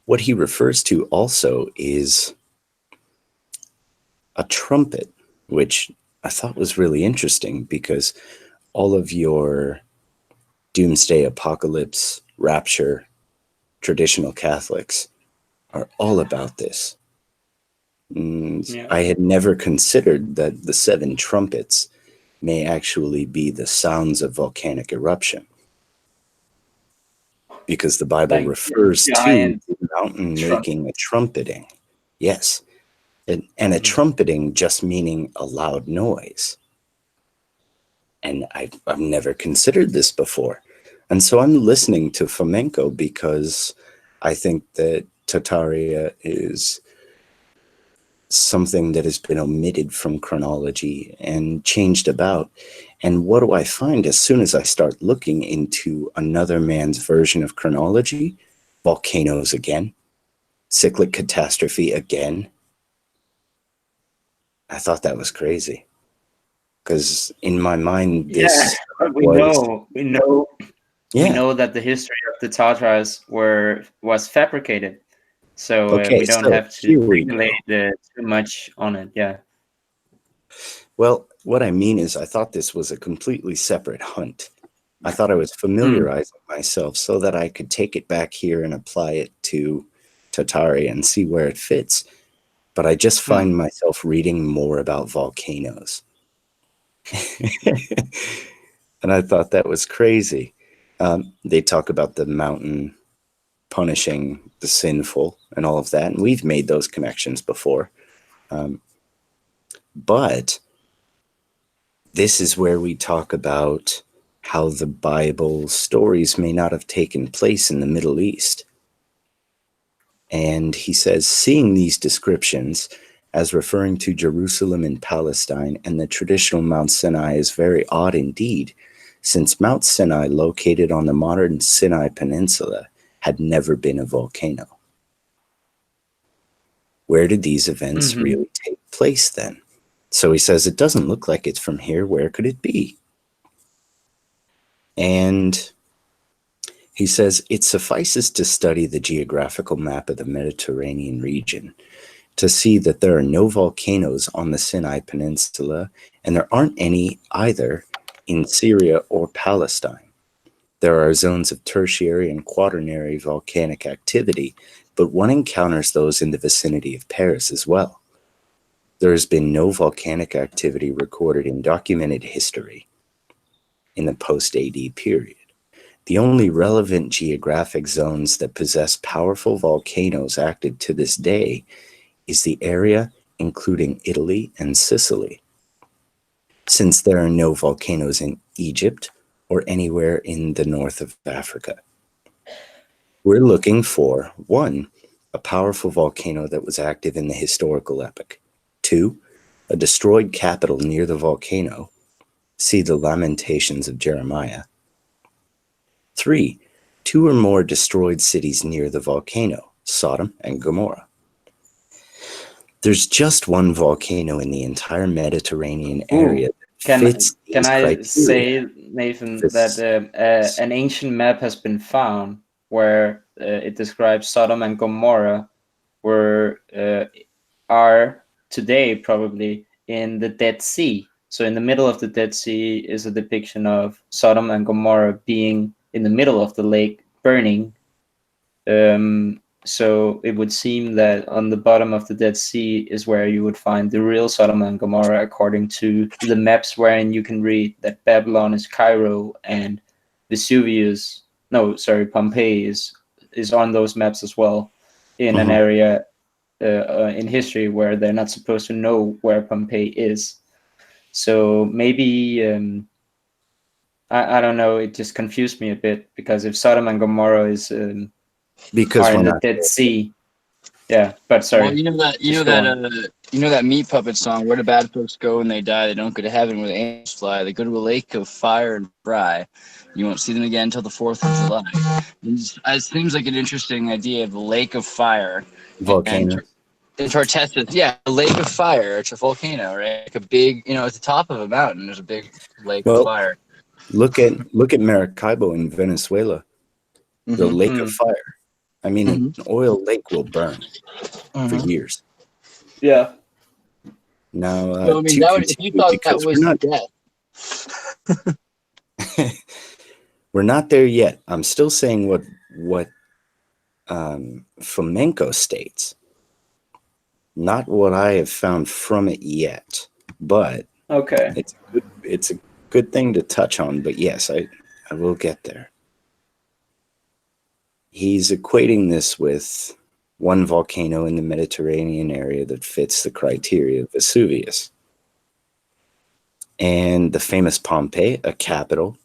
S6: what he refers to also is a trumpet, which I thought was really interesting because all of your doomsday apocalypse, rapture, traditional Catholics are all about this. I had never considered that the 7 trumpets may actually be the sounds of volcanic eruption, because the Bible refers to the mountain making a trumpeting. Yes. And a trumpeting just meaning a loud noise. And I've never considered this before. And so I'm listening to Flamenco because I think that Tartaria is something that has been omitted from chronology and changed about. And what do I find as soon as I start looking into another man's version of chronology? Volcanoes again. Cyclic catastrophe again. I thought that was crazy. Because in my mind, this
S1: we know that the history of the Tatars was fabricated. So we don't have to speculate too much on it. Yeah.
S6: Well, what I mean is I thought this was a completely separate hunt. I thought I was familiarizing myself so that I could take it back here and apply it to Tatari and see where it fits. But I just find myself reading more about volcanoes. And I thought that was crazy. They talk about the mountain punishing the sinful and all of that, and we've made those connections before. But this is where we talk about how the Bible stories may not have taken place in the Middle East. And he says, seeing these descriptions as referring to Jerusalem and Palestine and the traditional Mount Sinai is very odd indeed, since Mount Sinai, located on the modern Sinai Peninsula, had never been a volcano. Where did these events really take place then? So he says, it doesn't look like it's from here. Where could it be? And he says, it suffices to study the geographical map of the Mediterranean region to see that there are no volcanoes on the Sinai Peninsula, and there aren't any either in Syria or Palestine. There are zones of tertiary and quaternary volcanic activity, but one encounters those in the vicinity of Paris as well. There has been no volcanic activity recorded in documented history in the post-AD period. The only relevant geographic zones that possess powerful volcanoes active to this day is the area including Italy and Sicily, since there are no volcanoes in Egypt or anywhere in the north of Africa. We're looking for 1, a powerful volcano that was active in the historical epoch. 2, a destroyed capital near the volcano. See the Lamentations of Jeremiah. 3, 2 or more destroyed cities near the volcano, Sodom and Gomorrah. There's just one volcano in the entire Mediterranean area that fits these criteria.
S1: Can I say, Nathan, that an ancient map has been found where it describes Sodom and Gomorrah, where are today probably in the Dead Sea. So in the middle of the Dead Sea is a depiction of Sodom and Gomorrah being in the middle of the lake burning. So it would seem that on the bottom of the Dead Sea is where you would find the real Sodom and Gomorrah, according to the maps wherein you can read that Babylon is Cairo and Pompeii is on those maps as well, in an area in history where they're not supposed to know where Pompeii is. So maybe, I don't know, it just confused me a bit, because if Sodom and Gomorrah is
S6: because
S1: are in the Dead Sea. Yeah, but sorry.
S2: Well, you know that Meat Puppet song, where do bad folks go when they die? They don't go to heaven where the angels fly. They go to a lake of fire and fry. You won't see them again until the 4th of July. It seems like an interesting idea of a lake of fire.
S6: Volcano.
S2: And Tortessus, yeah, a lake of fire. It's a volcano, right? Like a big, at the top of a mountain, there's a big lake of fire.
S6: Look at Maracaibo in Venezuela, the lake of fire. I mean, an oil lake will burn for years.
S1: Yeah.
S6: Now,
S2: so, I mean, if you thought that was death.
S6: We're not there yet. I'm still saying what Flamenco states. Not what I have found from it yet, but it's a good thing to touch on. But yes, I will get there. He's equating this with one volcano in the Mediterranean area that fits the criteria of Vesuvius. And the famous Pompeii, a capital,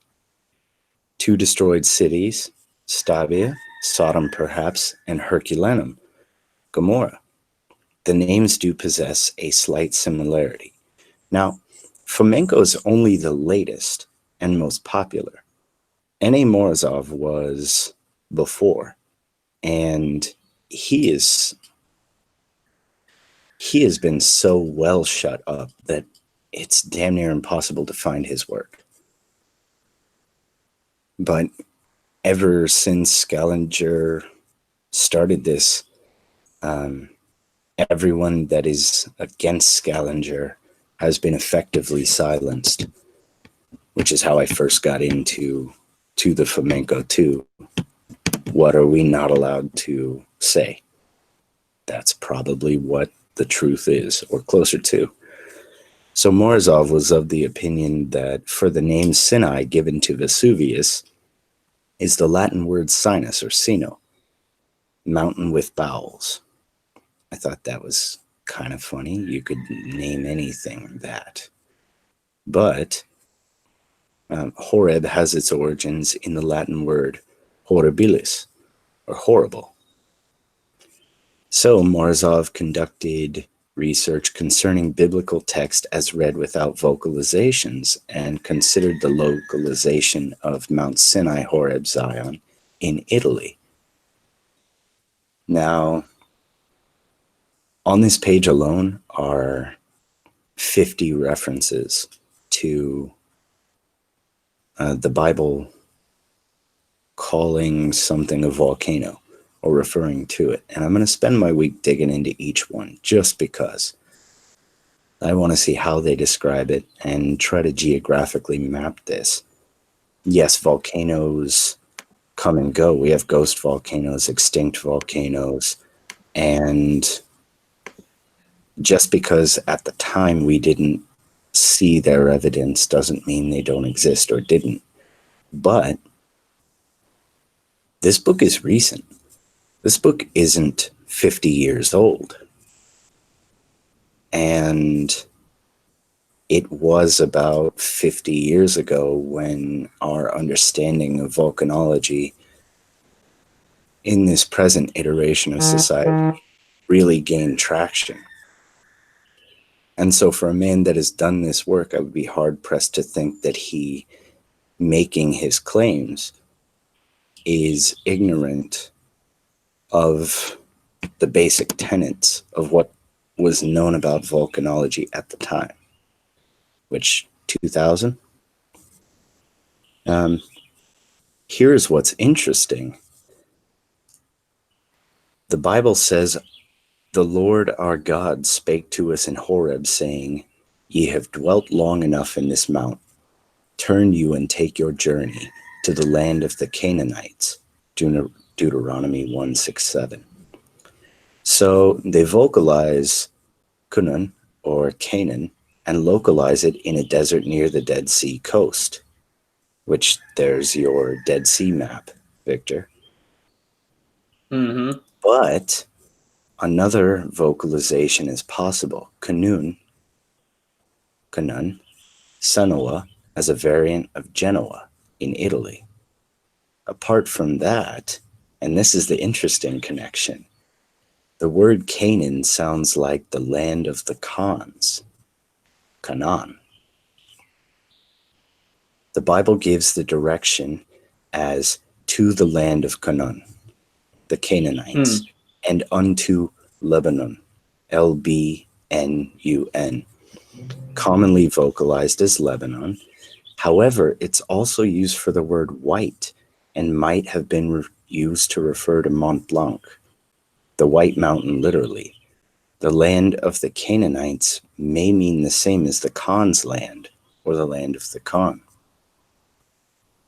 S6: 2 destroyed cities, Stabia, Sodom perhaps, and Herculaneum, Gomorrah. The names do possess a slight similarity. Now, flamenco is only the latest and most popular. N.A. Morozov was before, and he has been so well shut up that it's damn near impossible to find his work. But ever since Scaliger started this, everyone that is against Scaliger has been effectively silenced, which is how I first got into the flamenco too. What are we not allowed to say? that's probably what the truth is, or closer to. So Morozov was of the opinion that for the name Sinai given to Vesuvius is the Latin word sinus or sino, mountain with bowels. I thought that was kind of funny. You could name anything that. But Horeb has its origins in the Latin word horribilis, or horrible. So Morozov conducted research concerning biblical text as read without vocalizations and considered the localization of Mount Sinai, Horeb, Zion in Italy. Now, on this page alone are 50 references to the Bible calling something a volcano or referring to it. And I'm going to spend my week digging into each one just because I want to see how they describe it and try to geographically map this. Yes, volcanoes come and go. We have ghost volcanoes, extinct volcanoes, and just because at the time we didn't see their evidence doesn't mean they don't exist or didn't. But this book is recent. This book isn't 50 years old. And it was about 50 years ago when our understanding of volcanology in this present iteration of society really gained traction. And so for a man that has done this work, I would be hard-pressed to think that he, making his claims, is ignorant of the basic tenets of what was known about volcanology at the time, which 2000. Here's what's interesting. The Bible says, "The Lord our God spake to us in Horeb, saying, Ye have dwelt long enough in this mount. Turn you and take your journey to the land of the Canaanites." Deuteronomy 1:6-7. So they vocalize Canaan or Canaan and localize it in a desert near the Dead Sea coast, which there's your Dead Sea map, Victor.
S1: Mm-hmm.
S6: But another vocalization is possible. Canaan, Sanoa, as a variant of Genoa in Italy. Apart from that, and this is the interesting connection, the word Canaan sounds like the land of the Khans, Canaan. The Bible gives the direction as to the land of Canaan, the Canaanites, and unto Lebanon, L-B-N-U-N, commonly vocalized as Lebanon. However, it's also used for the word white and might have been used to refer to Mont Blanc, the White Mountain literally. The land of the Canaanites may mean the same as the Khan's land or the land of the Khan.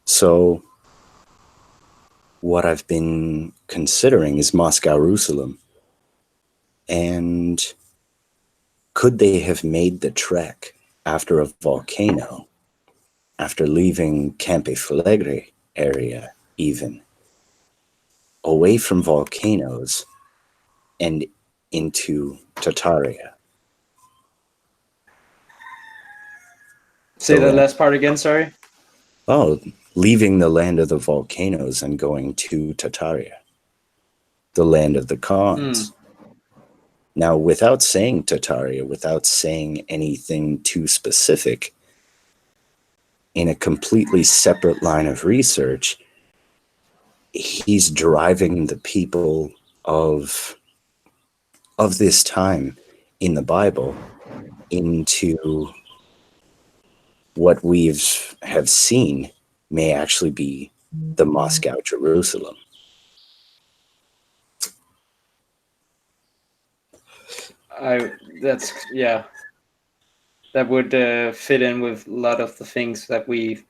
S6: So what I've been considering is Moscow, Jerusalem. And could they have made the trek after a volcano, after leaving Campi Flegrei area even, away from volcanoes and into Tartaria?
S1: Say the last part again, sorry.
S6: Oh, leaving the land of the volcanoes and going to Tartaria, the land of the Khans. Now, without saying Tartaria, without saying anything too specific, in a completely separate line of research, he's driving the people of this time in the Bible into what have seen may actually be the Moscow, Jerusalem.
S1: That would fit in with a lot of the things that we're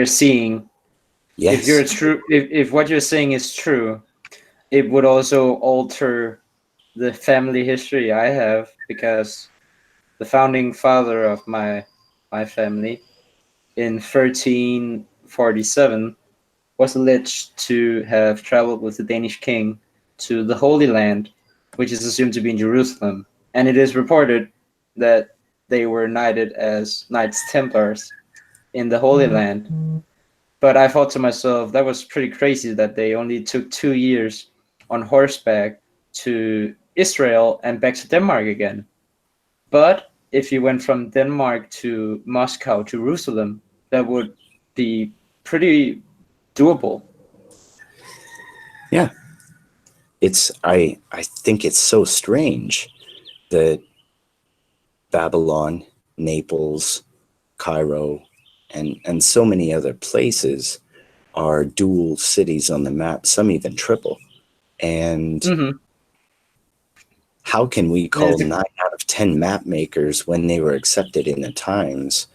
S1: seeing.
S6: Yes.
S1: If what you're saying is true, it would also alter the family history I have, because the founding father of my family in 1347 was alleged to have traveled with the Danish king to the Holy Land, which is assumed to be in Jerusalem. And it is reported that they were knighted as Knights Templars in the Holy Land. But I thought to myself, that was pretty crazy that they only took 2 years on horseback to Israel and back to Denmark again. But if you went from Denmark to Moscow, Jerusalem, that would be pretty doable.
S6: Yeah. I think it's so strange that Babylon, Naples, Cairo, and so many other places are dual cities on the map, some even triple. And how can we call 9 out of 10 map makers, when they were accepted in the times,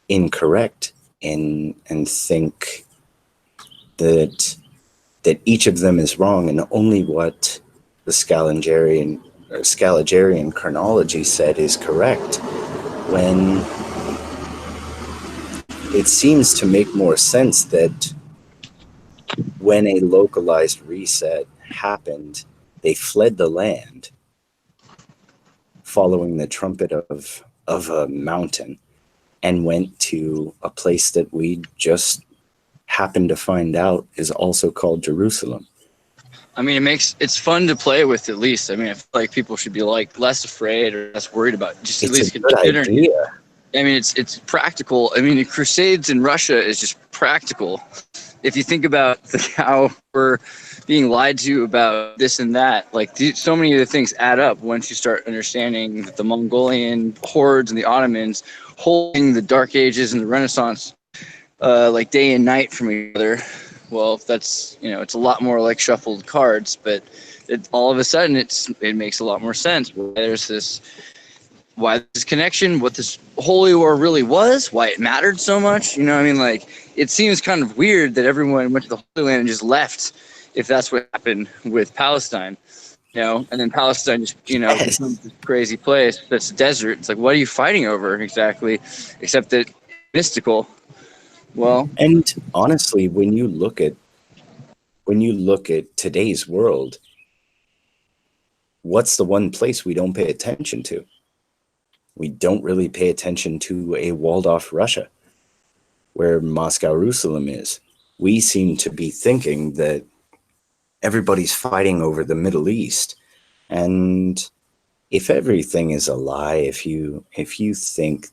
S6: incorrect, and think that each of them is wrong, and only what the Scaliger chronology said is correct, when it seems to make more sense that when a localized reset happened, they fled the land following the trumpet of a mountain and went to a place that we just happened to find out is also called Jerusalem.
S2: I mean, it's fun to play with, at least. I mean, I feel like people should be like less afraid or less worried about just at least
S6: a good idea.
S2: I mean, it's practical. I mean, the Crusades in Russia is just practical. If you think about how we're being lied to about this and that, like so many of the things add up once you start understanding that the Mongolian hordes and the Ottomans holding the Dark Ages and the Renaissance like day and night from each other. Well, that's, it's a lot more like shuffled cards, but all of a sudden it makes a lot more sense. Why this connection, what this holy war really was, why it mattered so much. I mean, like, it seems kind of weird that everyone went to the Holy Land and just left, if that's what happened with Palestine, and then Palestine just, becomes this crazy place that's a desert. It's like, what are you fighting over exactly, except that mystical? Well,
S6: and honestly, when you look at today's world, what's the one place we don't pay attention to? We don't really pay attention to a walled-off Russia, where Moscow, Jerusalem is. We seem to be thinking that everybody's fighting over the Middle East, and if everything is a lie, if you think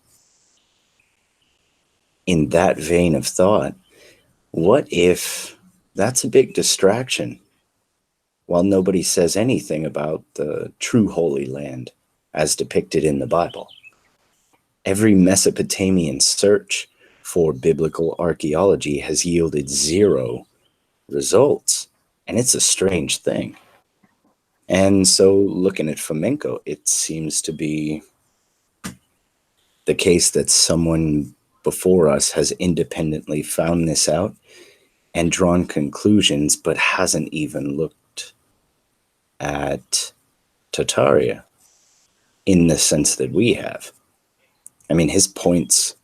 S6: in that vein of thought, what if that's a big distraction while nobody says anything about the true Holy Land as depicted in the Bible? Every Mesopotamian search for biblical archaeology has yielded 0 results, and it's a strange thing. And so looking at Fomenko, it seems to be the case that someone before us has independently found this out and drawn conclusions, but hasn't even looked at Tartaria in the sense that we have. I mean, his points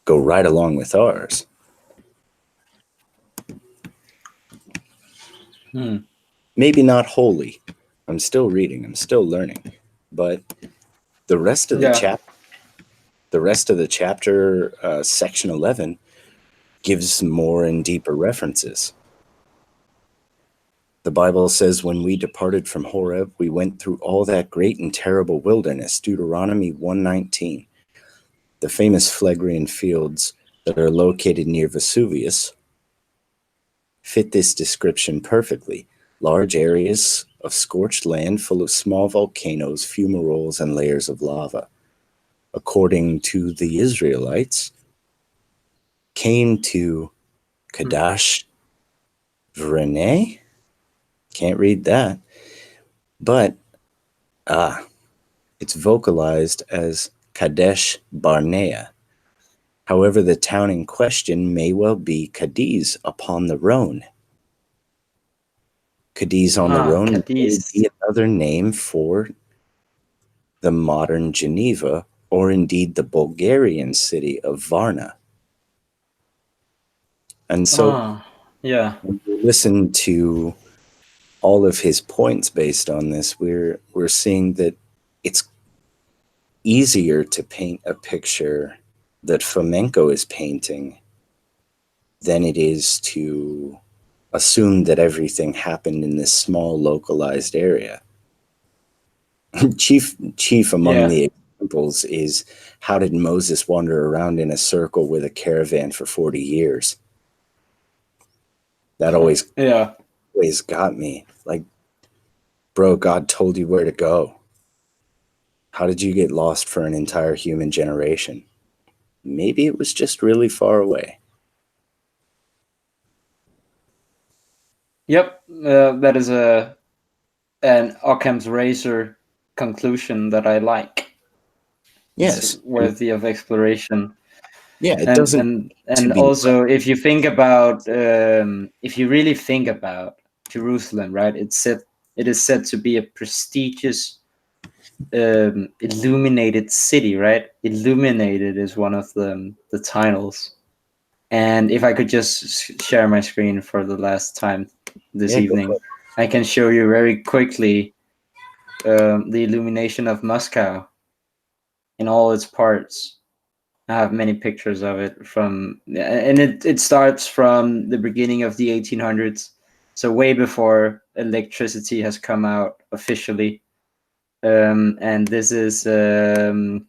S6: go right along with ours. Maybe not wholly. I'm still reading, I'm still learning, but the rest of the chapter, section 11, gives more and deeper references. The Bible says, when we departed from Horeb, we went through all that great and terrible wilderness, Deuteronomy 1:19. The famous Phlegrean fields that are located near Vesuvius fit this description perfectly. Large areas of scorched land full of small volcanoes, fumaroles, and layers of lava. According to the Israelites, came to Kadesh Barnea. Can't read that, but it's vocalized as Kadesh Barnea. However, the town in question may well be Cadiz upon the Rhone. Cadiz on the Rhone may
S1: Cadiz.
S6: be another name for the modern Geneva, or indeed the Bulgarian city of Varna. And so when we listen to all of his points based on this, we're seeing that it's easier to paint a picture that Fomenko is painting than it is to assume that everything happened in this small localized area. Chief among the examples is, how did Moses wander around in a circle with a caravan for 40 years? That always got me. Like, bro, God told you where to go. How did you get lost for an entire human generation? Maybe it was just really far away.
S1: Yep, that is an Occam's razor conclusion that I like.
S6: Yes,
S1: it's worthy of exploration.
S6: Yeah, it doesn't.
S1: And also, if you think about, if you really think about Jerusalem, right? It is said to be a prestigious, illuminated city, right? Illuminated is one of the titles. And if I could just share my screen for the last time this evening, I can show you very quickly the illumination of Moscow in all its parts. I have many pictures of it and it starts from the beginning of the 1800s, so way before electricity has come out officially. And this is the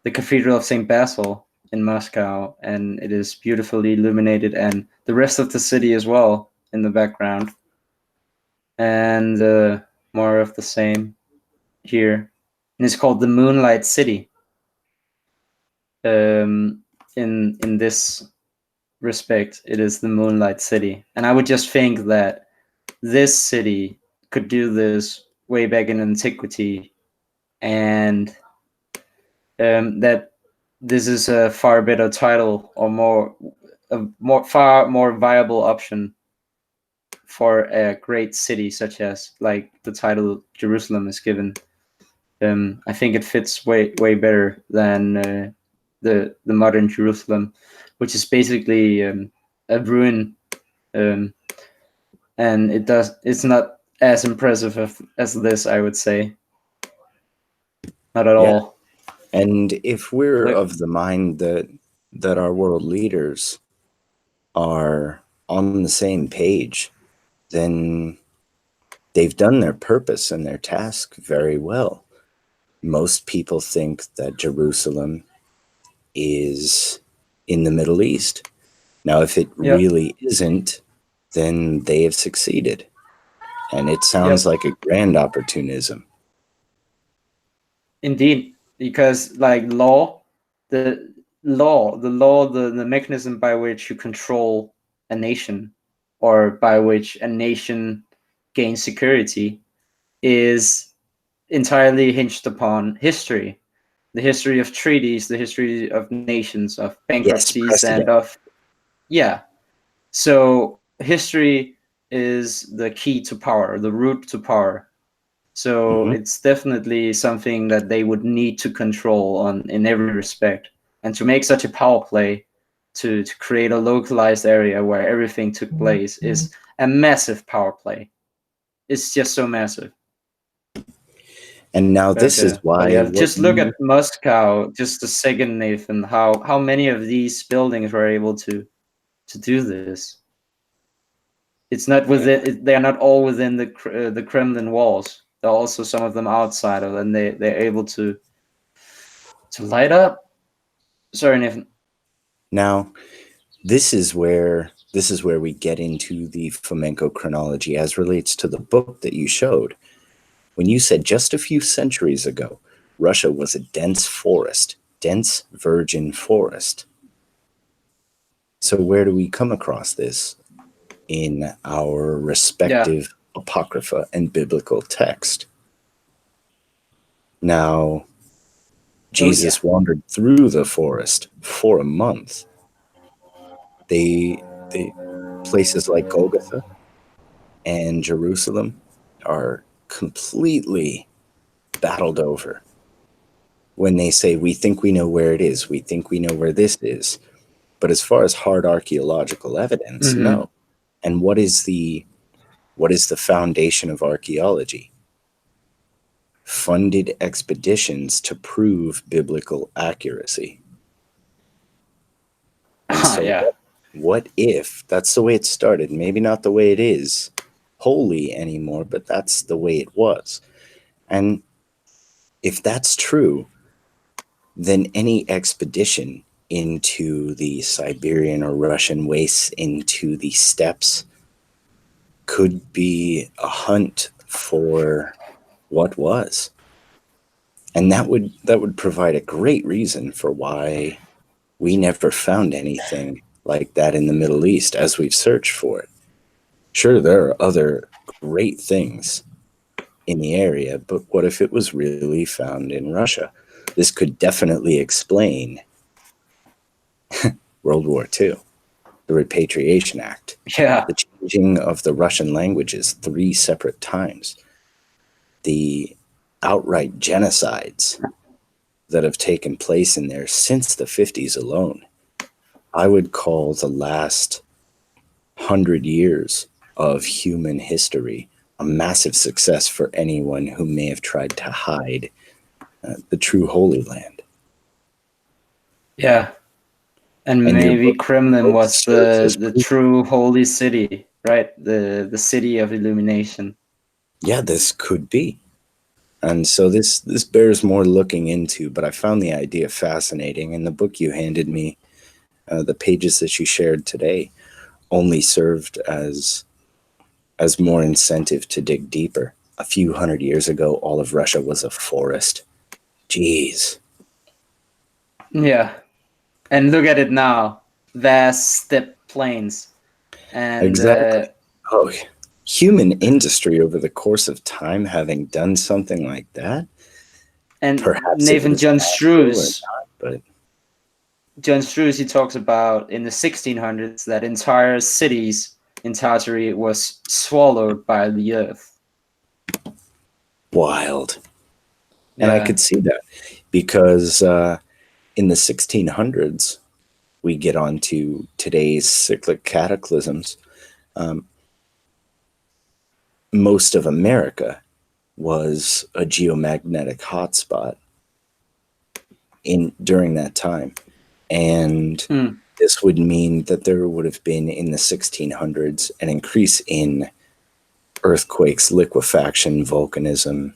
S1: Cathedral of St. Basil in Moscow, and it is beautifully illuminated, and the rest of the city as well in the background. And more of the same here. And it's called the Moonlight City. In this respect, it is the Moonlight City. And I would just think that this city could do this way back in antiquity, and that this is a far better title, or far more viable option for a great city such as like the title Jerusalem is given. I think it fits way better than the modern Jerusalem, which is basically a ruin, and it's not as impressive as this, I would say. Not at all.
S6: And if we're of the mind that our world leaders are on the same page, then they've done their purpose and their task very well. Most people think that Jerusalem is in the Middle East. Now, if it really isn't, then they have succeeded. And it sounds like a grand opportunism.
S1: Indeed, because like the mechanism by which you control a nation, or by which a nation gains security, is entirely hinged upon history. The history of treaties, the history of nations, of bankruptcies, and of so history is the key to power, the root to power. So it's definitely something that they would need to control in every respect. And to make such a power play, to create a localized area where everything took place, is a massive power play. It's just so massive.
S6: And now this is why...
S1: just look at Moscow just a second, Nathan, how many of these buildings were able to do this. It's not within, they are not all within the Kremlin walls. There are also some of them outside of, and they're able to light up. Sorry, Nathan.
S6: Now, this is where we get into the Fomenko chronology as relates to the book that you showed. When you said just a few centuries ago, Russia was a dense forest, dense virgin forest. So where do we come across this in our respective apocrypha and biblical text? Now, Jesus wandered through the forest for a month. They places like Golgotha, and Jerusalem are completely battled over. When they say, we think we know where it is, we think we know where this is. But as far as hard archaeological evidence, no. And what is the foundation of archaeology? Funded expeditions to prove biblical accuracy. And so what if that's the way it started? Maybe not the way it is wholly anymore, but that's the way it was. And if that's true, then any expedition into the Siberian or Russian wastes, into the steppes, could be a hunt for what was. And that would provide a great reason for why we never found anything like that in the Middle East as we've searched for it. Sure, there are other great things in the area, but what if it was really found in Russia? This could definitely explain World War II, the Repatriation Act, the changing of the Russian languages 3 separate times, the outright genocides that have taken place in there since the 50s alone. I would call the last 100 years of human history a massive success for anyone who may have tried to hide the true Holy Land.
S1: Yeah. And maybe Kremlin was the true holy city, right? The city of illumination.
S6: Yeah, this could be. And so this bears more looking into, but I found the idea fascinating. And the book you handed me, the pages that you shared today, only served as more incentive to dig deeper. A few hundred years ago, all of Russia was a forest. Jeez.
S1: Yeah. And look at it now. Vast steppe plains. And
S6: exactly. Human industry over the course of time having done something like that.
S1: And Nathan John Struess. John Struess, he talks about in the 1600s that entire cities in Tartary was swallowed by the earth.
S6: Wild. And I could see that because in the 1600s, we get on to today's cyclic cataclysms. Most of America was a geomagnetic hotspot during that time. And this would mean that there would have been in the 1600s an increase in earthquakes, liquefaction, volcanism,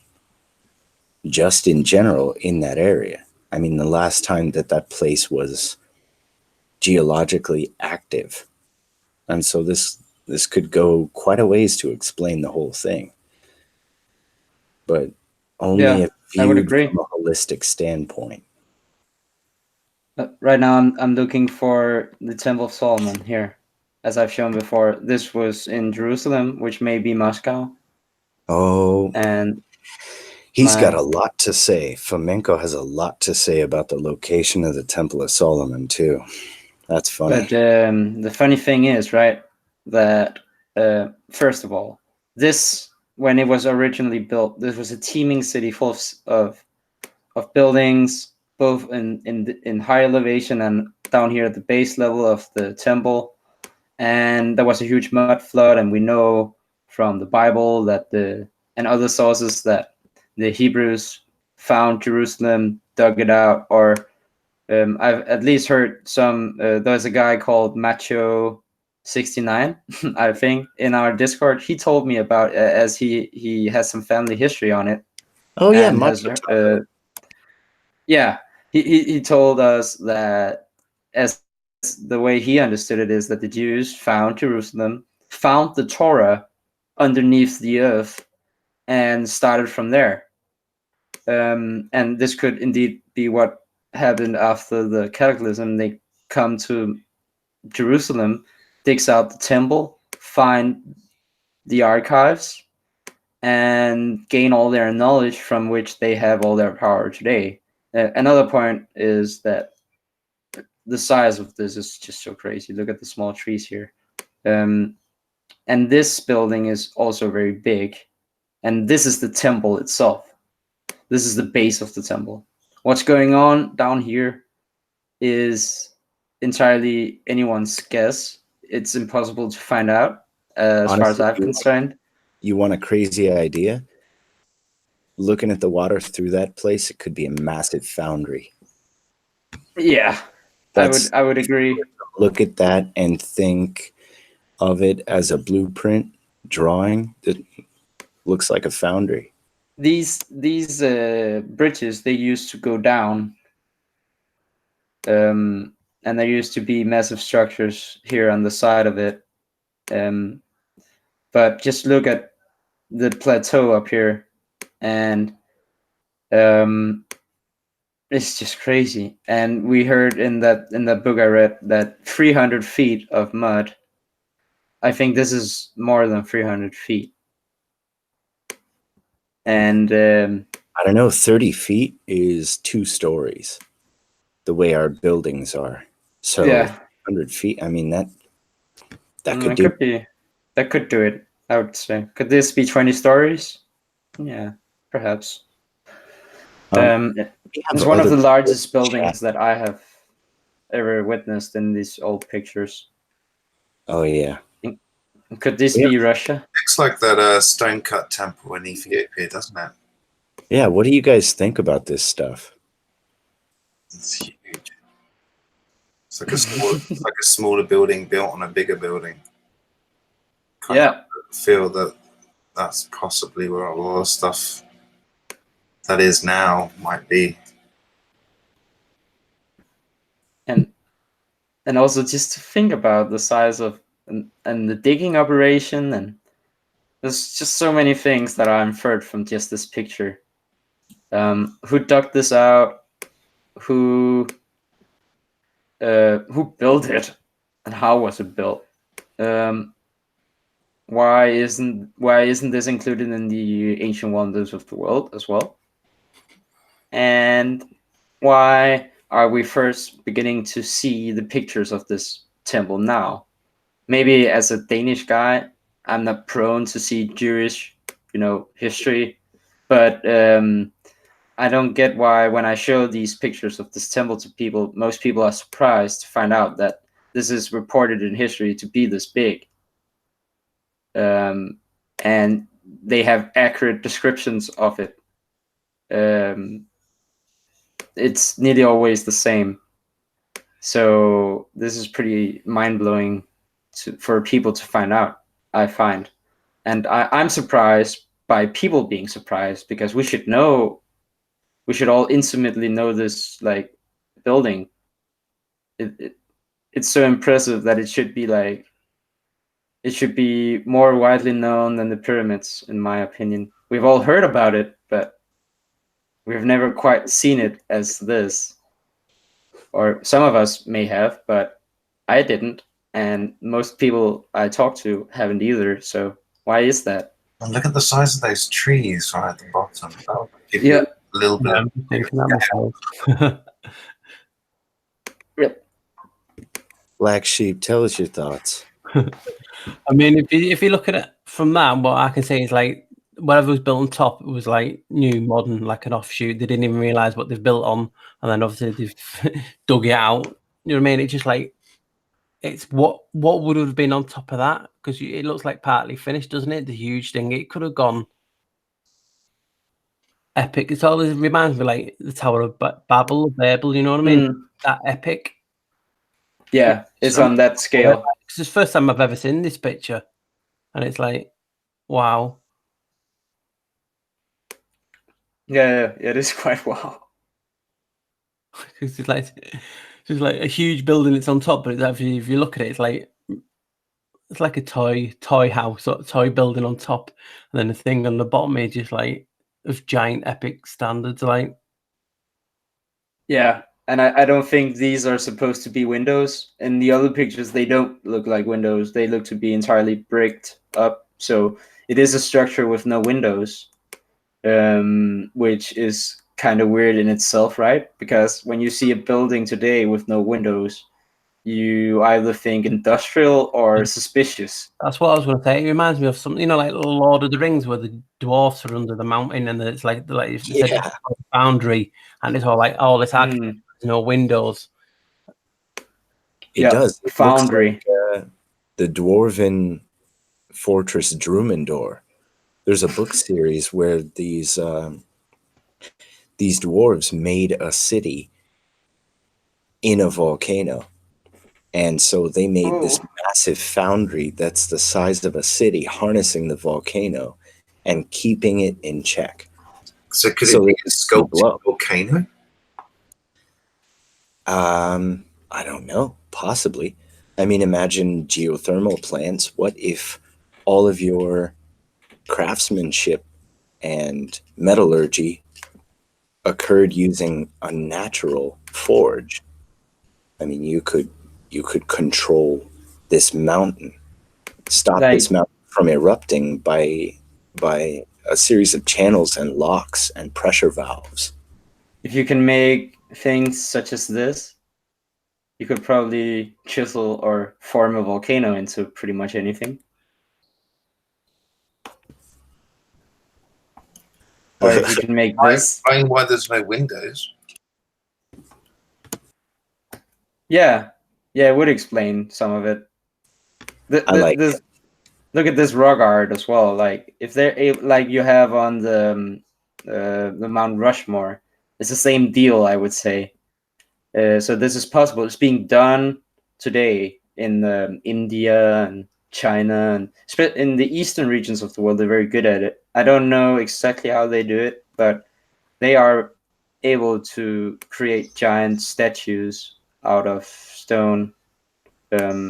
S6: just in general in that area. I mean, the last time that place was geologically active. And so this could go quite a ways to explain the whole thing. But only if viewed from a holistic standpoint.
S1: Right now, I'm looking for the Temple of Solomon here. As I've shown before, this was in Jerusalem, which may be Moscow.
S6: Oh.
S1: And
S6: he's got a lot to say. Fomenko has a lot to say about the location of the Temple of Solomon, too. That's funny.
S1: But the funny thing is, right, that first of all, this, when it was originally built, this was a teeming city full of buildings, both in high elevation and down here at the base level of the temple. And there was a huge mud flood, and we know from the Bible that and other sources that the Hebrews found Jerusalem, dug it out, or I've at least heard some. There's a guy called Macho69, I think, in our Discord. He told me about as he has some family history on it.
S6: Oh yeah, Macho.
S1: Yeah, he told us that as the way he understood it is that the Jews found Jerusalem, found the Torah underneath the earth, and started from there. And this could indeed be what happened after the cataclysm. They come to Jerusalem, digs out the temple, find the archives, and gain all their knowledge from which they have all their power today. Another point is that the size of this is just so crazy. Look at the small trees here. And this building is also very big. And this is the temple itself. This is the base of the temple. What's going on down here is entirely anyone's guess. It's impossible to find out, as
S6: Honestly,
S1: far as I'm concerned.
S6: You want a crazy idea? Looking at the water through that place, it could be a massive foundry.
S1: Yeah, I would agree.
S6: Look at that and think of it as a blueprint drawing that looks like a foundry.
S1: These bridges, they used to go down, and there used to be massive structures here on the side of it. But just look at the plateau up here, and it's just crazy. And we heard in that book I read that 300 feet of mud. I think this is more than 300 feet. And
S6: I don't know, 30 feet is 2 stories, the way our buildings are. So
S1: yeah,
S6: 100 feet, I mean, that could do
S1: it. That could do it, I would say. Could this be 20 stories? Yeah, perhaps. It's one of the largest buildings that I have ever witnessed in these old pictures.
S6: Oh, yeah.
S1: Could this be Russia?
S5: Looks like that stone-cut temple in Ethiopia, doesn't it?
S6: Yeah, what do you guys think about this stuff?
S5: It's huge. It's like a smaller building built on a bigger building. Kind of feel that that's possibly where a lot of stuff that is now might be.
S1: And also just to think about the size of and the digging operation, and there's just so many things that are inferred from just this picture. Who dug this out? Who built it, and how was it built? Why isn't this included in the ancient wonders of the world as well? And why are we first beginning to see the pictures of this temple now? Maybe as a Danish guy, I'm not prone to see Jewish, history, but I don't get why when I show these pictures of this temple to people, most people are surprised to find out that this is reported in history to be this big. And they have accurate descriptions of it. It's nearly always the same. So this is pretty mind-blowing for people to find out, I find. And I'm surprised by people being surprised, because we should all intimately know this building. It's so impressive that it should be more widely known than the pyramids, in my opinion. We've all heard about it, but we've never quite seen it as this. Or some of us may have, but I didn't. And most people I talk to haven't either. So why is that?
S5: And look at the size of those trees right at the bottom. That'll give you a little bit.
S4: I'm thinking that myself.
S1: Yep.
S6: Black Sheep, tell us your thoughts.
S4: I mean, if you look at it from that, what I can say is whatever was built on top, it was new, modern, like an offshoot. They didn't even realize what they've built on, and then obviously they've dug it out. You know what I mean? It's just it's what would have been on top of that, because it looks like partly finished, doesn't it? The huge thing. It could have gone epic. It always reminds me the Tower of Babel, you know what I mean? That epic.
S1: Yeah, it's on that scale.
S4: It's the first time I've ever seen this picture, and it's wow.
S1: Yeah, it is quite wow.
S4: It's just a huge building that's on top, but it's actually, if you look at it, it's like a toy house or toy building on top, and then the thing on the bottom is just of giant epic standards.
S1: Yeah, and I don't think these are supposed to be windows. In the other pictures, they don't look like windows. They look to be entirely bricked up. So it is a structure with no windows, which is kind of weird in itself, right? Because when you see a building today with no windows, you either think industrial or suspicious.
S4: That's what I was going to say. It reminds me of something, you know, like Lord of the Rings, where the dwarfs are under the mountain, and it's like it's a foundry, and it's all like, oh, this there's no windows.
S6: It does. It
S1: foundry.
S6: Looks like, the dwarven fortress Drumendor. There's a book series where these dwarves made a city in a volcano. And so they made this massive foundry that's the size of a city, harnessing the volcano and keeping it in check.
S5: So could it be a sculpted volcano?
S6: I don't know. Possibly. I mean, imagine geothermal plants. What if all of your craftsmanship and metallurgy occurred using a natural forge? I mean, you could control this mountain, stop this mountain from erupting by a series of channels and locks and pressure valves.
S1: If you can make things such as this, you could probably chisel or form a volcano into pretty much anything. Or if you can make this.
S5: Explain why there's no windows.
S1: Yeah, it would explain some of it. This. Look at this rock art as well. Like if they're like you have on the Mount Rushmore, it's the same deal, I would say. So this is possible. It's being done today in India and China, and in the eastern regions of the world. They're very good at it. I don't know exactly how they do it, but they are able to create giant statues out of stone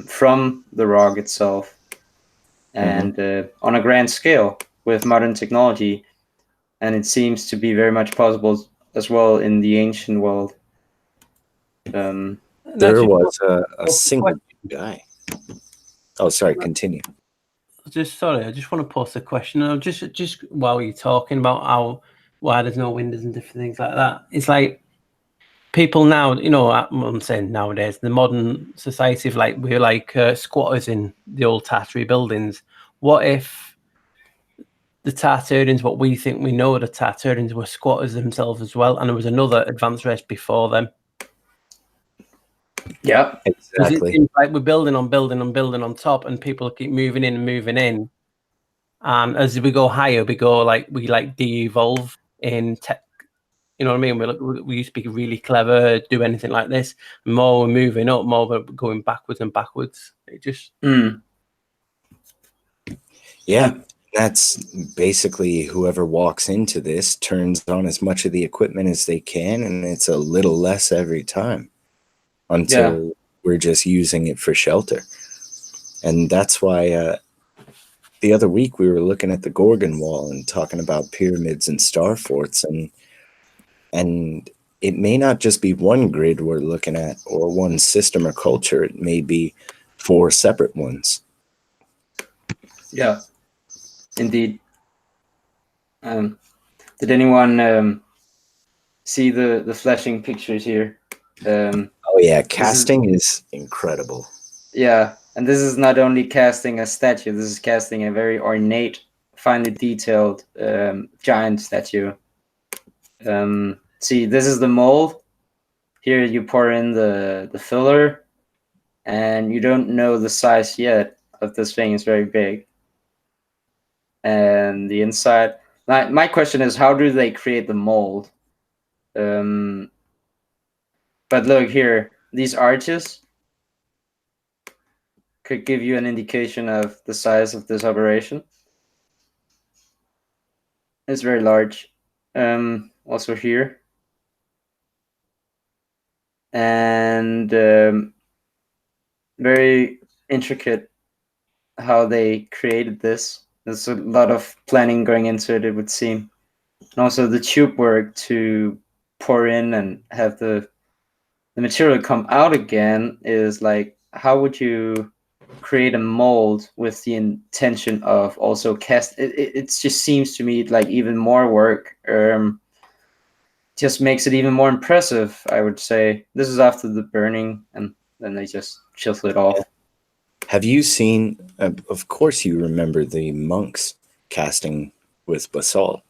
S1: from the rock itself, and on a grand scale with modern technology. And it seems to be very much possible as well in the ancient world.
S6: There was a single guy. Oh, sorry, continue.
S4: I just want to post a question. Just while you're talking about why there's no windows and different things like that, it's like people now, you know, I'm saying nowadays, the modern society of like we're like squatters in the old Tartary buildings. What if the Tartarians, what we think we know the Tartarians, were squatters themselves as well, and there was another advanced race before them?
S1: Yeah,
S6: exactly.
S4: It seems like we're building on top, and people keep moving in. And as we go higher, we de-evolve in tech. You know what I mean? We used to be really clever, do anything like this. More we're moving up, more we're going backwards and backwards. It just
S6: yeah. That's basically whoever walks into this turns on as much of the equipment as they can, and it's a little less every time until we're just using it for shelter. And that's why the other week we were looking at the Gorgon Wall and talking about pyramids and star forts, and it may not just be one grid we're looking at or one system or culture. It may be 4 separate ones.
S1: Yeah. Indeed. Did anyone see the flashing pictures here?
S6: Oh yeah, casting is incredible.
S1: Yeah, and this is not only casting a statue. This is casting a very ornate, finely detailed giant statue. See, this is the mold. Here you pour in the filler, and you don't know the size yet of this thing. It's very big. And the inside, my question is, how do they create the mold? But look here, these arches could give you an indication of the size of this operation. It's very large. Also here. And very intricate how they created this. There's a lot of planning going into it, it would seem. And also the tube work to pour in and have the material come out again is like, how would you create a mold with the intention of also cast? It just seems to me like even more work. Just makes it even more impressive, I would say. This is after the burning, and then they just chisel it off.
S6: Have you seen? Of course, you remember the monks casting with basalt,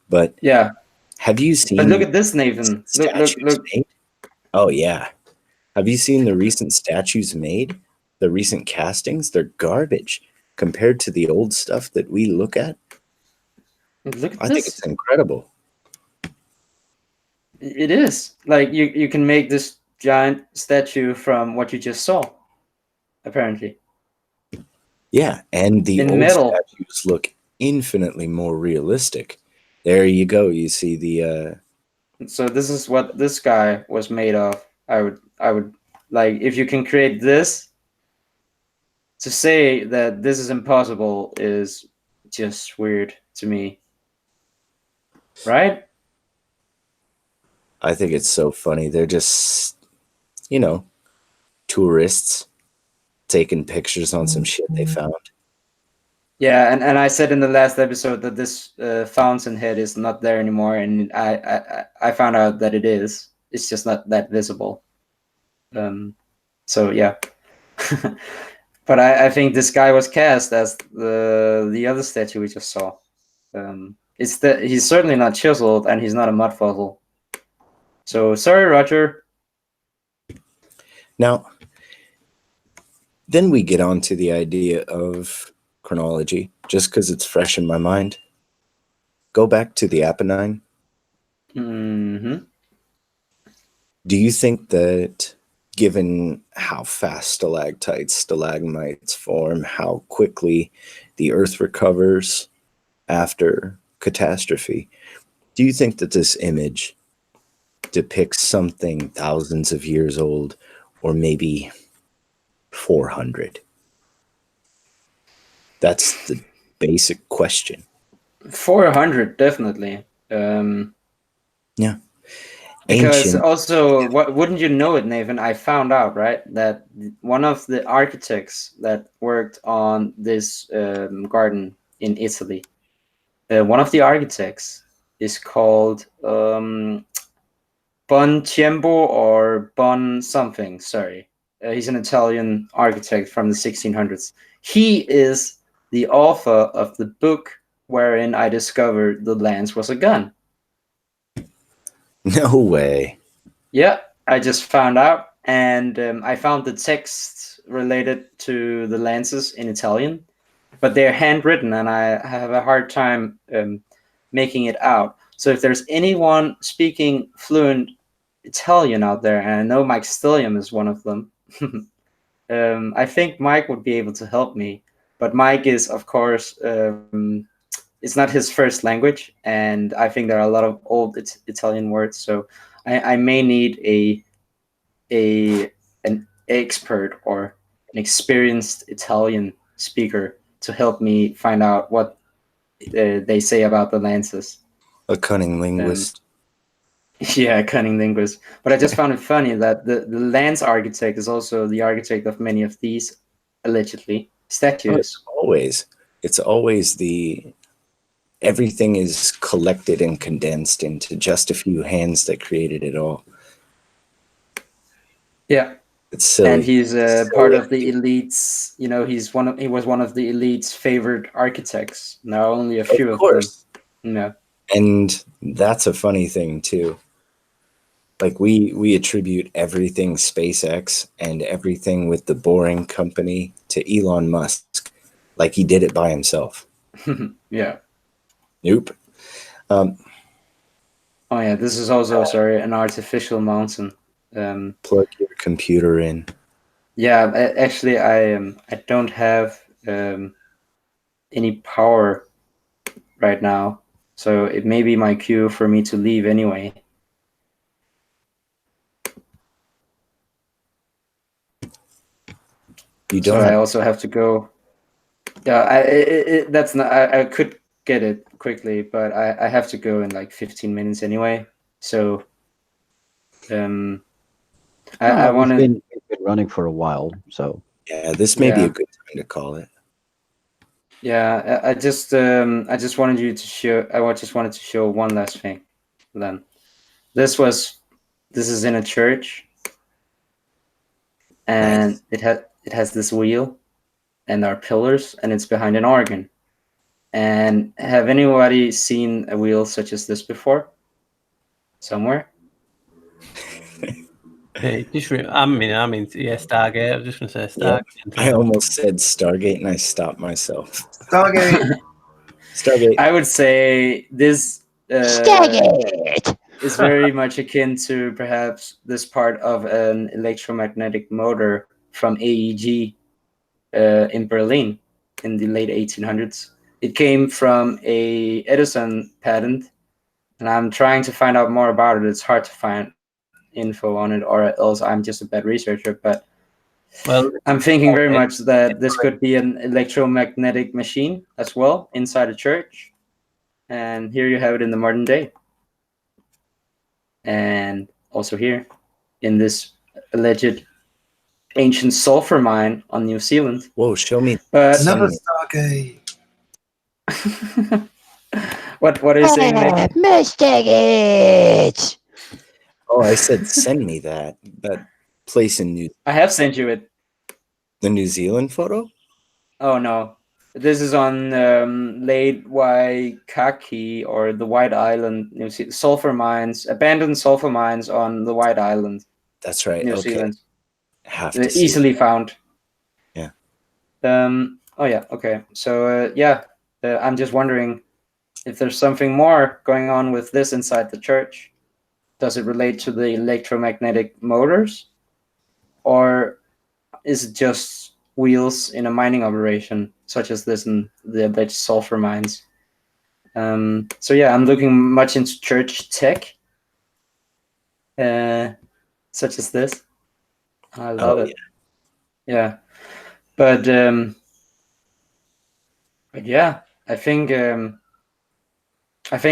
S6: but
S1: yeah.
S6: Have you seen?
S1: But look at this, Nathan. Look.
S6: Made? Oh yeah. Have you seen the recent statues made? The recent castings? They're garbage compared to the old stuff that we look at.
S1: Look at
S6: I
S1: this.
S6: think it's incredible.
S1: It is. Like you can make this giant statue from what you just saw, apparently.
S6: Yeah, and the
S1: In
S6: old
S1: metal.
S6: statues look infinitely more realistic. There you go. You see the
S1: So this is what this guy was made of. I would like, if you can create this, to say that this is impossible is just weird to me. Right?
S6: I think it's so funny. They're just, tourists taking pictures on some shit they found.
S1: Yeah, and I said in the last episode that this fountainhead is not there anymore, and I found out that it is. It's just not that visible. So yeah. But I think this guy was cast as the other statue we just saw. He's certainly not chiseled, and he's not a mud fossil. So sorry, Roger.
S6: Now, then we get on to the idea of chronology, just because it's fresh in my mind. Go back to the Apennine.
S1: Mm-hmm.
S6: Do you think that, given how fast stalactites, stalagmites form, how quickly the Earth recovers after catastrophe, do you think that this image depicts something thousands of years old, or maybe 400? That's the basic question.
S1: 400, definitely.
S6: Yeah.
S1: Because
S6: Ancient.
S1: also, wouldn't you know it, Nathan? I found out, right, that one of the architects that worked on this garden in Italy, one of the architects is called Bon Tiempo or Bon something. Sorry, he's an Italian architect from the 1600s. He is the author of the book wherein I discovered the lance was a gun.
S6: No way.
S1: Yeah, I just found out, and I found the text related to the lances in Italian, but they're handwritten, and I have a hard time making it out. So if there's anyone speaking fluent Italian out there, and I know Mike Stilliam is one of them, I think Mike would be able to help me. But Mike is, of course, it's not his first language, and I think there are a lot of old Italian words, so I may need an expert or an experienced Italian speaker to help me find out what they say about the lances.
S6: A cunning linguist.
S1: Yeah, cunning linguist. But I just found it funny that the lance architect is also the architect of many of these, allegedly, statues.
S6: Oh, it's always everything is collected and condensed into just a few hands that created it all.
S1: Yeah.
S6: It's silly.
S1: And he's part of the elites. You know, he was one of the elites' favorite architects. Now only a few of them. Yeah.
S6: And that's a funny thing too. Like we attribute everything SpaceX and everything with the Boring Company to Elon Musk, like he did it by himself.
S1: Yeah.
S6: Nope.
S1: Oh yeah, this is also an artificial mountain.
S6: Plug your computer in.
S1: Yeah, actually, I don't have any power right now, so it may be my cue for me to leave anyway.
S6: You don't.
S1: So I also have to go. Yeah, that's not. I could get it quickly, but I have to go in like 15 minutes anyway. So, I want to.
S3: We've been running for a while, so
S6: yeah, this may be a good time to call it.
S1: Yeah, I just wanted you to show. I just wanted to show one last thing. Then, this is in a church, and
S6: Nice.
S1: it has this wheel, and there are pillars, and it's behind an organ. And have anybody seen a wheel such as this before? Somewhere?
S4: Yeah, I mean, yeah, Stargate. I was just going to say
S6: Yeah,
S4: Stargate.
S6: I almost said Stargate and I stopped myself.
S5: Stargate.
S6: Stargate.
S1: I would say this
S8: Stargate.
S1: is very much akin to perhaps this part of an electromagnetic motor from AEG in Berlin in the late 1800s. It came from a Edison patent, and I'm trying to find out more about it. It's hard to find info on it, or else I'm just a bad researcher. But
S4: Well,
S1: I'm thinking very much that this could be an electromagnetic machine as well inside a church. And here you have it in the modern day. And also here in this alleged ancient sulfur mine on New Zealand.
S6: Whoa, show me.
S1: But
S5: Another Stargate.
S1: what are you saying, Nick?
S8: Stargate.
S6: Oh, I said send me that place in
S1: I have sent you it.
S6: the New Zealand photo.
S1: Oh no, this is on Lake Waikaki, or the White Island, New Zealand. Sulfur mines, abandoned sulfur mines on the White Island,
S6: That's right.
S1: New
S6: Okay.
S1: Zealand.
S6: Have
S1: They're
S6: to see
S1: easily
S6: it.
S1: found.
S6: Yeah.
S1: Oh yeah. Okay. So I'm just wondering if there's something more going on with this inside the church. Does it relate to the electromagnetic motors, or is it just wheels in a mining operation such as this in the alleged sulfur mines? So yeah, I'm looking much into church tech, such as this. I love it. Yeah, but yeah, I think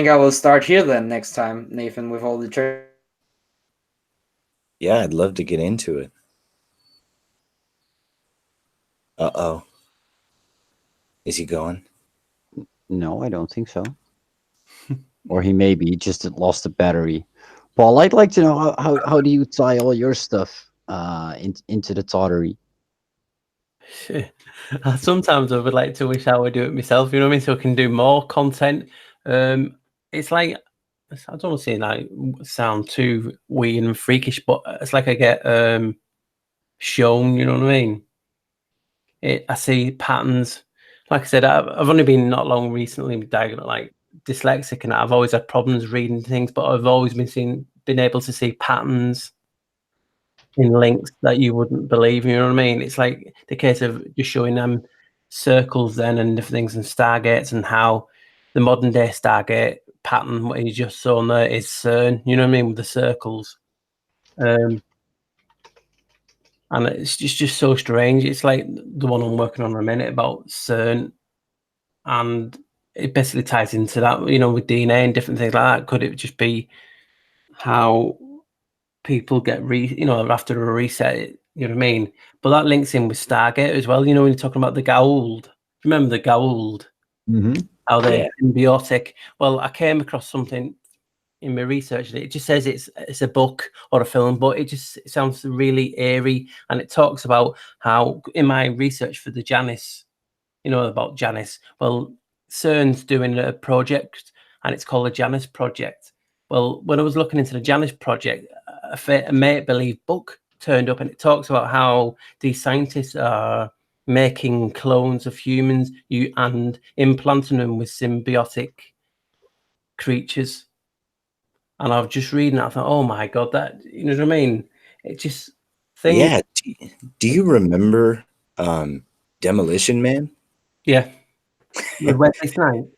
S1: I will start here then next time, Nathan, with all the church.
S6: Yeah, I'd love to get into it. Uh-oh. Is he going?
S3: No, I don't think so. Or he maybe just lost the battery. Paul, I'd like to know how do you tie all your stuff into the tottery?
S4: Sometimes I would like to wish I would do it myself, you know what I mean? So I can do more content. It's like, I don't want to say like sound too weird and freakish, but it's like I get shown, you know what I mean? I see patterns. Like I said, I've only been not long recently diagnosed like dyslexic, and I've always had problems reading things, but I've always been able to see patterns in links that you wouldn't believe, you know what I mean? It's like the case of just showing them circles then and different things and stargates, and how the modern day stargate pattern, what you just saw there, is CERN, you know what I mean, with the circles. And it's just so strange. It's like the one I'm working on in a minute about CERN, and it basically ties into that, you know, with DNA and different things like that. Could it just be how people get after a reset, you know what I mean? But that links in with Stargate as well, you know, when you're talking about the Goa'uld. Remember the Goa'uld?
S3: Mm-hmm.
S4: How they're symbiotic. Well, I came across something in my research that it just says it's a book or a film, but it sounds really eerie, and it talks about how, in my research for the Janus, you know about Janus, well, CERN's doing a project and it's called the Janus Project. Well, when I was looking into the Janus Project, a make-believe book turned up, and it talks about how these scientists are making clones of humans and implanting them with symbiotic creatures. And I was just reading it, I thought, oh my God, that, you know what I mean? It just...
S6: Yeah. Do you remember Demolition Man?
S4: Yeah. With Wesley Snipes.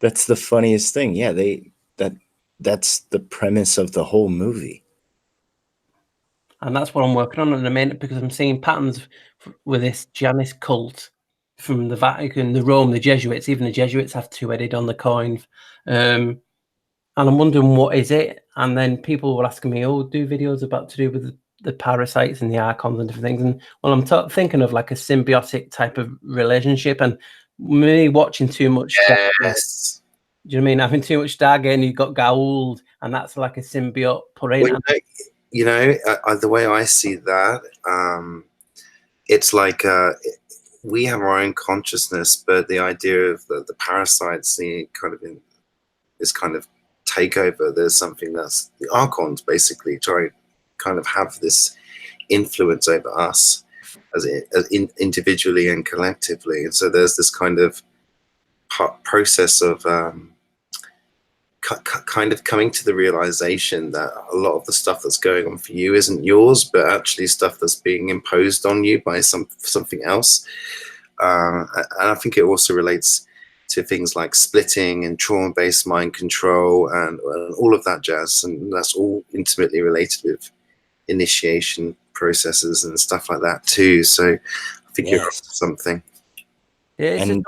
S6: That's the funniest thing. Yeah, that's the premise of the whole movie.
S4: And that's what I'm working on in a minute, because I'm seeing patterns with this Janus cult from the Vatican, the Rome, the Jesuits. Even the Jesuits have two-headed on the coin. And I'm wondering, what is it? And then people were asking me, do videos about to do with the parasites and the archons and different things. And well, I'm thinking of like a symbiotic type of relationship, and me watching too much.
S5: Yes.
S4: Do you know what I mean? Having too much Stargate, and you've got Goa'uld, and that's like a symbiote put in.
S5: you know, the way I see that, it's like we have our own consciousness, but the idea of the parasites, the kind of this kind of takeover. There's something that's the archons basically try kind of have this influence over us as individually and collectively, and so there's this kind of process of kind of coming to the realization that a lot of the stuff that's going on for you isn't yours, but actually stuff that's being imposed on you by something else. And I think it also relates to things like splitting and trauma-based mind control and all of that jazz, and that's all intimately related with initiation processes and stuff like that too. So I think you're up to something.
S4: Yeah,
S6: And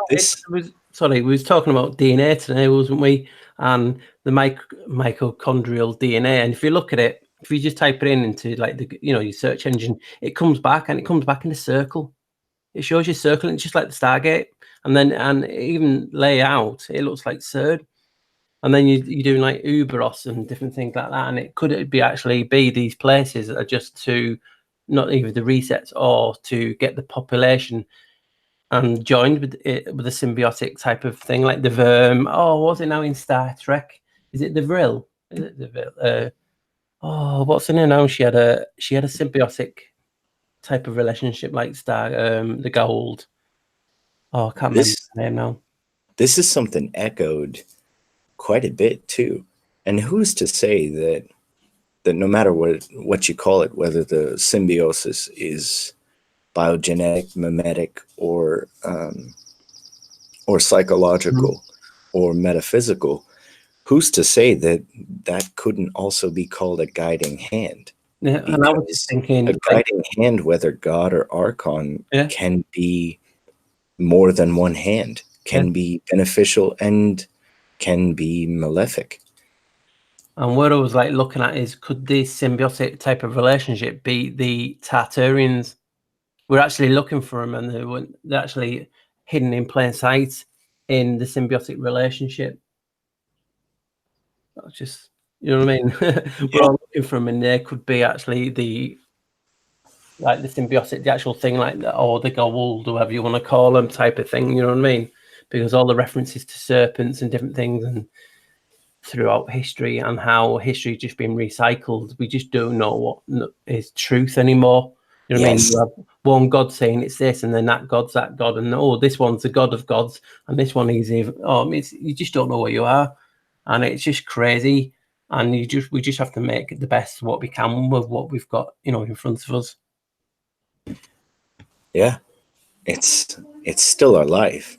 S4: we was talking about DNA today, wasn't we? And the mitochondrial DNA. And if you look at it, if you just type it into like your search engine, it comes back and it comes back in a circle. It shows you a circle, and it's just like the Stargate. And even layout, it looks like CERN. And then you're doing like Uberos and different things like that. And it could be these places that are just to not either the resets or to get the population and joined with a symbiotic type of thing, like the Verm. Oh, what's it now in Star Trek? Is it the Vril? Is it the Vril? What's her name now? She had a symbiotic type of relationship, like the Gold. Oh, I can't remember her name now.
S6: This is something echoed quite a bit too. And who's to say that no matter what you call it, whether the symbiosis is biogenetic, mimetic, or psychological, or metaphysical, who's to say that couldn't also be called a guiding hand?
S4: Yeah, and I was just thinking,
S6: a guiding hand, whether God or Archon, can be more than one hand, can be beneficial and can be malefic.
S4: And what I was like looking at is, could this symbiotic type of relationship be the Tartarians? We're actually looking for them, and they're actually hidden in plain sight in the symbiotic relationship. That's just, you know what I mean? We're all looking for them, and they could be actually the symbiotic, the actual thing, like or the gold, or whatever you want to call them, type of thing. You know what I mean? Because all the references to serpents and different things, and throughout history, and how history just been recycled, we just don't know what is truth anymore. You know what I mean? You have one God saying it's this, and then that God's that God, and this one's the God of gods, and this one is even. You just don't know where you are, and it's just crazy. And we just have to make the best of what we can with what we've got, in front of us.
S6: Yeah, it's still our life.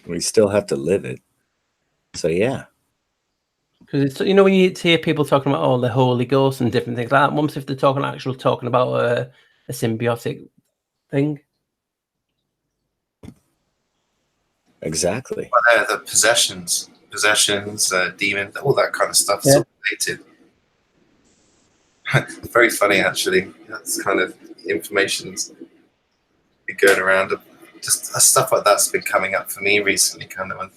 S6: We still have to live it. So yeah.
S4: Because it's, when you hear people talking about the Holy Ghost and different things like that, once if they're talking about a symbiotic thing.
S5: Exactly. Well, the possessions, demons, all that kind of stuff is all related. Very funny, actually. That's kind of information's been going around. Just stuff like that's been coming up for me recently, kind of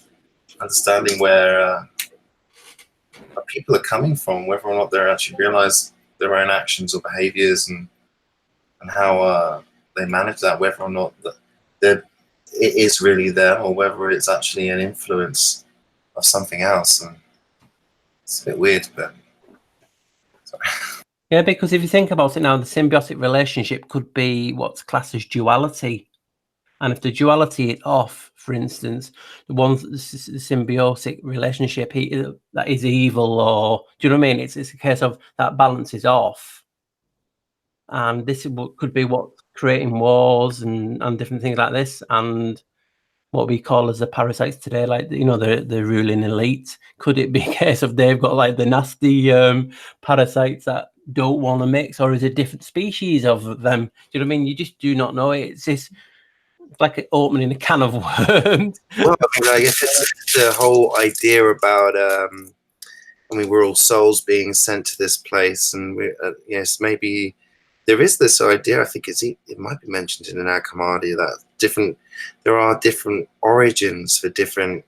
S5: understanding where people are coming from, whether or not they actually realize their own actions or behaviors, and how they manage that, whether or not it is really them, or whether it's actually an influence of something else. And it's a bit weird, but sorry.
S4: Yeah, because if you think about it now, the symbiotic relationship could be what's classed as duality. And if the duality is off, for instance, the symbiotic relationship that is evil, or do you know what I mean? It's a case of that balance is off, and this could be what's creating wars and different things like this, and what we call as the parasites today, like the ruling elite. Could it be a case of they've got like the nasty parasites that don't want to mix, or is it different species of them? Do you know what I mean? You just do not know. It's like opening a can of worms.
S5: Well, I mean, I guess it's the whole idea about, we're all souls being sent to this place, and yes, maybe there is this idea. I think it might be mentioned in an Akamadi that there are different origins for different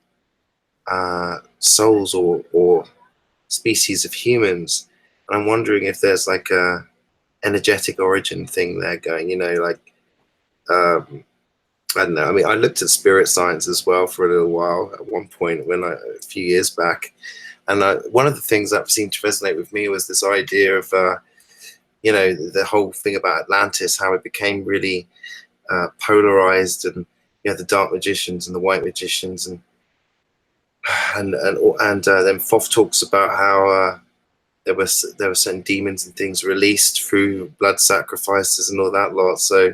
S5: souls or species of humans. And I'm wondering if there's like a energetic origin thing there going, you know, like, I don't know. I mean, I looked at spirit science as well for a little while at one point a few years back. And one of the things that seemed to resonate with me was this idea of, you know, the whole thing about Atlantis, how it became really polarized, and you know, the dark magicians and the white magicians, and then Thoth talks about how there were certain demons and things released through blood sacrifices and all that lot. So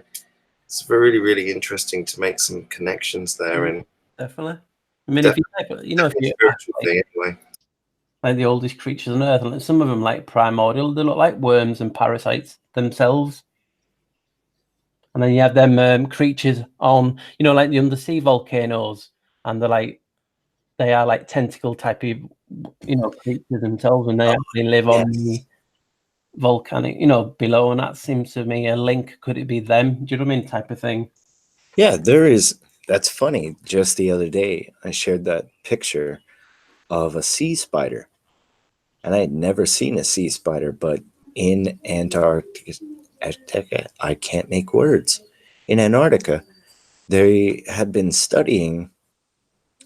S5: it's really, really interesting to make some connections there. And
S4: definitely. I mean, if you
S5: spiritual thing anyway.
S4: Like the oldest creatures on Earth, and some of them like primordial, they look like worms and parasites themselves. And then you have them creatures on, you know, like the undersea volcanoes, and they are like tentacle type of, you know, creatures themselves, and they actually live on the volcanic, you know, below. And that seems to me a link. Could it be them? Do you know what I mean? Type of thing.
S6: Yeah, there is. That's funny. Just the other day, I shared that picture of a sea spider, and I had never seen a sea spider, but in Antarctica, I can't make words. In Antarctica, they had been studying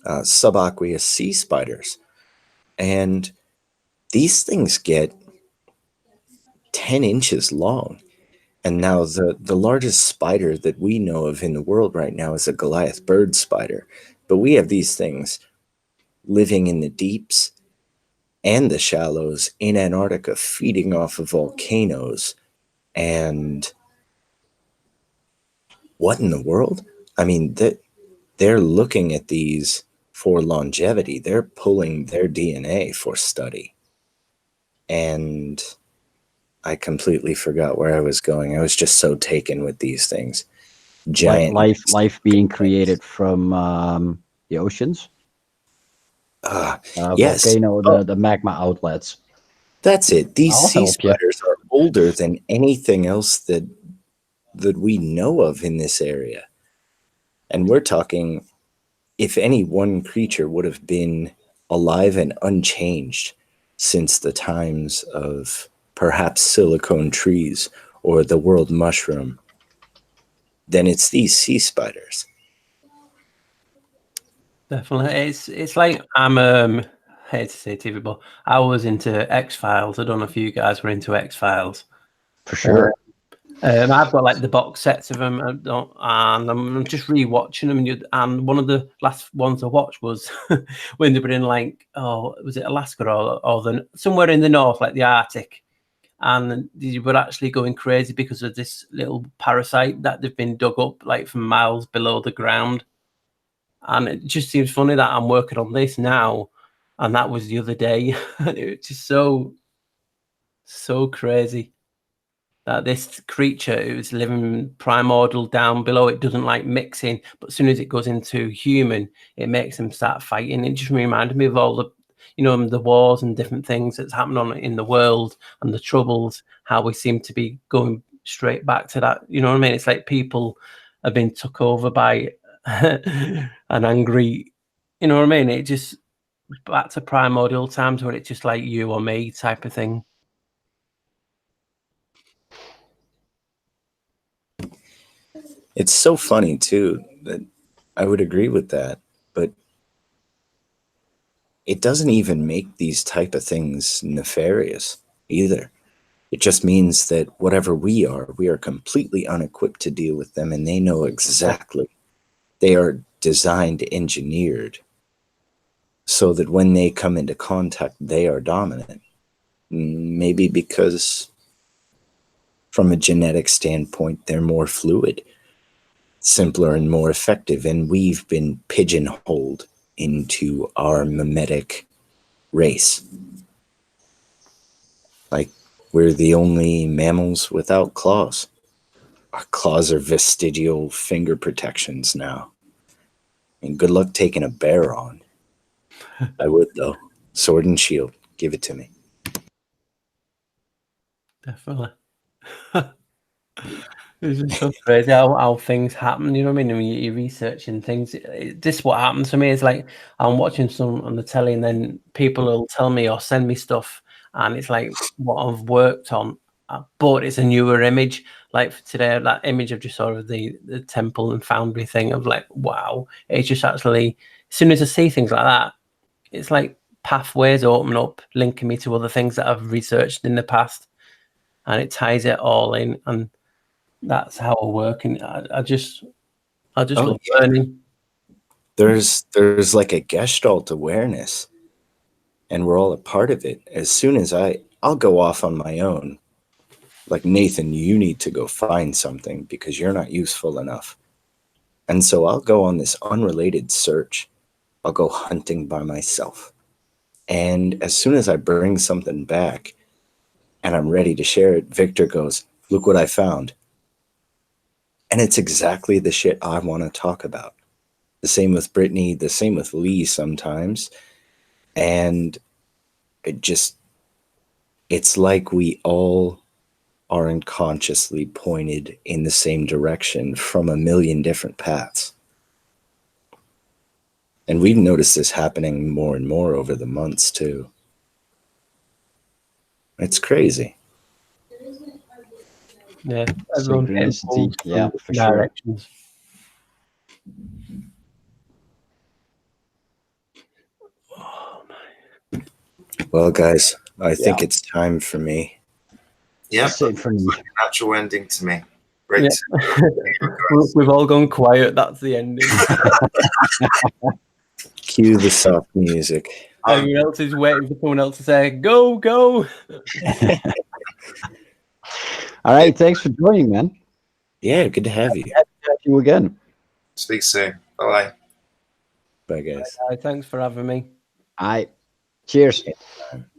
S6: subaqueous sea spiders, and these things get 10 inches long. And now the largest spider that we know of in the world right now is a Goliath bird spider. But we have these things living in the deeps and the shallows in Antarctica, feeding off of volcanoes. And what in the world? I mean, they're looking at these for longevity. They're pulling their DNA for study. And I completely forgot where I was going. I was just so taken with these things. Giant
S3: life being created from the oceans.
S6: Yes,
S3: volcano, the magma outlets.
S6: That's it. These sea spiders are older than anything else that we know of in this area. And we're talking, if any one creature would have been alive and unchanged since the times of perhaps silicone trees or the world mushroom, then it's these sea spiders.
S4: Definitely. It's like I'm I hate to say TV, but I was into X-Files. I don't know if you guys were into X-Files.
S3: For sure.
S4: I've got like the box sets of them, and I'm just rewatching them. And one of the last ones I watched was when they were in like, was it Alaska or somewhere in the north, like the Arctic, and they were actually going crazy because of this little parasite that they've been dug up like from miles below the ground. And it just seems funny that I'm working on this now, and that was the other day. It's just so crazy that this creature, it was living primordial down below, it doesn't like mixing, but as soon as it goes into human, it makes them start fighting. It just reminded me of all the, you know, the wars and different things that's happening in the world and the troubles, how we seem to be going straight back to that. You know what I mean? It's like people have been took over by an angry, you know what I mean? It just back to primordial times where it's just like you or me type of thing.
S6: It's so funny too that I would agree with that, but it doesn't even make these type of things nefarious either. It just means that whatever we are completely unequipped to deal with them, and they know exactly. They are designed, engineered, so that when they come into contact, they are dominant. Maybe because from a genetic standpoint, they're more fluid, simpler and more effective, and we've been pigeonholed into our mimetic race. Like, we're the only mammals without claws. Our claws are vestigial finger protections now. And good luck taking a bear on. I would, though. Sword and shield. Give it to me.
S4: Definitely. It's just so crazy how things happen. You know what I mean? When you're researching things, this what happens to me is like I'm watching some on the telly, and then people will tell me or send me stuff, and it's like what I've worked on, but it's a newer image. Like for today, that image of just sort of the temple and foundry thing of like, wow, it's just actually, as soon as I see things like that, it's like pathways open up, linking me to other things that I've researched in the past, and it ties it all in, and that's how I work. And I just love learning.
S6: There's like a Gestalt awareness, and we're all a part of it. As soon as I'll go off on my own, like, Nathan, you need to go find something because you're not useful enough. And so I'll go on this unrelated search. I'll go hunting by myself. And as soon as I bring something back and I'm ready to share it, Victor goes, look what I found. And it's exactly the shit I want to talk about. The same with Brittany, the same with Lee sometimes. And it's like we all are unconsciously pointed in the same direction from a million different paths. And we've noticed this happening more and more over the months too. It's crazy.
S4: Yeah,
S3: synchronicity. Yeah, for sure.
S6: Well, guys, I think it's time for me.
S5: Yeah,
S3: same for me.
S5: Natural ending to me. Great.
S4: Yeah. We've all gone quiet. That's the ending.
S6: Cue the soft music.
S4: Everyone else is waiting for someone else to say, go, go.
S3: All right. Thanks for joining, man.
S6: Yeah, good to have you.
S3: Have you again.
S5: Speak soon. Bye.
S6: Bye, guys.
S4: Thanks for having me.
S3: All right. Cheers.
S6: Anytime.